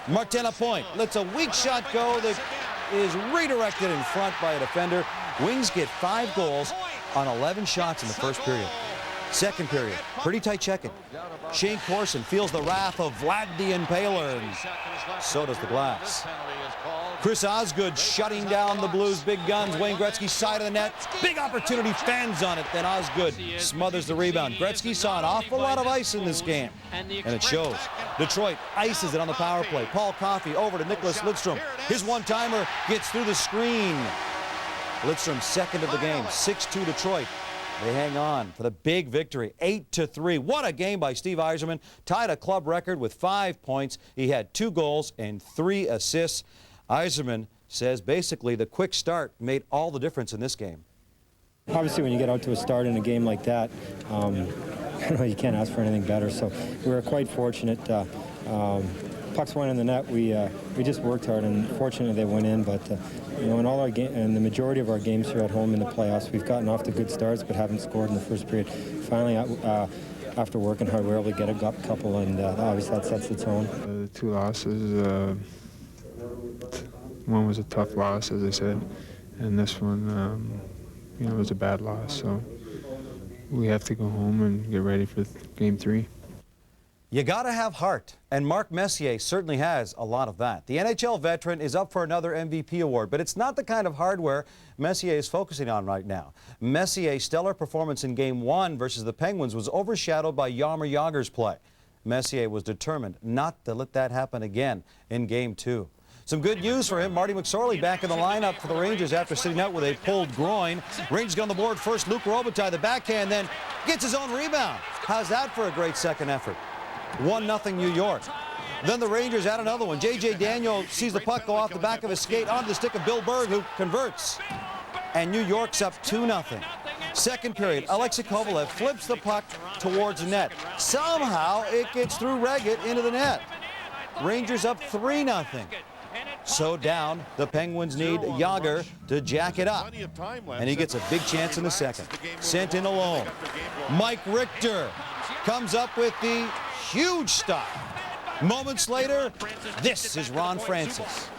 S24: Martin Lapointe lets a weak shot go that is redirected in front by a defender. Wings get 5 goals on 11 shots in the first period. Second period, pretty tight checking. Shane Corson feels the wrath of Vlad the Impaler, and so does the glass. Chris Osgood shutting down the Blues' big guns. Wayne Gretzky's side of the net. Big opportunity, fans on it. Then Osgood smothers the rebound. Gretzky saw an awful lot of ice in this game, and it shows. Detroit ices it on the power play. Paul Coffey over to Nicholas Lidstrom. His one-timer gets through the screen. Lidstrom's second of the game, 6-2 Detroit. They hang on for the big victory, 8-3. What a game by Steve Yzerman. Tied a club record with 5 points. He had 2 goals and 3 assists. Yzerman says basically the quick start made all the difference in this game.
S21: Obviously, when you get out to a start in a game like that, you can't ask for anything better. So we were quite fortunate. Pucks went in the net. We just worked hard, and fortunately they went in. But in all our in the majority of our games here at home in the playoffs, we've gotten off to good starts, but haven't scored in the first period. Finally, after working hard, we were able to get a couple, and obviously that sets the tone.
S17: The 2 losses. One was a tough loss, as I said, and this one, was a bad loss. So we have to go home and get ready for Game 3.
S24: You got to have heart, and Mark Messier certainly has a lot of that. The NHL veteran is up for another MVP award, but it's not the kind of hardware Messier is focusing on right now. Messier's stellar performance in Game 1 versus the Penguins was overshadowed by Jaromir Jagr's play. Messier was determined not to let that happen again in Game 2. Some good news for him. Marty McSorley back in the lineup for the Rangers after sitting out with a pulled groin. Rangers get on the board first. Luc Robitaille, the backhand, then gets his own rebound. How's that for a great second effort? 1-0 New York. Then the Rangers add another one. J.J. Daniel sees the puck go off the back of his skate onto the stick of Bill Berg, who converts. And New York's up 2-0. Second period, Alexei Kovalev flips the puck towards the net. Somehow it gets through Reggett into the net. Rangers up 3-0. So down, the Penguins need Jagr to jack it up. And he gets a big chance in the second. Sent in alone. Mike Richter comes up with the huge stop. Moments later, this is Ron Francis.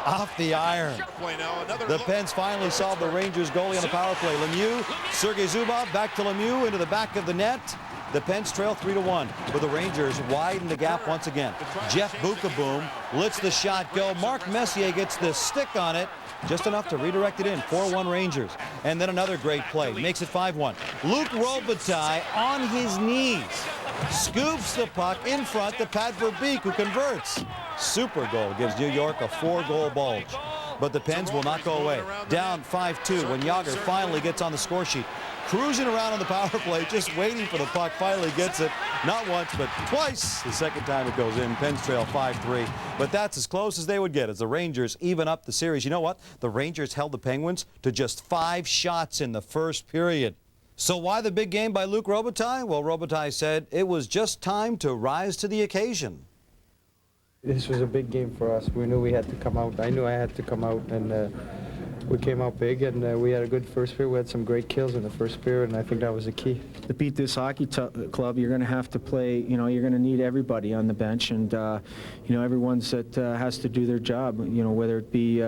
S24: Off the iron. The Pens finally solved the Rangers goalie on the power play. Lemieux, Sergei Zubov, back to Lemieux into the back of the net. The Pens trail 3-1, but the Rangers widen the gap once again. Jeff Bukaboom lets the shot go. Mark Messier gets the stick on it, just enough to redirect it in. 4-1 Rangers. And then another great play, makes it 5-1. Luc Robitaille on his knees scoops the puck in front to Pat Verbeek, who converts. Super goal gives New York a 4-goal bulge. But the Pens will not go away. Down 5-2 when Jagr finally gets on the score sheet. Cruising around on the power play, just waiting for the puck, finally gets it. Not once, but twice. The second time it goes in. Pens trail 5-3. But that's as close as they would get as the Rangers even up the series. You know what? The Rangers held the Penguins to just 5 shots in the first period. So why the big game by Luc Robitaille? Well, Robitaille said it was just time to rise to the occasion.
S23: This was a big game for us. We knew we had to come out. I knew I had to come out and
S3: we came out big, and we had a good first period. We had some great kills in the first period, and I think that was the key.
S11: To beat this hockey club, you're going to have to play, you're going to need everybody on the bench, and, everyone's that has to do their job, whether it be,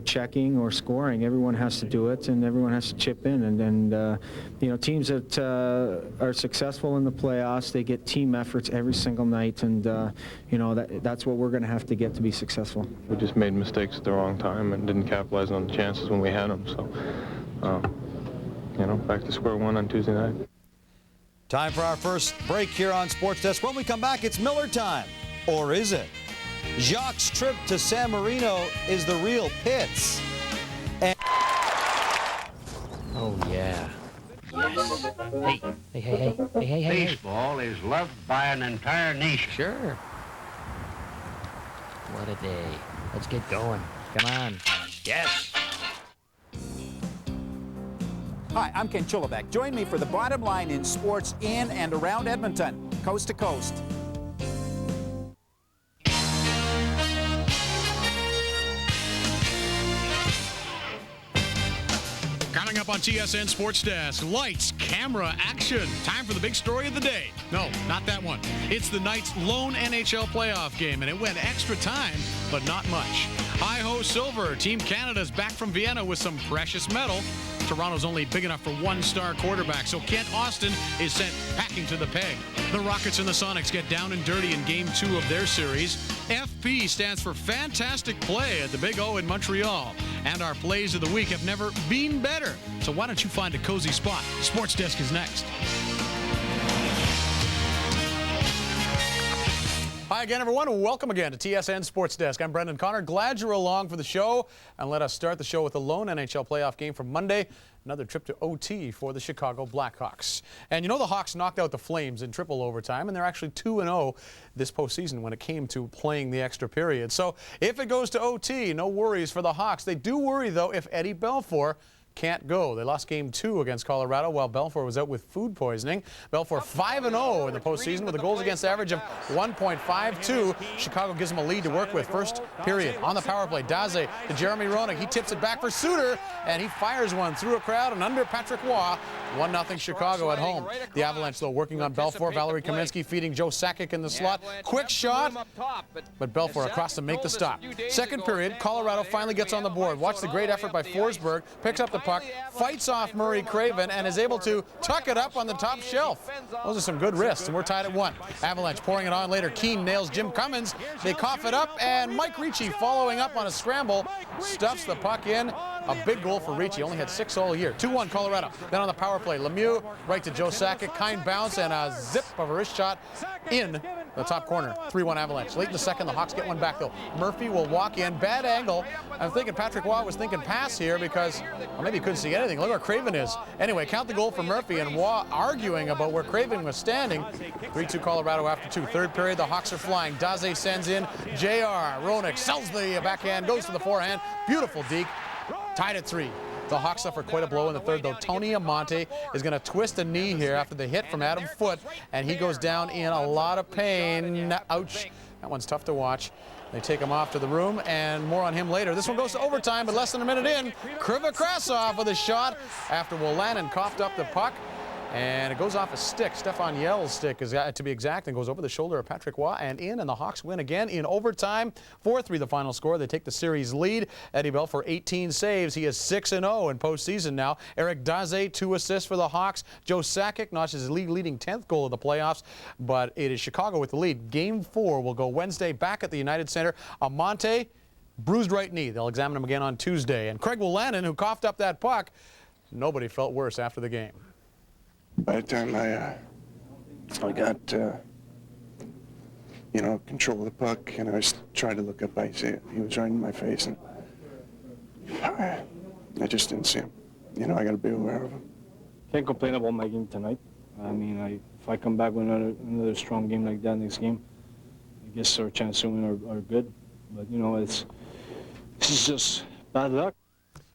S11: checking or scoring. Everyone has to do it, and everyone has to chip in. And teams that are successful in the playoffs, they get team efforts every single night, and, that's what we're going to have to get to be successful.
S17: We just made mistakes at the wrong time and didn't capitalize on the chances when we had them. So, back to square one on Tuesday night.
S24: Time for our first break here on Sports Desk. When we come back, it's Miller time. Or is it? Jacques' trip to San Marino is the real pits. And
S13: oh, yeah. Yes. Hey. Baseball is loved by an entire nation. Sure. What a day. Let's get going. Come on. Yes.
S15: Hi, I'm Ken Chulabek. Join me for the bottom line in sports in and around Edmonton, coast to coast.
S4: Coming up on TSN Sports Desk, lights, camera, action. Time for the big story of the day. No, not that one. It's the night's lone NHL playoff game, and it went extra time, but not much. Hi-ho silver. Team Canada's back from Vienna with some precious metal. Toronto's only big enough for one-star quarterback, so Kent Austin is sent packing to the peg. The Rockets and the Sonics get down and dirty in Game 2 of their series. FP stands for Fantastic Play at the Big O in Montreal. And our plays of the week have never been better. So why don't you find a cozy spot? Sports Desk is next. Hi again, everyone. Welcome again to TSN Sports Desk. I'm Brendan Connor. Glad you're along for the show. And let us start the show with a lone NHL playoff game from Monday. Another trip to OT for the Chicago Blackhawks. And the Hawks knocked out the Flames in triple overtime, and they're actually 2-0 this postseason when it came to playing the extra period. So if it goes to OT, no worries for the Hawks. They do worry, though, if Eddie Belfour can't go. They lost Game 2 against Colorado while Belfour was out with food poisoning. Belfour 5-0 in the postseason with a goals against average of 1.52. Chicago gives him a lead to work with. First period on the power play. Daze to Jeremy Roenick. He tips it back for Suter, and he fires one through a crowd and under Patrick Waugh. 1-0 Chicago at home. The Avalanche, though, working on Belfour. Valerie Kaminsky feeding Joe Sakic in the slot. Quick shot, but Belfour across to make the stop. Second period, Colorado finally gets on the board. Watch the great effort by Forsberg. Picks up the puck, fights off Murray Craven, and is able to tuck it up on the top shelf. Those are some good wrists, and we're tied at 1. Avalanche pouring it on later. Keane nails Jim Cummins. They cough it up, and Mike Ricci following up on a scramble stuffs the puck in. A big goal for Ricci. Only had 6 all year. 2-1 Colorado. Then on the power play, Lemieux right to Joe Sakic. Kind bounce and a zip of a wrist shot in the top corner. 3-1 Avalanche. Late in the second, the Hawks get one back, though. Murphy will walk in. Bad angle. I'm thinking Patrick Waugh was thinking pass here because, well, maybe he couldn't see anything. Look where Craven is. Anyway, count the goal for Murphy, and Waugh arguing about where Craven was standing. 3-2 Colorado after 2. Third period, the Hawks are flying. Daze sends in JR. Roenick sells the backhand, goes to the forehand. Beautiful deke. Tied at 3. The Hawks suffer quite a blow in the third, though. Tony Amonte is going to twist a knee here after the hit from Adam Foote, and he goes down in a lot of pain. Ouch. That one's tough to watch. They take him off to the room, and more on him later. This one goes to overtime, but less than a minute in. Krivokrasov with a shot after Wolanin coughed up the puck. And it goes off a stick. Stefan Yell's stick, is to be exact, and goes over the shoulder of Patrick Waugh and in, and the Hawks win again in overtime. 4-3 the final score. They take the series lead. Eddie Belfour 18 saves. He is 6-0 in postseason now. Eric Daze 2 assists for the Hawks. Joe Sakic notches his league-leading 10th goal of the playoffs, but it is Chicago with the lead. Game 4 will go Wednesday back at the United Center. Amonte, bruised right knee. They'll examine him again on Tuesday. And Craig Wolanin, who coughed up that puck, nobody felt worse after the game.
S23: By the time I got, control of the puck, and I tried to look up ice, he was right in my face, and I just didn't see him. I got to be aware of him.
S3: Can't complain about my game tonight. I mean, if I come back with another strong game like that next game, I guess our chances to win are good. But, this is just bad luck.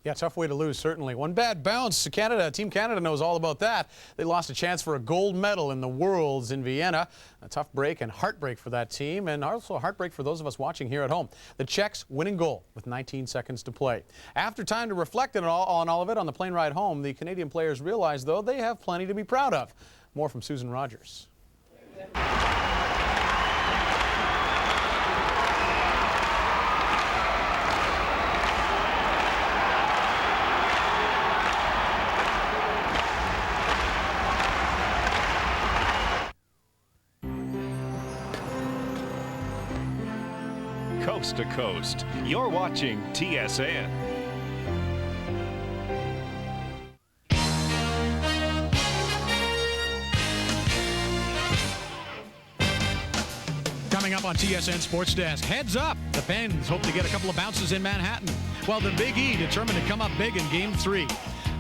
S4: Yeah, tough way to lose, certainly. One bad bounce. Canada, Team Canada knows all about that. They lost a chance for a gold medal in the Worlds in Vienna. A tough break and heartbreak for that team, and also a heartbreak for those of us watching here at home. The Czechs winning goal with 19 seconds to play. After time to reflect on all of it on the plane ride home, the Canadian players realized, though, they have plenty to be proud of. More from Susan Rogers.
S5: Coast to coast, you're watching TSN.
S4: Coming up on TSN Sports Desk, heads up, the Pens hope to get a couple of bounces in Manhattan, while the Big E determined to come up big in Game 3.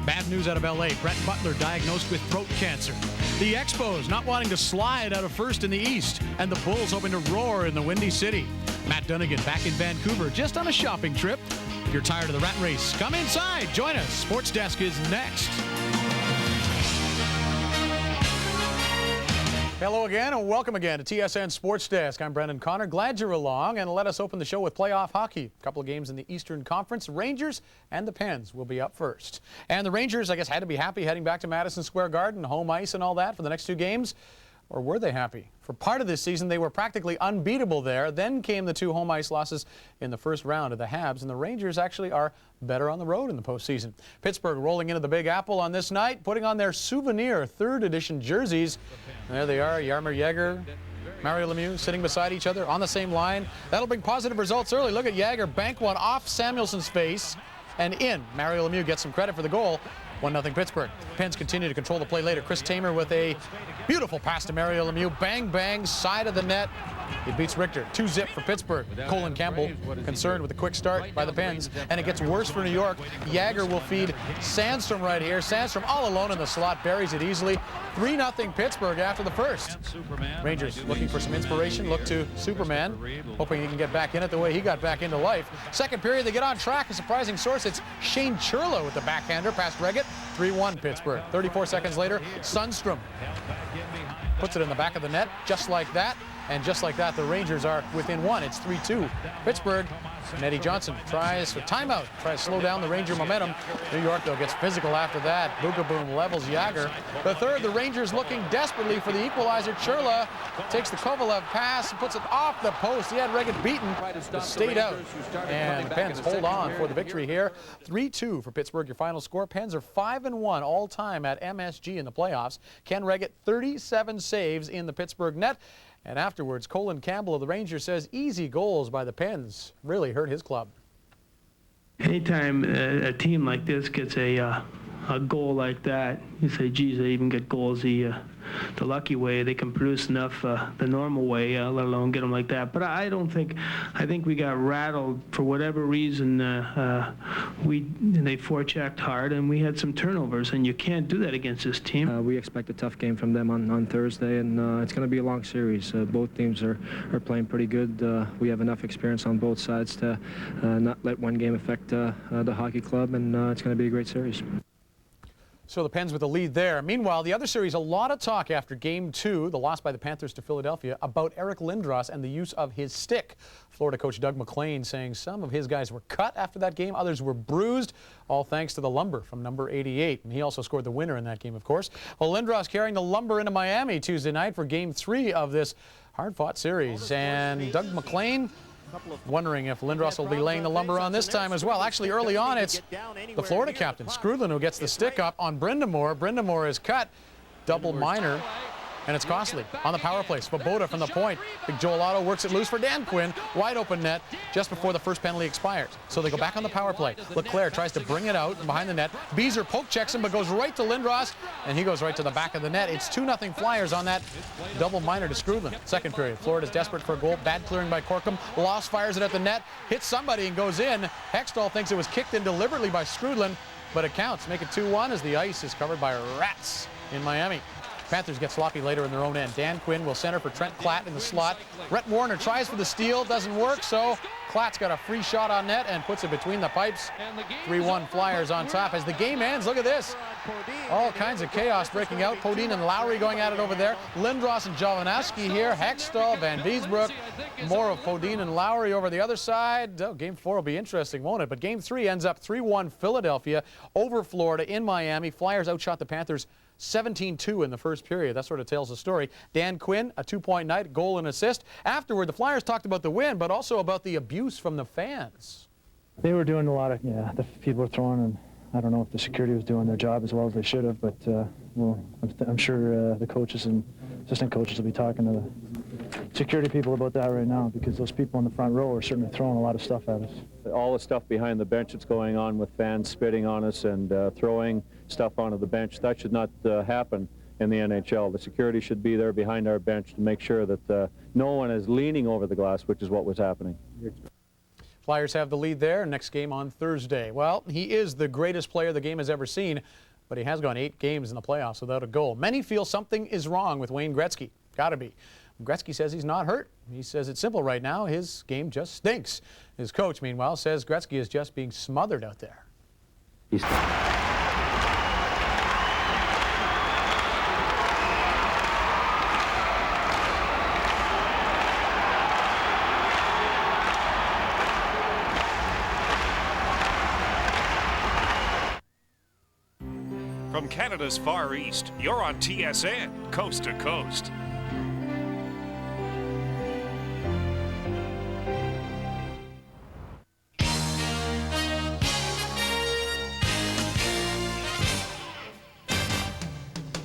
S4: Bad news out of LA, Brett Butler diagnosed with throat cancer. The Expos not wanting to slide out of first in the East, and the Bulls hoping to roar in the Windy City. Matt Dunnigan back in Vancouver just on a shopping trip. If you're tired of the rat race, come inside, join us. Sports Desk is next. Hello again and welcome again to TSN Sports Desk. I'm Brendan Connor. Glad you're along, and let us open the show with playoff hockey. A couple of games in the Eastern Conference. Rangers and the Pens will be up first. And the Rangers, I guess, had to be happy heading back to Madison Square Garden, home ice and all that for the next two games. Or were they happy? For part of this season, they were practically unbeatable there. Then came the two home ice losses in the first round of the Habs, and the Rangers actually are better on the road in the postseason. Pittsburgh rolling into the Big Apple on this night, putting on their souvenir 3rd edition jerseys. There they are, Jaromir Jagr, Mario Lemieux sitting beside each other on the same line. That'll bring positive results early. Look at Jagr bank one off Samuelson's face and in. Mario Lemieux gets some credit for the goal. 1-0 Pittsburgh. Pens continue to control the play later. Chris Tamer with a beautiful pass to Mario Lemieux. Bang, bang, side of the net. He beats Richter. 2-0 for Pittsburgh. Colin Campbell concerned with a quick start by the Pens. And it gets worse for New York. Jagr will feed Sandstrom right here. Sandstrom all alone in the slot. Buries it easily. 3-0 Pittsburgh after the first. Rangers looking for some inspiration. Look to Superman. Hoping he can get back in it the way he got back into life. Second period, they get on track. A surprising source. It's Shane Churla with the backhander past Reggett. 3-1 Pittsburgh. 34 seconds later, Sundstrom puts it in the back of the net just like that. And just like that, the Rangers are within one. It's 3-2. Pittsburgh, and Eddie Johnson tries a timeout, tries to slow down the Ranger momentum. New York, though, gets physical after that. Boogaboom levels Jagr. The third, the Rangers looking desperately for the equalizer. Churla takes the Kovalev pass and puts it off the post. He had Reggett beaten, stayed out. And the Pens hold on for the victory here. 3-2 for Pittsburgh, your final score. Pens are 5-1 all-time at MSG in the playoffs. Ken Reggett, 37 saves in the Pittsburgh net. And afterwards, Colin Campbell of the Rangers says easy goals by the Pens really hurt his club.
S8: Anytime a team like this gets a goal like that, you say, geez, they even get goals the lucky way. They can produce enough the normal way, let alone get them like that. But I think we got rattled for whatever reason. They forechecked hard, and we had some turnovers, and you can't do that against this team.
S21: We expect a tough game from them on Thursday, and it's going to be a long series. Both teams are playing pretty good. We have enough experience on both sides to not let one game affect the hockey club, and it's going to be a great series.
S4: So the Pens with the lead there. Meanwhile, the other series, a lot of talk after Game 2, the loss by the Panthers to Philadelphia, about Eric Lindros and the use of his stick. Florida coach Doug MacLean saying some of his guys were cut after that game, others were bruised, all thanks to the lumber from number 88. And he also scored the winner in that game, of course. Well, Lindros carrying the lumber into Miami Tuesday night for Game 3 of this hard-fought series. And Doug MacLean wondering if Lindros will be laying the lumber on this time as well. Actually, early on, it's the Florida captain, Skrudlin, who gets the stick up on Brindamore. Brindamore is cut, double minor, and it's costly. On the power play, Svoboda from the point. Big Joel Otto works it loose for Dan Quinn. Wide open net just before the first penalty expires. So they go back on the power play. Leclerc tries to bring it out from behind the net. Beezer poke checks him, but goes right to Lindros, and he goes right to the back of the net. It's 2-0 Flyers on that double minor to Skrudlin. Second period, Florida's desperate for a goal. Bad clearing by Corkum. Loss fires it at the net, hits somebody and goes in. Hextall thinks it was kicked in deliberately by Skrudlin, but it counts. Make it 2-1 as the ice is covered by rats in Miami. Panthers get sloppy later in their own end. Dan Quinn will center for Trent Klatt in the slot. Rhett Warner tries for the steal, doesn't work, so Klatt's got a free shot on net and puts it between the pipes. 3-1 Flyers on top. As the game ends, look at this. All kinds of chaos breaking out. Podine and Lowry going at it over there. Lindros and Jovanovski here. Hextall, Van Beesbrook. More of Podine and Lowry over the other side. Oh, Game 4 will be interesting, won't it? But Game 3 ends up 3-1 Philadelphia over Florida in Miami. Flyers outshot the Panthers 17-2 in the first period. That sort of tells the story. Dan Quinn, a 2-point night, goal and assist. Afterward, the Flyers talked about the win, but also about the abuse from the fans.
S6: They were doing a lot of, the people were throwing, and I don't know if the security was doing their job as well as they should have, but well, I'm sure the coaches and assistant coaches will be talking to the security people about that right now, because those people in the front row are certainly throwing a lot of stuff at us.
S10: All the stuff behind the bench that's going on with fans spitting on us and throwing stuff onto the bench, that should not happen in the NHL. The security should be there behind our bench to make sure that no one is leaning over the glass, which is what was happening.
S4: Flyers have the lead there. Next game on Thursday. Well, he is the greatest player the game has ever seen, but he has gone 8 games in the playoffs without a goal. Many feel something is wrong with Wayne Gretzky. Gotta be. Gretzky says he's not hurt. He says it's simple right now. His game just stinks. His coach, meanwhile, says Gretzky is just being smothered out there.
S5: From Canada's Far East, you're on TSN, Coast to Coast.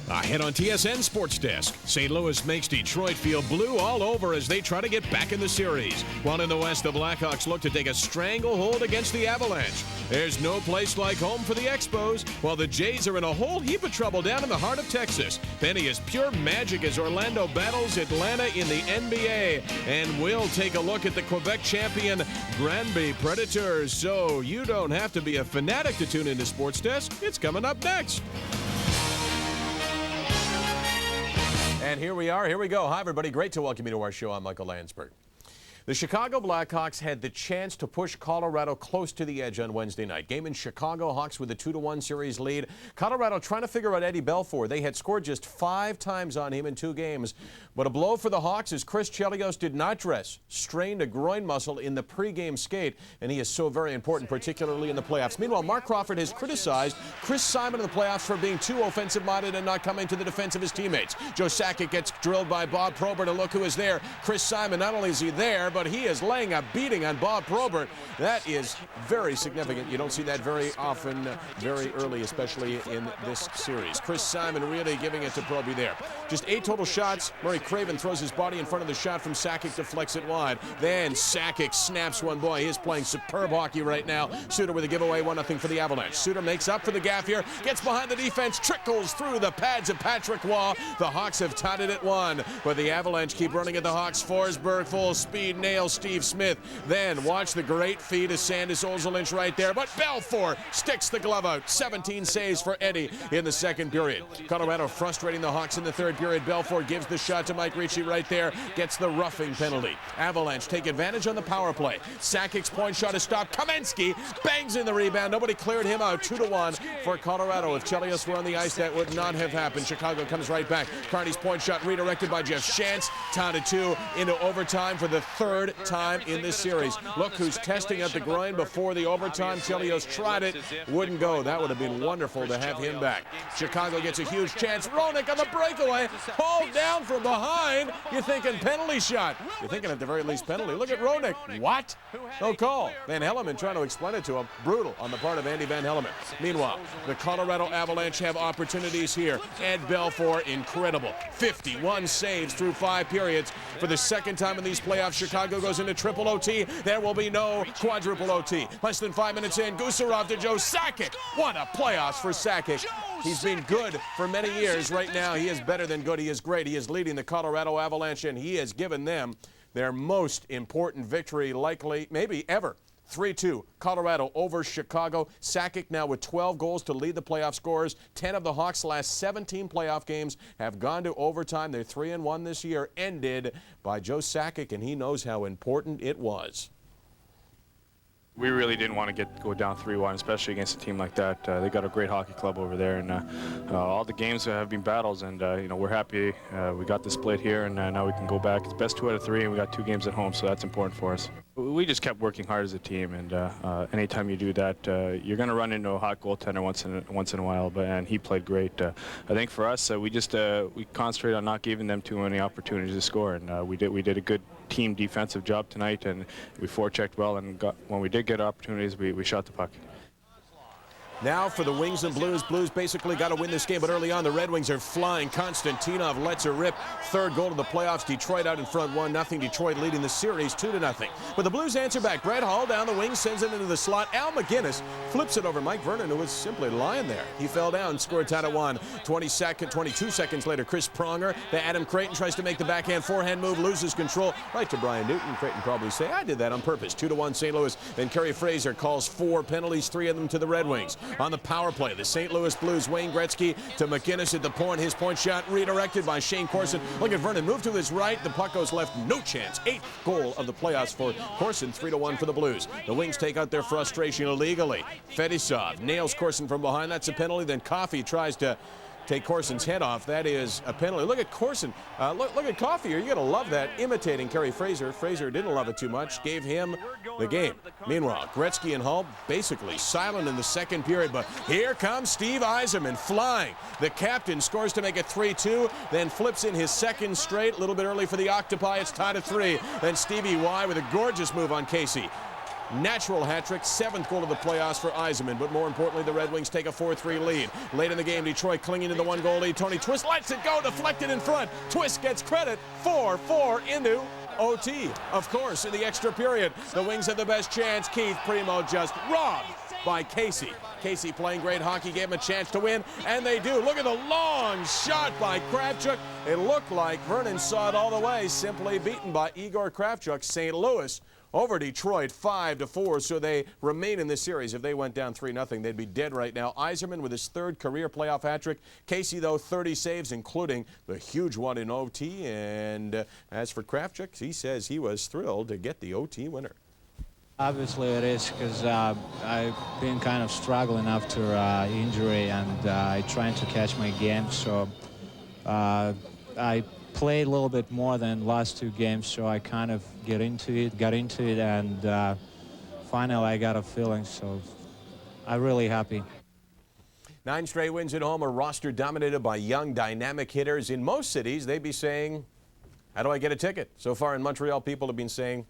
S19: Ahead on TSN Sports Desk, St. Louis makes Detroit feel blue all over as they try to get back in the series. While in the West, the Blackhawks look to take a stranglehold against the Avalanche. There's no place like home for the Expos, while the Jays are in a whole heap of trouble down in the heart of Texas. Penny is pure magic as Orlando battles Atlanta in the NBA. And we'll take a look at the Quebec champion Granby Predators. So you don't have to be a fanatic to tune into Sports Desk. It's coming up next.
S24: And here we are. Here we go. Hi, everybody. Great to welcome you to our show. I'm Michael Landsberg. The Chicago Blackhawks had the chance to push Colorado close to the edge on Wednesday night. Game in Chicago, Hawks with a 2-1 series lead. Colorado trying to figure out Eddie Belfour. They had scored just 5 times on him in 2 games. But a blow for the Hawks as Chris Chelios did not dress, strained a groin muscle in the pregame skate, and he is so very important, particularly in the playoffs. Meanwhile, Mark Crawford has criticized Chris Simon in the playoffs for being too offensive-minded and not coming to the defense of his teammates. Joe Sakic gets drilled by Bob Probert, and look who is there. Chris Simon, not only is he there, but he is laying a beating on Bob Probert. That is very significant. You don't see that very often, very early, especially in this series. Chris Simon really giving it to Probert there. Just 8 total shots. Murray Craven throws his body in front of the shot from Sakic, deflects it wide. Then Sakic snaps one. Boy, he is playing superb hockey right now. Suter with a giveaway, 1-0 for the Avalanche. Suter makes up for the gaff here, gets behind the defense, trickles through the pads of Patrick Waugh. The Hawks have tied it at 1, but the Avalanche keep running at the Hawks. Forsberg, full speed, nails Steve Smith. Then watch the great feed of Sandis Ozolinsh right there, but Belfour sticks the glove out. 17 saves for Eddie in the second period. Colorado frustrating the Hawks in the third period. Belfour gives the shot to Mike Ricci right there, gets the roughing penalty. Avalanche take advantage on the power play. Sakic's point shot is stopped. Kamensky bangs in the rebound. Nobody cleared him out. 2-1 for Colorado. If Chelios were on the ice, that would not have happened. Chicago comes right back. Carney's point shot redirected by Jeff Shantz. Tied at 2 into overtime for the 3rd time in this series. Look who's testing at the groin before the overtime. Chelios tried it. Wouldn't go. That would have been wonderful to have him back. Chicago gets a huge chance. Roenick on the breakaway. Hauled down from behind. You're thinking penalty shot. You're thinking at the very least penalty. Look at Roenick. What? No call. Van Hellemond trying to explain it to him. Brutal on the part of Andy Van Hellemond. Meanwhile, the Colorado Avalanche have opportunities here. Ed Belfour, incredible. 51 saves through 5 periods. For the second time in these playoffs, Chicago goes into triple OT. There will be no quadruple OT. Less than 5 minutes in, Gusarov to Joe Sakic. What a playoffs for Sakic. He's been good for many years. Right now, he is better than good. He is great. He is leading the Colorado Avalanche, and he has given them their most important victory, likely, maybe ever.
S19: 3-2, Colorado over Chicago. Sakic now with 12 goals to lead the playoff scorers. 10 of the Hawks' last 17 playoff games have gone to overtime. They're 3-1 this year, ended by Joe Sakic, and he knows how important it was.
S1: We really didn't want to go down 3-1, especially against a team like that. They got a great hockey club over there, and all the games have been battles, and you know, we're happy we got the split here, and now we can go back. It's best 2 out of 3, and we got 2 games at home, so that's important for us. We just kept working hard as a team, and anytime you do that, you're going to run into a hot goaltender once in a while, and he played great. I think for us, we concentrated on not giving them too many opportunities to score, and we did a good team defensive job tonight, and we forechecked well, and when we did get opportunities, we shot the puck.
S19: Now for the Wings and Blues. Blues basically got to win this game, but early on the Red Wings are flying. Konstantinov lets her rip. Third goal of the playoffs. Detroit out in front 1-0. Detroit leading the series 2-0. But the Blues answer back. Brett Hull down the wing, sends it into the slot. Al McGinnis flips it over Mike Vernon, who was simply lying there. He fell down, scored tied at 1. 22 seconds later, Chris Pronger. Adam Creighton tries to make the backhand forehand move, loses control. Right to Brian Newton. Creighton probably say, I did that on purpose. 2-1 St. Louis. Then Kerry Fraser calls 4 penalties, 3 of them to the Red Wings. On the power play, the St. Louis Blues, Wayne Gretzky to McGinnis at the point. His point shot redirected by Shane Corson. Look at Vernon, move to his right. The puck goes left, no chance. 8th goal of the playoffs for Corson, 3-1 for the Blues. The Wings take out their frustration illegally. Fedisov nails Corson from behind. That's a penalty. Then Coffey tries to take Corson's head off. That is a penalty. Look at Corson. Look at Coffey. You're going to love that, imitating Kerry Fraser. Fraser didn't love it too much, gave him the game. Meanwhile, Gretzky and Hull basically silent in the second period, but here comes Steve Yzerman flying. The captain scores to make it 3-2, then flips in his second straight. A little bit early for the Octopi. It's tied at 3. Then Stevie Y with a gorgeous move on Casey. Natural hat trick, 7th goal of the playoffs for Yzerman, but more importantly, the Red Wings take a 4-3 lead. Late in the game, Detroit clinging to the 1-goal lead. Tony Twist lets it go, deflected in front. Twist gets credit, 4-4 into OT. Of course, in the extra period, the Wings had the best chance. Keith Primo just robbed by Casey. Casey playing great hockey, gave him a chance to win, and they do. Look at the long shot by Kravchuk. It looked like Vernon saw it all the way, simply beaten by Igor Kravchuk. St. Louis over Detroit 5-4, so they remain in this series. If they went down 3-0, they'd be dead right now. Yzerman with his 3rd career playoff hat trick. Casey, though, 30 saves, including the huge one in OT. And as for Kravchuk, he says he was thrilled to get the OT winner.
S7: Obviously it is, because I've been kind of struggling after injury, and I trying to catch my game, so I played a little bit more than last 2 games, so I kind of got into it, and finally I got a feeling, so I'm really happy.
S19: 9 straight wins at home, a roster dominated by young, dynamic hitters. In most cities, they'd be saying, how do I get a ticket? So far in Montreal, people have been saying,